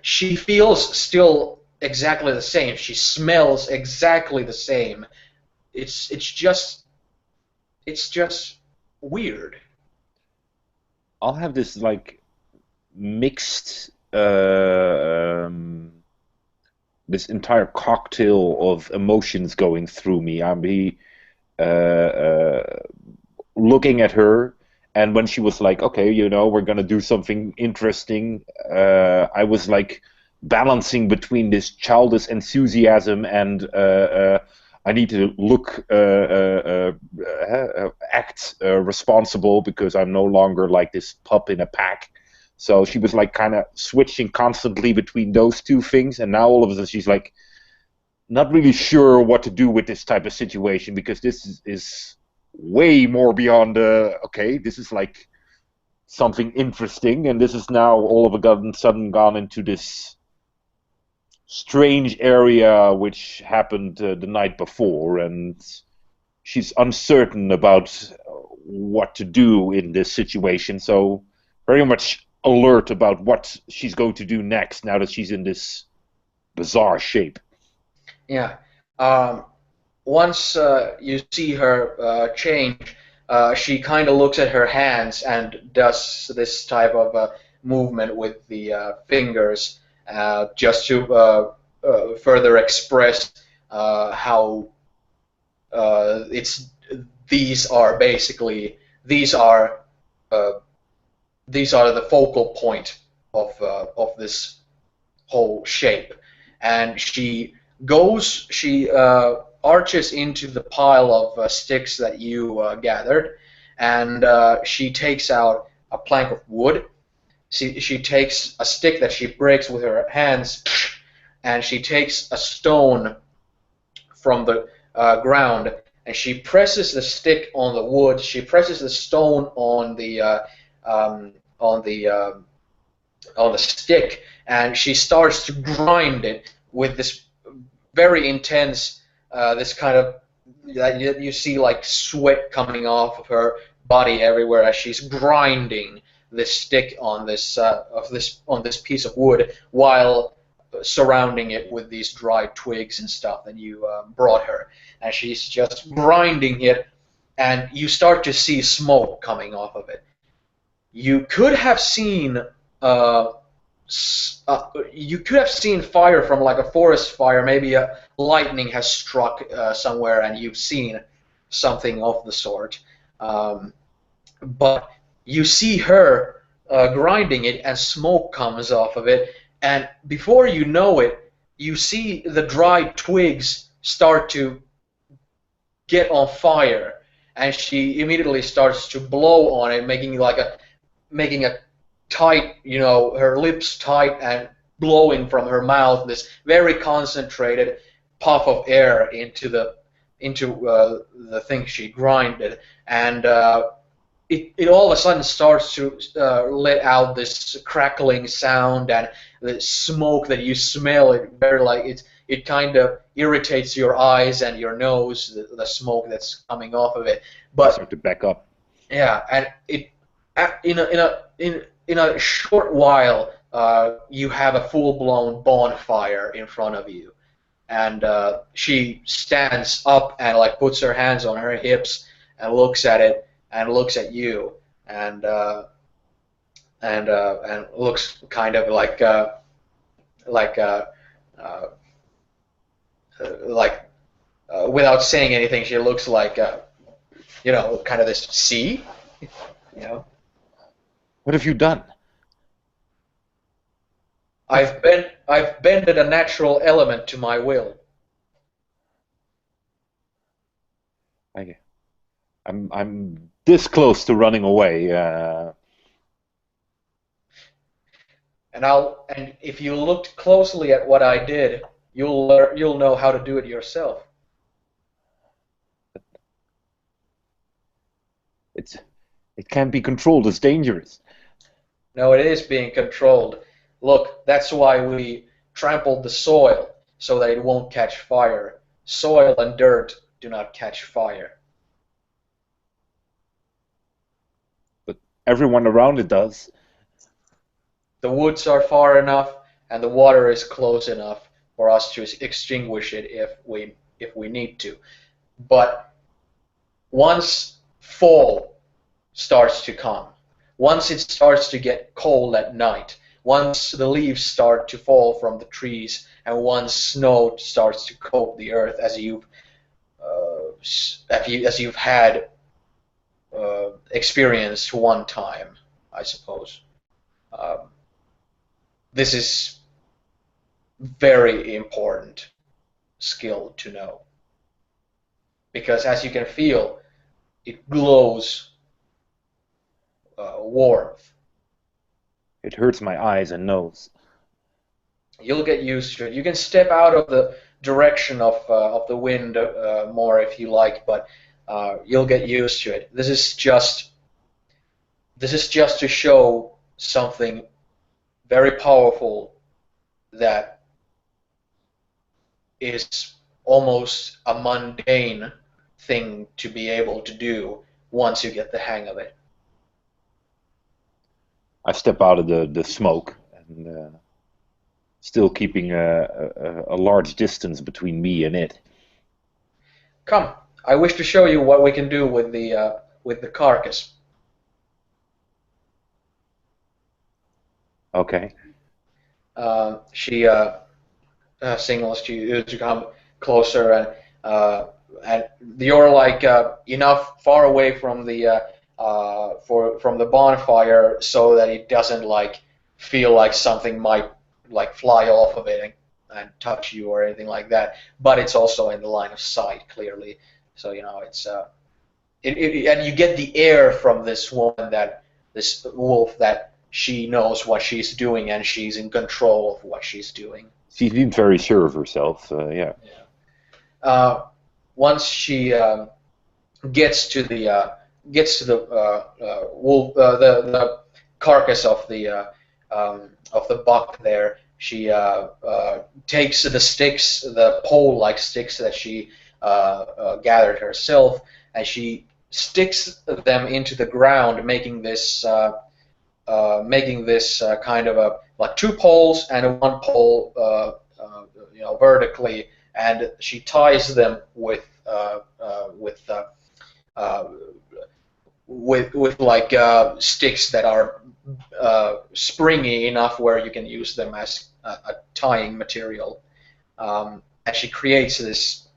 she feels still exactly the same. She smells exactly the same. It's just weird. I'll have this like mixed this entire cocktail of emotions going through me. Looking at her, and when she was like, "Okay, we're gonna do something interesting," I was like balancing between this childish enthusiasm and I need to act responsible because I'm no longer like this pup in a pack. So she was like kind of switching constantly between those two things, and now all of a sudden she's like not really sure what to do with this type of situation because this is way more beyond okay, this is like something interesting, and this is now all of a sudden gone into this strange area which happened the night before, and she's uncertain about what to do in this situation, so very much alert about what she's going to do next now that she's in this bizarre shape. Yeah. Once you see her change, she kind of looks at her hands and does this type of movement with the fingers just to further express how it's these are basically uh, these are the focal point of this whole shape, and she arches into the pile of sticks that you gathered, and she takes out a plank of wood. She takes a stick that she breaks with her hands, and she takes a stone from the ground, and she presses the stick on the wood. She presses the stone on the um, on the uh, on the stick, and she starts to grind it with this very intense, this kind of that you see like sweat coming off of her body everywhere as she's grinding this stick on this piece of wood while surrounding it with these dried twigs and stuff that you brought her, and she's just grinding it, and you start to see smoke coming off of it. You could have seen uh, you could have seen fire from like a forest fire. Maybe a lightning has struck somewhere, and you've seen something of the sort. Um, but you see her grinding it, and smoke comes off of it. And before you know it, you see the dried twigs start to get on fire, and she immediately starts to blow on it, making a tight, her lips tight and blowing from her mouth this very concentrated puff of air into the thing she grinded, and it all of a sudden starts to let out this crackling sound, and the smoke that you smell it very like it kind of irritates your eyes and your nose, the smoke that's coming off of it. I But start to back up. yeah, and it in a short while, you have a full-blown bonfire in front of you, and she stands up and like puts her hands on her hips and looks at it and looks at you, and and looks kind of like uh, uh, like without saying anything, she looks like kind of this sea, you know. What have you done? I've bended a natural element to my will. I, I'm this close to running away. And if you looked closely at what I did, you'll know how to do it yourself. It's it can't be controlled. It's dangerous. No, it is being controlled. Look, that's why we trampled the soil so that it won't catch fire. Soil and dirt do not catch fire. But everyone around it does. The woods are far enough and the water is close enough for us to extinguish it if we need to. But once fall starts to come, once it starts to get cold at night, once the leaves start to fall from the trees and once snow starts to coat the earth as you've had experienced one time, I suppose. Um, this is very important skill to know because, as you can feel, it glows warmth. It hurts my eyes and nose. You'll get used to it. You can step out of the direction of the wind more if you like, but you'll get used to it. This is just to show something very powerful that is almost a mundane thing to be able to do once you get the hang of it. I step out of the smoke and still keeping a large distance between me and it. Come, I wish to show you what we can do with the carcass. Okay. She signals to you to come closer, and you're like enough far away from the from the bonfire so that it doesn't like feel like something might like fly off of it and touch you or anything like that. But it's also in the line of sight clearly, so you know it's and you get the air from this woman that this wolf that she knows what she's doing and she's in control of what she's doing. She seems very sure of herself. Yeah. Once she gets to the wolf, the carcass of the buck there, she takes the sticks, the pole-like sticks that she gathered herself, and she sticks them into the ground, making this kind of a like two poles and one pole, you know, vertically, and she ties them with like sticks that are springy enough where you can use them as a tying material, and she creates this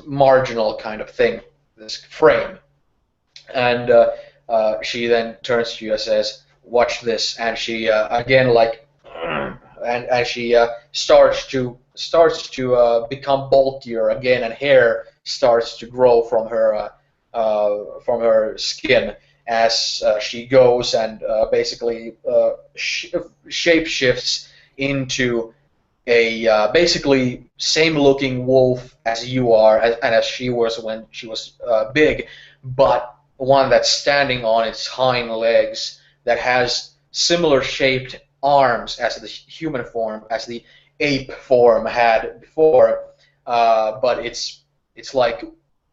marginal kind of thing, this frame, and she then turns to you and says, "Watch this," and she again like, and she starts to become bulkier again, and hair starts to grow from her skin as she goes, and basically shape shifts into a basically same looking wolf as you are and as she was when she was big, but one that's standing on its hind legs, that has similar shaped arms as the human form, as the ape form had before, but it's like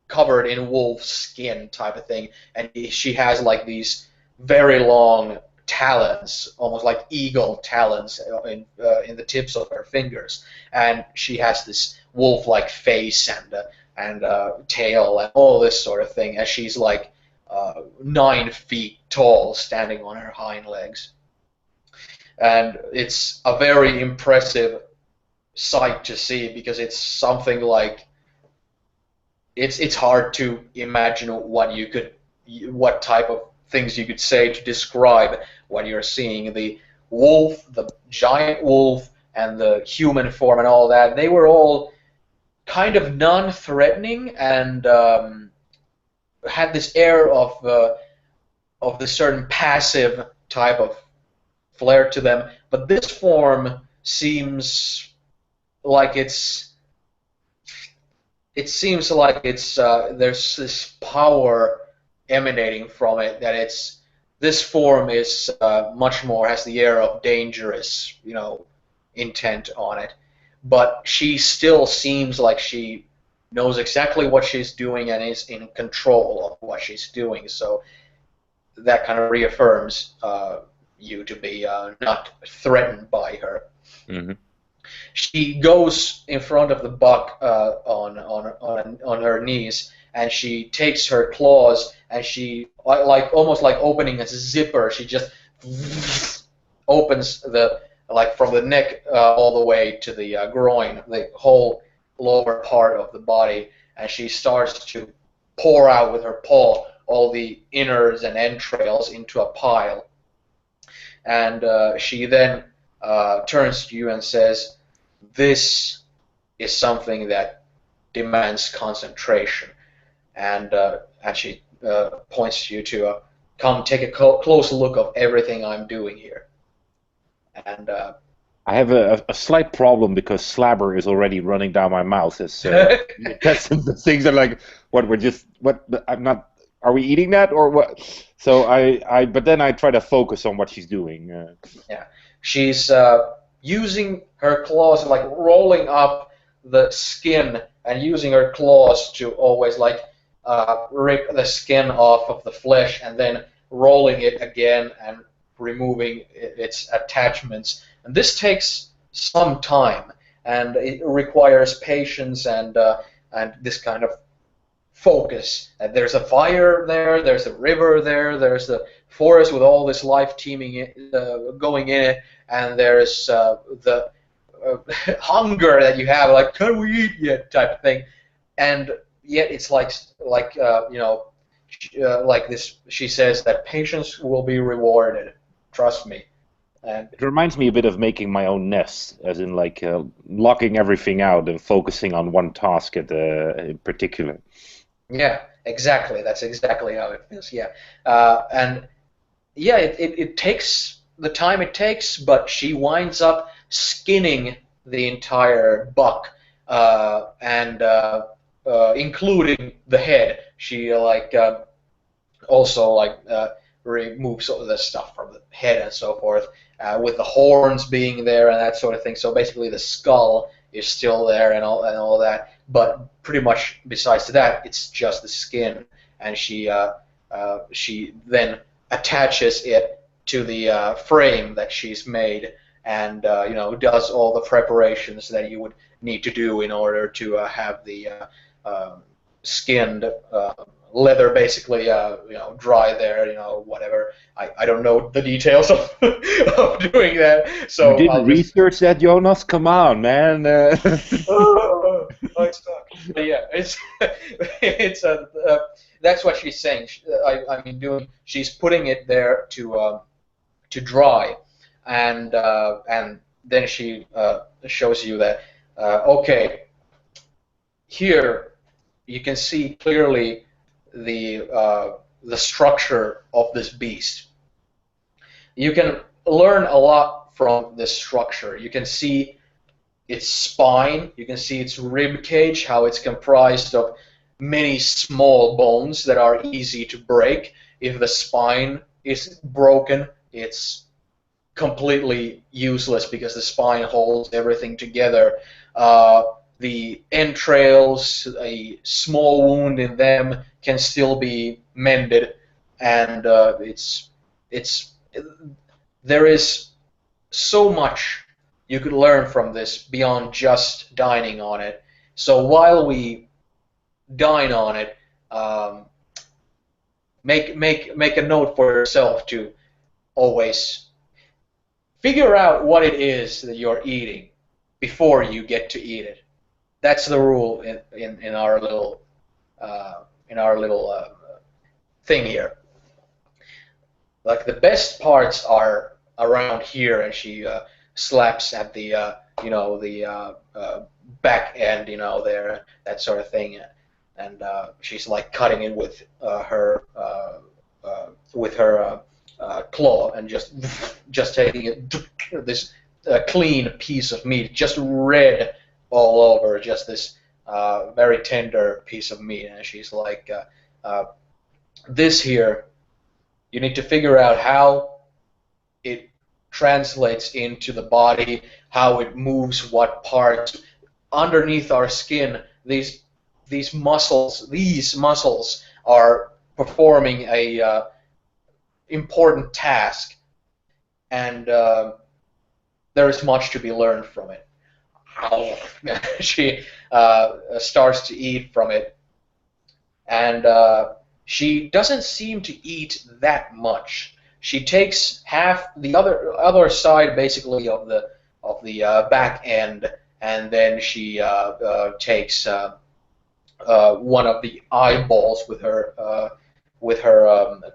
covered in wolf skin type of thing, and she has like these very long talons, almost like eagle talons in the tips of her fingers, and she has this wolf-like face and tail and all this sort of thing, as she's like 9 feet tall, standing on her hind legs. And it's a very impressive sight to see, because it's something like it's hard to imagine what type of things you could say to describe what you're seeing. The wolf, the giant wolf, and the human form and all that, they were all kind of non-threatening and had this air of this certain passive type of flair to them. But this form seems like there's this power emanating from it, that this form is much more, has the air of dangerous, you know, intent on it. But she still seems like she knows exactly what she's doing and is in control of what she's doing. So that kind of reaffirms you to be not threatened by her. Mm-hmm. She goes in front of the buck on her knees, and she takes her claws, and she almost like opening a zipper. She just opens the like from the neck all the way to the groin, the whole lower part of the body, and she starts to pour out with her paw all the innards and entrails into a pile. And she then turns to you and says, "This is something that demands concentration." And she points to you to come take a close look of everything I'm doing here. And I have a slight problem because slabber is already running down my mouth. As that's the things are like, what we're just what I'm not. Are we eating that or what? So but then I try to focus on what she's doing. Yeah, she's using her claws, like rolling up the skin and using her claws to always like rip the skin off of the flesh and then rolling it again and removing its attachments. And this takes some time, and it requires patience and this kind of focus. And there's a fire there, there's a river there, there's the forest with all this life teeming going in it, and there's the hunger that you have, like can we eat yet type of thing, and yet it's like like this. She says that patience will be rewarded. Trust me. And It reminds me a bit of making my own nest, as in like locking everything out and focusing on one task in particular. yeah, exactly. That's exactly how it feels. Yeah, and yeah, it takes the time it takes, but she winds up skinning the entire buck, and including the head. She like also like removes all the stuff from the head and so forth, with the horns being there and that sort of thing. So basically, the skull is still there and all that. But pretty much besides that, it's just the skin, and she then attaches it to the frame that she's made, and does all the preparations that you would need to do in order to have the skinned leather basically dry there, whatever. I don't know the details of of doing that, You so didn't I'll just research that, Jonas? Come on, man. I stuck. But yeah, it's that's what she's saying. I mean, she's putting it there to dry, and then she shows you that okay, here you can see clearly the structure of this beast. You can learn a lot from this structure. You can see its spine, you can see its rib cage, how it's comprised of many small bones that are easy to break. If the spine is broken, it's completely useless because the spine holds everything together. The entrails, a small wound in them can still be mended, and there is so much you could learn from this beyond just dining on it. So while we dine on it, make a note for yourself to always figure out what it is that you're eating before you get to eat it. That's the rule in our little thing here. Like the best parts are around here, and she slaps at the back end, there, that sort of thing, and she's like cutting it with her claw, and just taking it, this clean piece of meat, just red all over, just this very tender piece of meat, and she's like, this here, you need to figure out how it translates into the body, how it moves, what parts underneath our skin. These muscles are performing a important task, and there is much to be learned from it. She starts to eat from it, and she doesn't seem to eat that much. she takes half the other side basically of the back end, and then she takes one of the eyeballs with her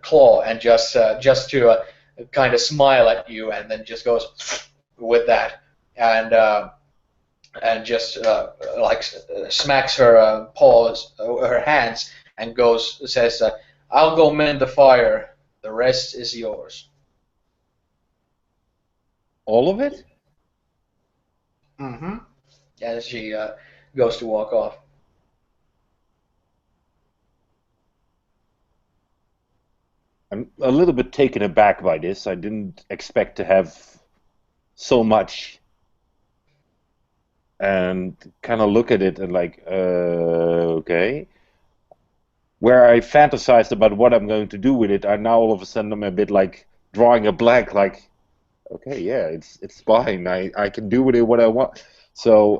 claw, and just to kind of smile at you, and then just goes with that, and just like smacks her paws, her hands, and says, "I'll go mend the fire. The rest is yours." All of it? Mm-hmm. As she goes to walk off. I'm a little bit taken aback by this. I didn't expect to have so much, and kind of look at it and like, okay. Where I fantasized about what I'm going to do with it, I now all of a sudden I'm a bit like drawing a blank. Like, okay, yeah, it's fine. I can do with it what I want. So,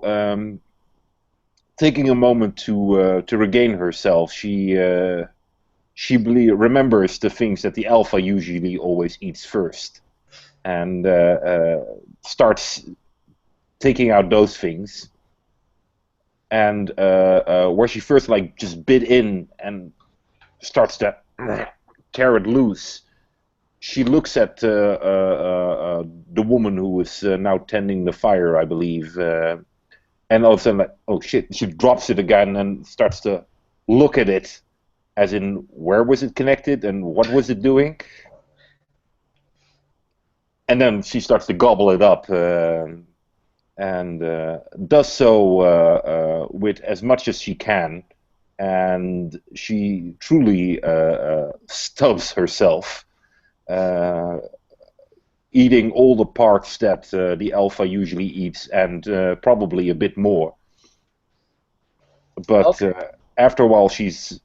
taking a moment to regain herself, she remembers the things that the alpha usually always eats first, and starts taking out those things. And where she first like just bit in and starts to tear it loose, she looks at the woman who is now tending the fire, I believe, and all of a sudden, like, oh shit, she drops it again and starts to look at it, as in where was it connected and what was it doing, and then she starts to gobble it up. And does so with as much as she can, and she truly stubs herself, eating all the parts that the alpha usually eats, and probably a bit more. But Okay. after a while, she's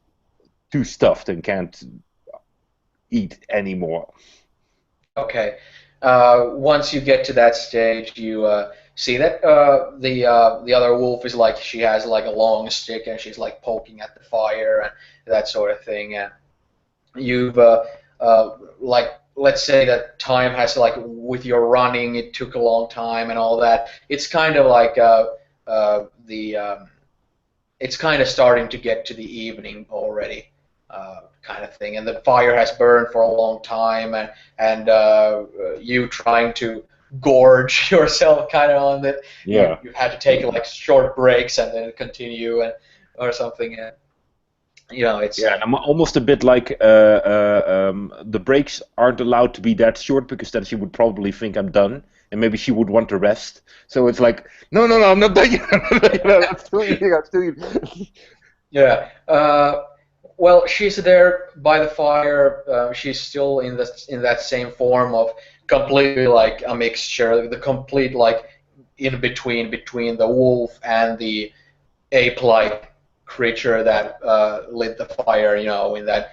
too stuffed and can't eat anymore. Okay. Once you get to that stage, you see that the other wolf is like, she has like a long stick, and she's like poking at the fire and that sort of thing. And you've like, let's say that time has, like, with your running, it took a long time and all that. It's kind of like the it's kind of starting to get to the evening already, kind of thing, and the fire has burned for a long time, and you trying to gorge yourself kind of on it. Yeah. You've had to take like short breaks and then continue, and or something. And it's Yeah, and I'm almost a bit like the breaks aren't allowed to be that short, because then she would probably think I'm done, and maybe she would want to rest. So it's like, no, no, no, I'm not done yet. I'm not done yet. I'm still eating. I'm still eating. yeah. Well, she's there by the fire. She's still in that same form of completely like a mixture, the complete like in between the wolf and the ape-like creature that lit the fire. In that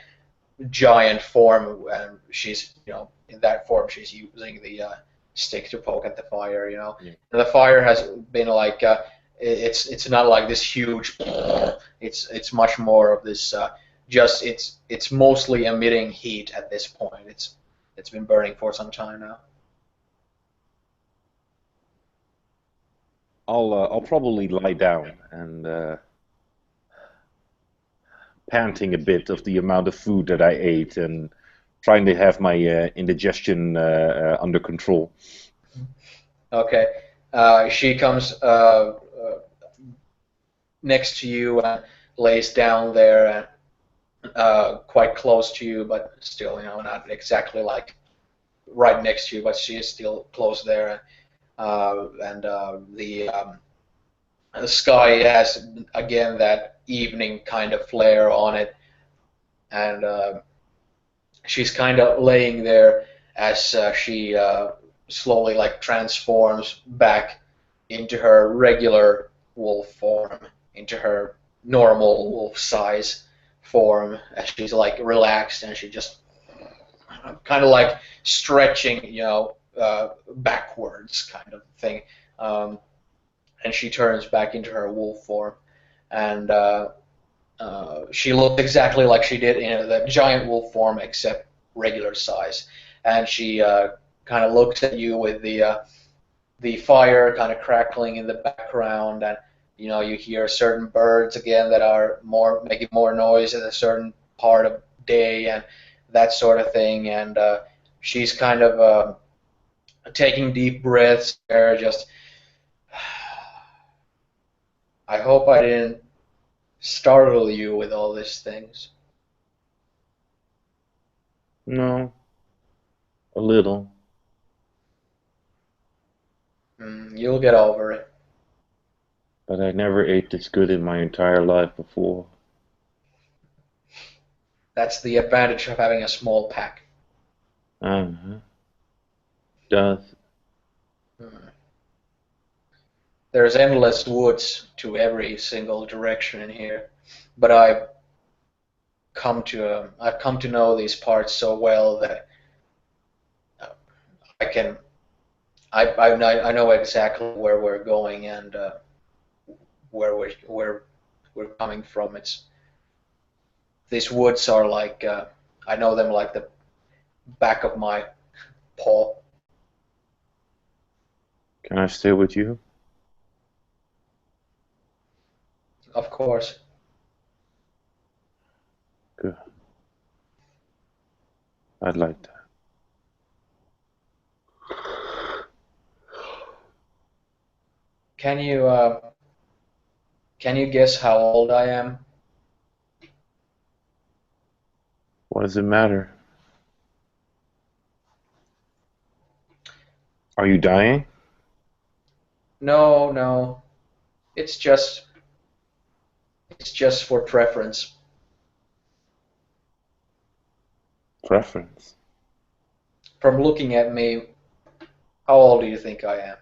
giant form, and she's in that form she's using the stick to poke at the fire. Yeah. And the fire has been like it's not like this huge. It's much more of this. Just it's mostly emitting heat at this point. It's been burning for some time now. I'll probably lie down and panting a bit of the amount of food that I ate, and trying to have my indigestion under control. Okay. She comes next to you and lays down there, and quite close to you, but still, not exactly like right next to you, but she is still close there. The sky has again that evening kind of flare on it, and she's kind of laying there as she slowly like transforms back into her regular wolf form, into her normal wolf size form, as she's like relaxed, and she just kind of like stretching, backwards kind of thing. And she turns back into her wolf form, and she looks exactly like she did in the giant wolf form, except regular size. and she kind of looks at you with the fire kind of crackling in the background, and you hear certain birds again that are more making more noise at a certain part of day and that sort of thing, and she's kind of taking deep breaths there, just I hope I didn't startle you with all these things. No, a little. You'll get over it. But I never ate this good in my entire life before. That's the advantage of having a small pack. Uh-huh. Does. Hmm. There's endless woods to every single direction in here, but I've come to know these parts so well that uh, I can I know exactly where we're going and where we're coming from. It's these woods are like I know them like the back of my paw. Can I stay with you? Of course. Good. I'd like that. Can you can you guess how old I am? What does it matter? Are you dying? No, no. It's just it's just for preference. Preference. From looking at me, how old do you think I am?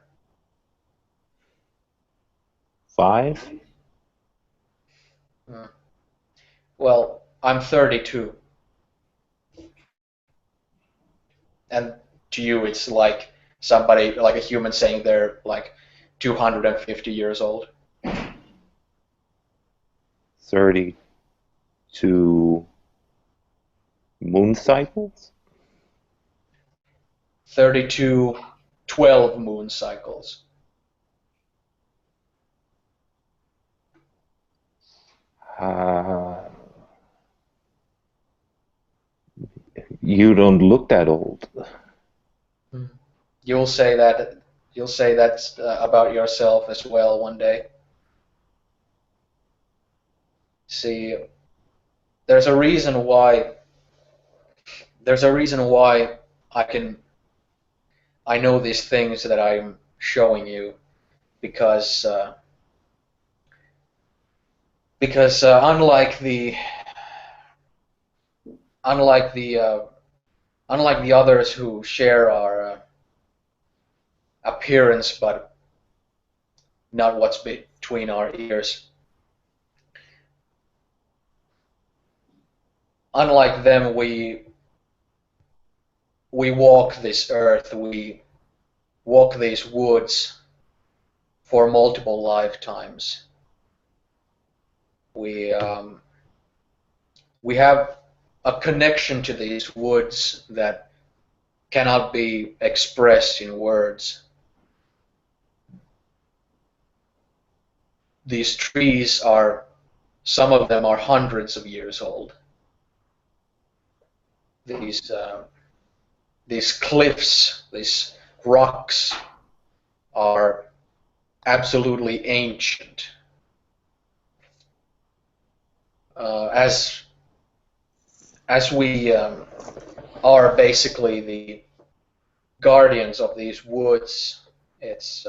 5? Hmm. Well, I'm 32, and to you it's like somebody like a human saying they're like 250 years old. 32 moon cycles? 32 12 moon cycles. Uh, you don't look that old. Hmm. You'll say that you'll say that's about yourself as well one day. See, there's a reason why there's a reason why I can I know these things that I'm showing you because unlike unlike the uh, unlike the others who share our appearance but not what's between our ears, unlike them, we walk this earth, we walk these woods for multiple lifetimes. We we have a connection to these woods that cannot be expressed in words. These trees are, some of them are hundreds of years old. These these cliffs, these rocks are absolutely ancient. As we are basically the guardians of these woods, it's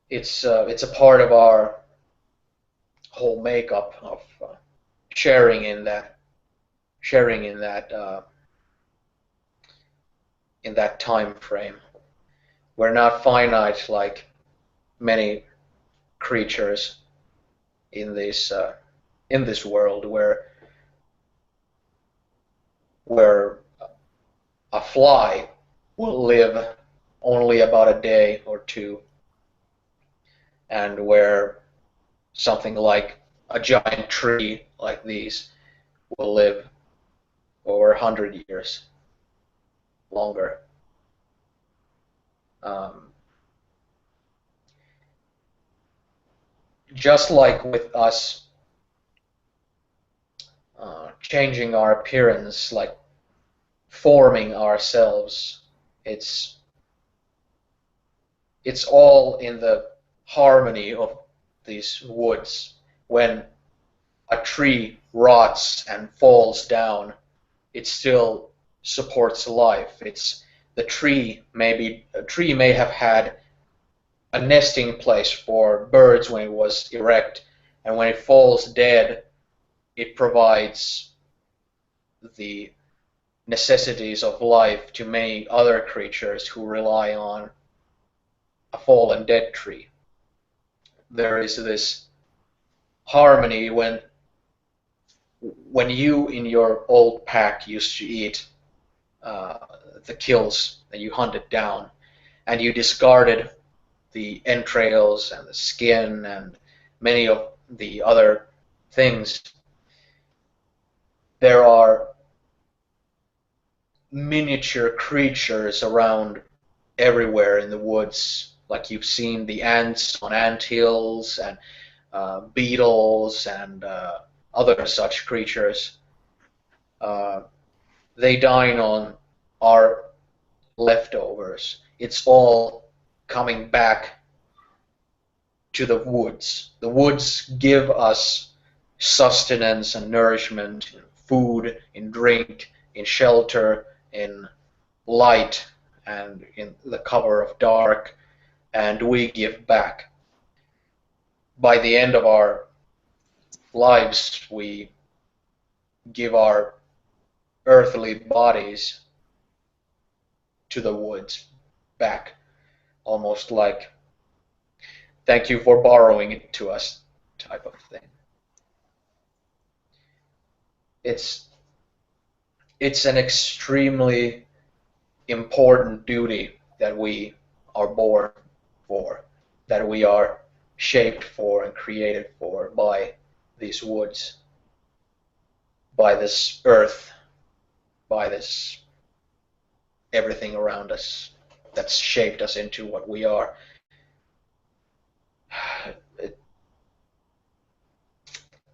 it's a part of our whole makeup of sharing in that sharing in that time frame. We're not finite like many creatures in this world where a fly will live only about a day or two, and where something like a giant tree like these will live over 100 years longer. Just like with us changing our appearance, like forming ourselves, it's all in the harmony of these woods. When a tree rots and falls down, it still supports life. It's the tree. Maybe a tree may have had a nesting place for birds when it was erect, and when it falls dead, it provides the necessities of life to many other creatures who rely on a fallen dead tree. There is this harmony when you in your old pack used to eat the kills that you hunted down, and you discarded the entrails and the skin and many of the other things. There are miniature creatures around everywhere in the woods, like you've seen the ants on ant hills and beetles and other such creatures. They dine on our leftovers. It's all coming back to the woods. The woods give us sustenance and nourishment in food, in drink, in shelter, in light, and in the cover of dark, and we give back. By the end of our lives, we give our earthly bodies to the woods back, almost like thank you for borrowing it to us type of thing. It's an extremely important duty that we are born for, that we are shaped for and created for by these woods, by this earth, by this everything around us that's shaped us into what we are.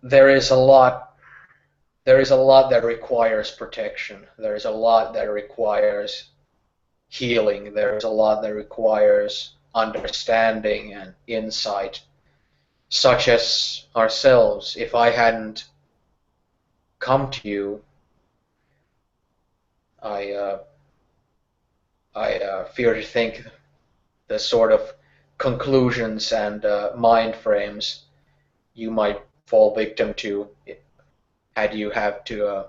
There is a lot that requires protection. There is a lot that requires healing. There is a lot that requires understanding and insight, such as ourselves. If I hadn't come to you, I fear to think the sort of conclusions and mind frames you might fall victim to had you have to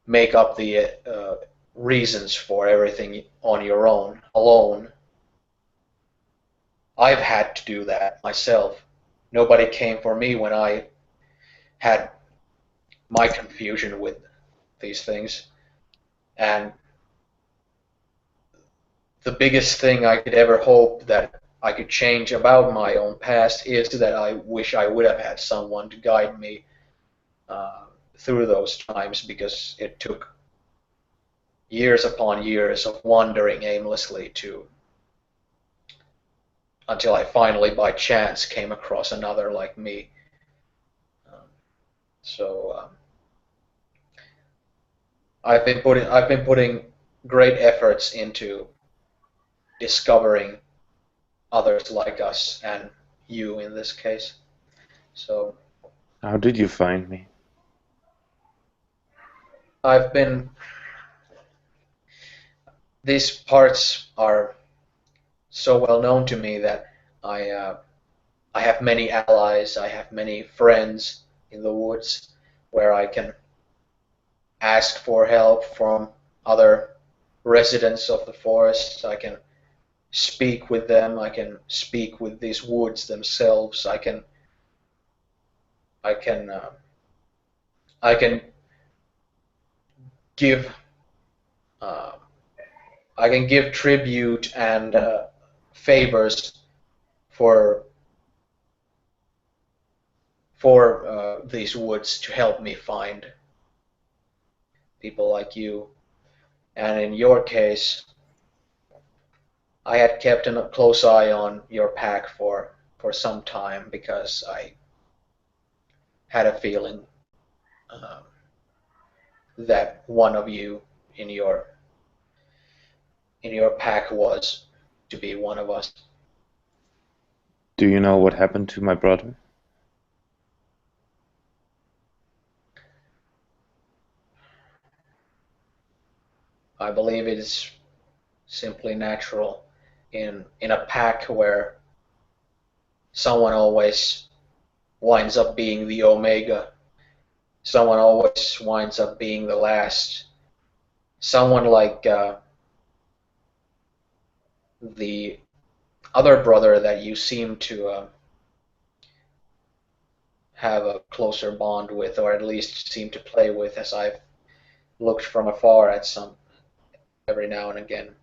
make up the reasons for everything on your own, alone. I've had to do that myself. Nobody came for me when I had my confusion with these things. And the biggest thing I could ever hope that I could change about my own past is that I wish I would have had someone to guide me through those times, because it took years upon years of wandering aimlessly until I finally by chance came across another like me. So I've been putting great efforts into discovering others like us, and you in this case. So How did you find me? I've been these parts are so well known to me that I have many allies, I have many friends in the woods where I can ask for help from other residents of the forest. I can speak with them, I can speak with these woods themselves, I can give uh, I can give tribute and favors for these woods to help me find people like you. And in your case, I had kept a close eye on your pack for some time because I had a feeling um, that one of you in your pack was to be one of us. Do you know what happened to my brother? I believe it is simply natural in a pack where someone always winds up being the omega, someone always winds up being the last. Someone like the other brother that you seem to have a closer bond with, or at least seem to play with, as I've looked from afar at some every now and again.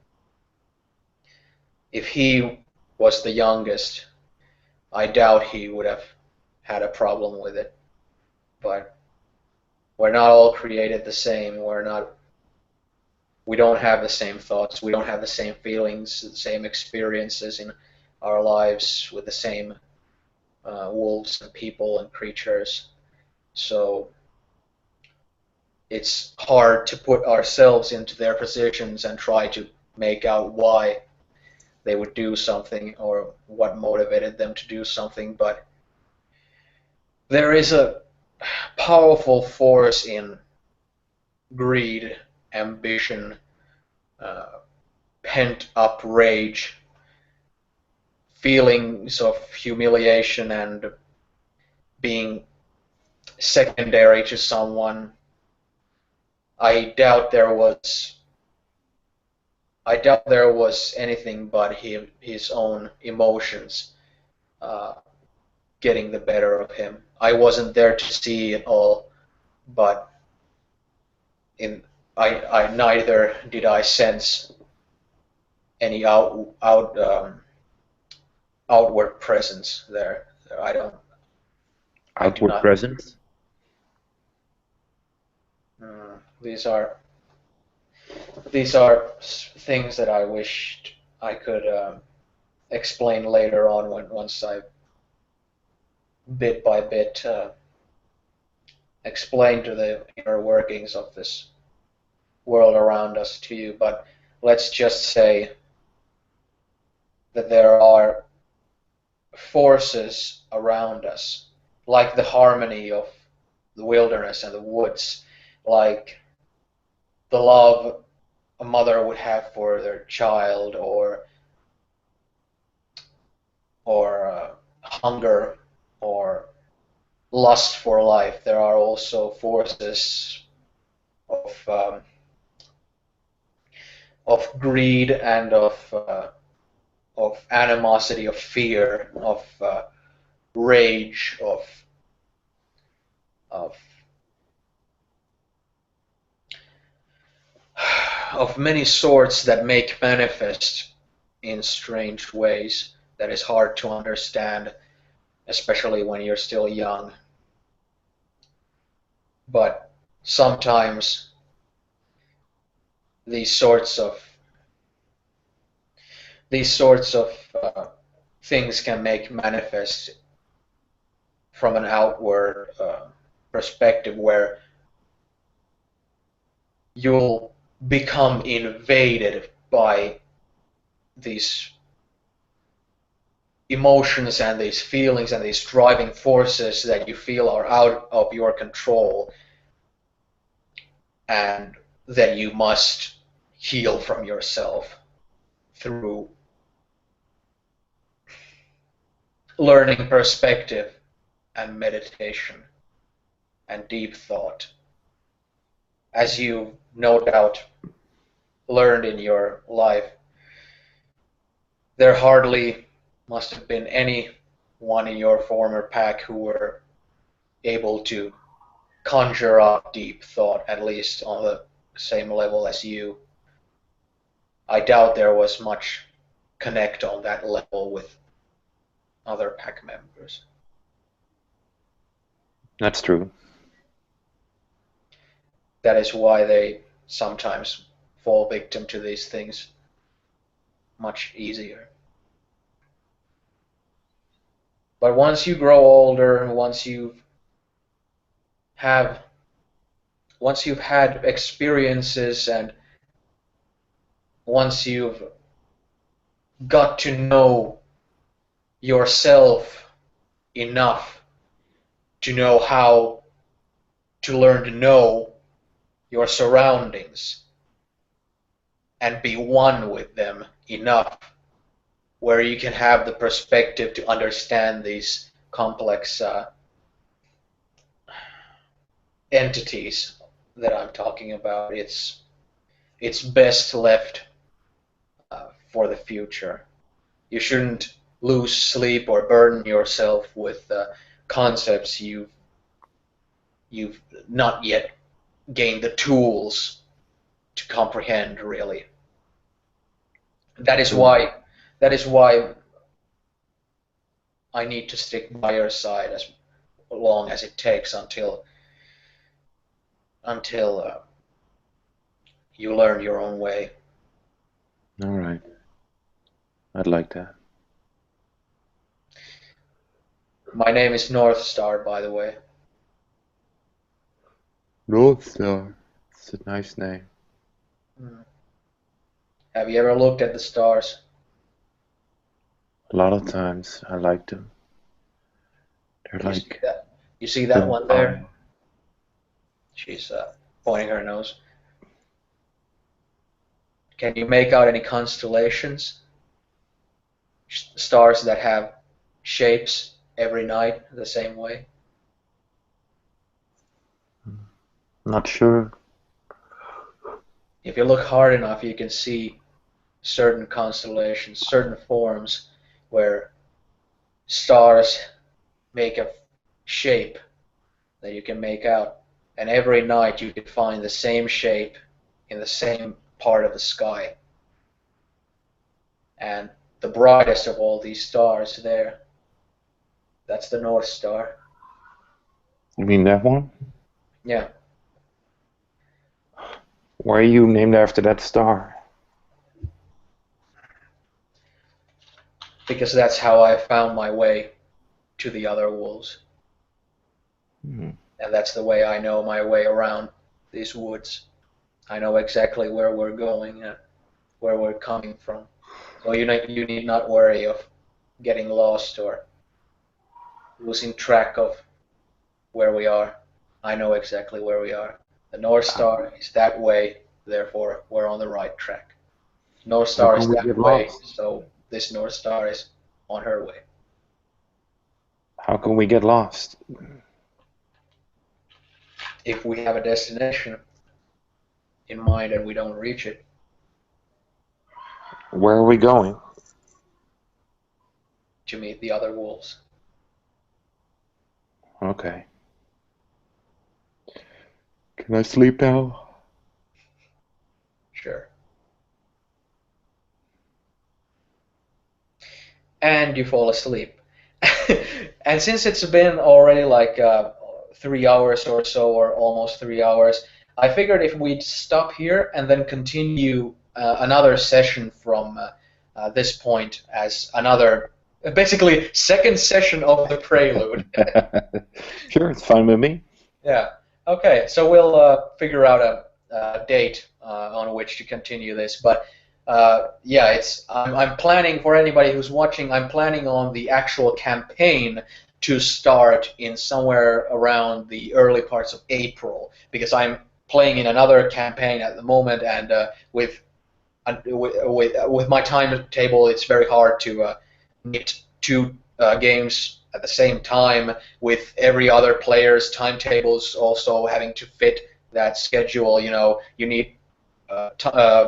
If he was the youngest, I doubt he would have had a problem with it. But we're not all created the same. We don't have the same thoughts. We don't have the same feelings, the same experiences in our lives with the same wolves and people and creatures. So it's hard to put ourselves into their positions and try to make out why they would do something or what motivated them to do something. But there is a powerful force in greed, ambition, uh, pent up rage, feelings of humiliation and being secondary to someone. I doubt there was I doubt there was anything but his own emotions uh, getting the better of him. I wasn't there to see it all, but in I neither did I sense any outward presence there. I do Outward not. presence? These are things that I wished I could explain later on once I bit by bit explain to the inner workings of this world around us to you. But let's just say that there are forces around us, like the harmony of the wilderness and the woods, like the love a mother would have for their child, or hunger, or lust for life. There are also forces of of greed and of animosity, of fear, of rage, of of many sorts that make manifest in strange ways that is hard to understand, especially when you're still young. But sometimes these sorts of these sorts of things can make manifest from an outward perspective where you'll become invaded by these emotions and these feelings and these driving forces that you feel are out of your control and that you must heal from yourself through learning perspective and meditation and deep thought. As you no doubt learned in your life, there hardly must have been anyone in your former pack who were able to conjure up deep thought, at least on the same level as you. I doubt there was much connect on that level with other pack members. That's true. That is why they sometimes fall victim to these things much easier. But once you grow older, have once you've had experiences and once you've got to know yourself enough to know how to learn to know your surroundings and be one with them enough where you can have the perspective to understand these complex entities that I'm talking about. It's best left for the future. You shouldn't lose sleep or burden yourself with concepts you've not yet gained the tools to comprehend, really. That is why I need to stick by your side as long as it takes until you learn your own way. All right. I'd like that. My name is North Star, by the way. North Star. It's a nice name. Have you ever looked at the stars? A lot of times I like them. They're You see like that? You see that one there? She's pointing her nose. Can you make out any constellations? Stars that have shapes every night the same way? Not sure. If you look hard enough, you can see certain constellations, certain forms where stars make a shape that you can make out, and every night you can find the same shape in the same part of the sky. And the brightest of all these stars there, that's the North Star. You mean that one? Yeah. Why are you named after that star? Because that's how I found my way to the other wolves. Hmm. And that's the way I know my way around these woods. I know exactly where we're going and where we're coming from. So you need not worry of getting lost or losing track of where we are. I know exactly where we are. The North Star is that way, therefore we're on the right track. North Star is that way, so this North Star is on her way. How can we get lost? If we have a destination in mind and we don't reach it. Where are we going? To meet the other wolves. Okay. Can I sleep now? Sure. And you fall asleep. And since it's been already like 3 hours or so, or almost 3 hours, I figured if we'd stop here and then continue another session from this point as another, basically, second session of the prelude. Sure, it's fine with me. Yeah. Okay, so we'll figure out a date on which to continue this, but yeah, I'm planning, for anybody who's watching, I'm planning on the actual campaign to start in somewhere around the early parts of April, because I'm playing in another campaign at the moment, and with my timetable, it's very hard to get two games at the same time, with every other player's timetables also having to fit that schedule. You know, you need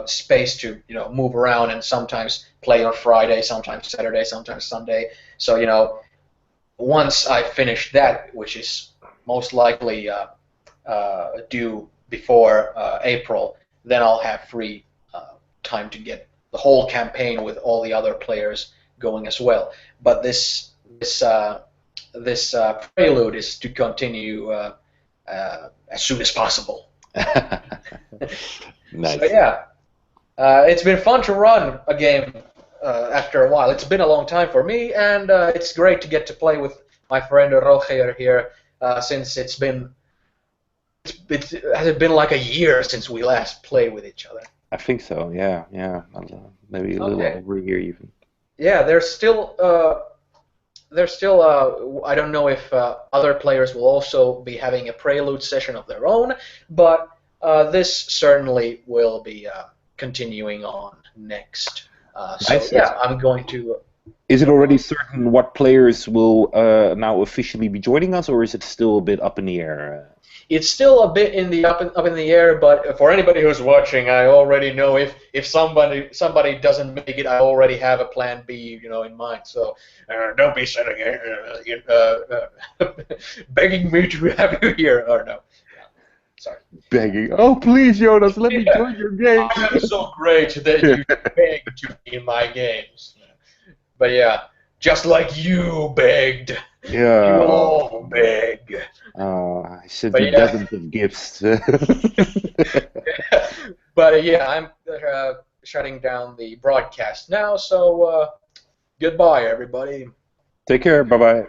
space to move around and sometimes play on Friday, sometimes Saturday, sometimes Sunday. So once I finish that, which is most likely due before April, then I'll have free time to get the whole campaign with all the other players going as well. But this prelude is to continue as soon as possible. So Nice. yeah, it's been fun to run a game after a while. It's been a long time for me, and it's great to get to play with my friend Rogier here. Since has it been like a year since we last played with each other? I think so. Yeah, yeah. Maybe a little Okay. over a year even. Yeah, there's still I don't know if other players will also be having a prelude session of their own, but this certainly will be continuing on next. So Nice. yeah, I'm going to. Is it already certain what players will now officially be joining us, or is it still a bit up in the air? It's still a bit in the up in the air, but for anybody who's watching, I already know if somebody doesn't make it, I already have a plan B, in mind. So don't be sitting here begging me to have you here. Or no, yeah, sorry. Begging, oh please, Jonas, let me join your game. I am so great that you beg to be in my games. But yeah, just like you begged, you Yeah. all beg. I sent But you yeah. dozens of gifts. But yeah, I'm shutting down the broadcast now. So goodbye, everybody. Take care. Bye bye.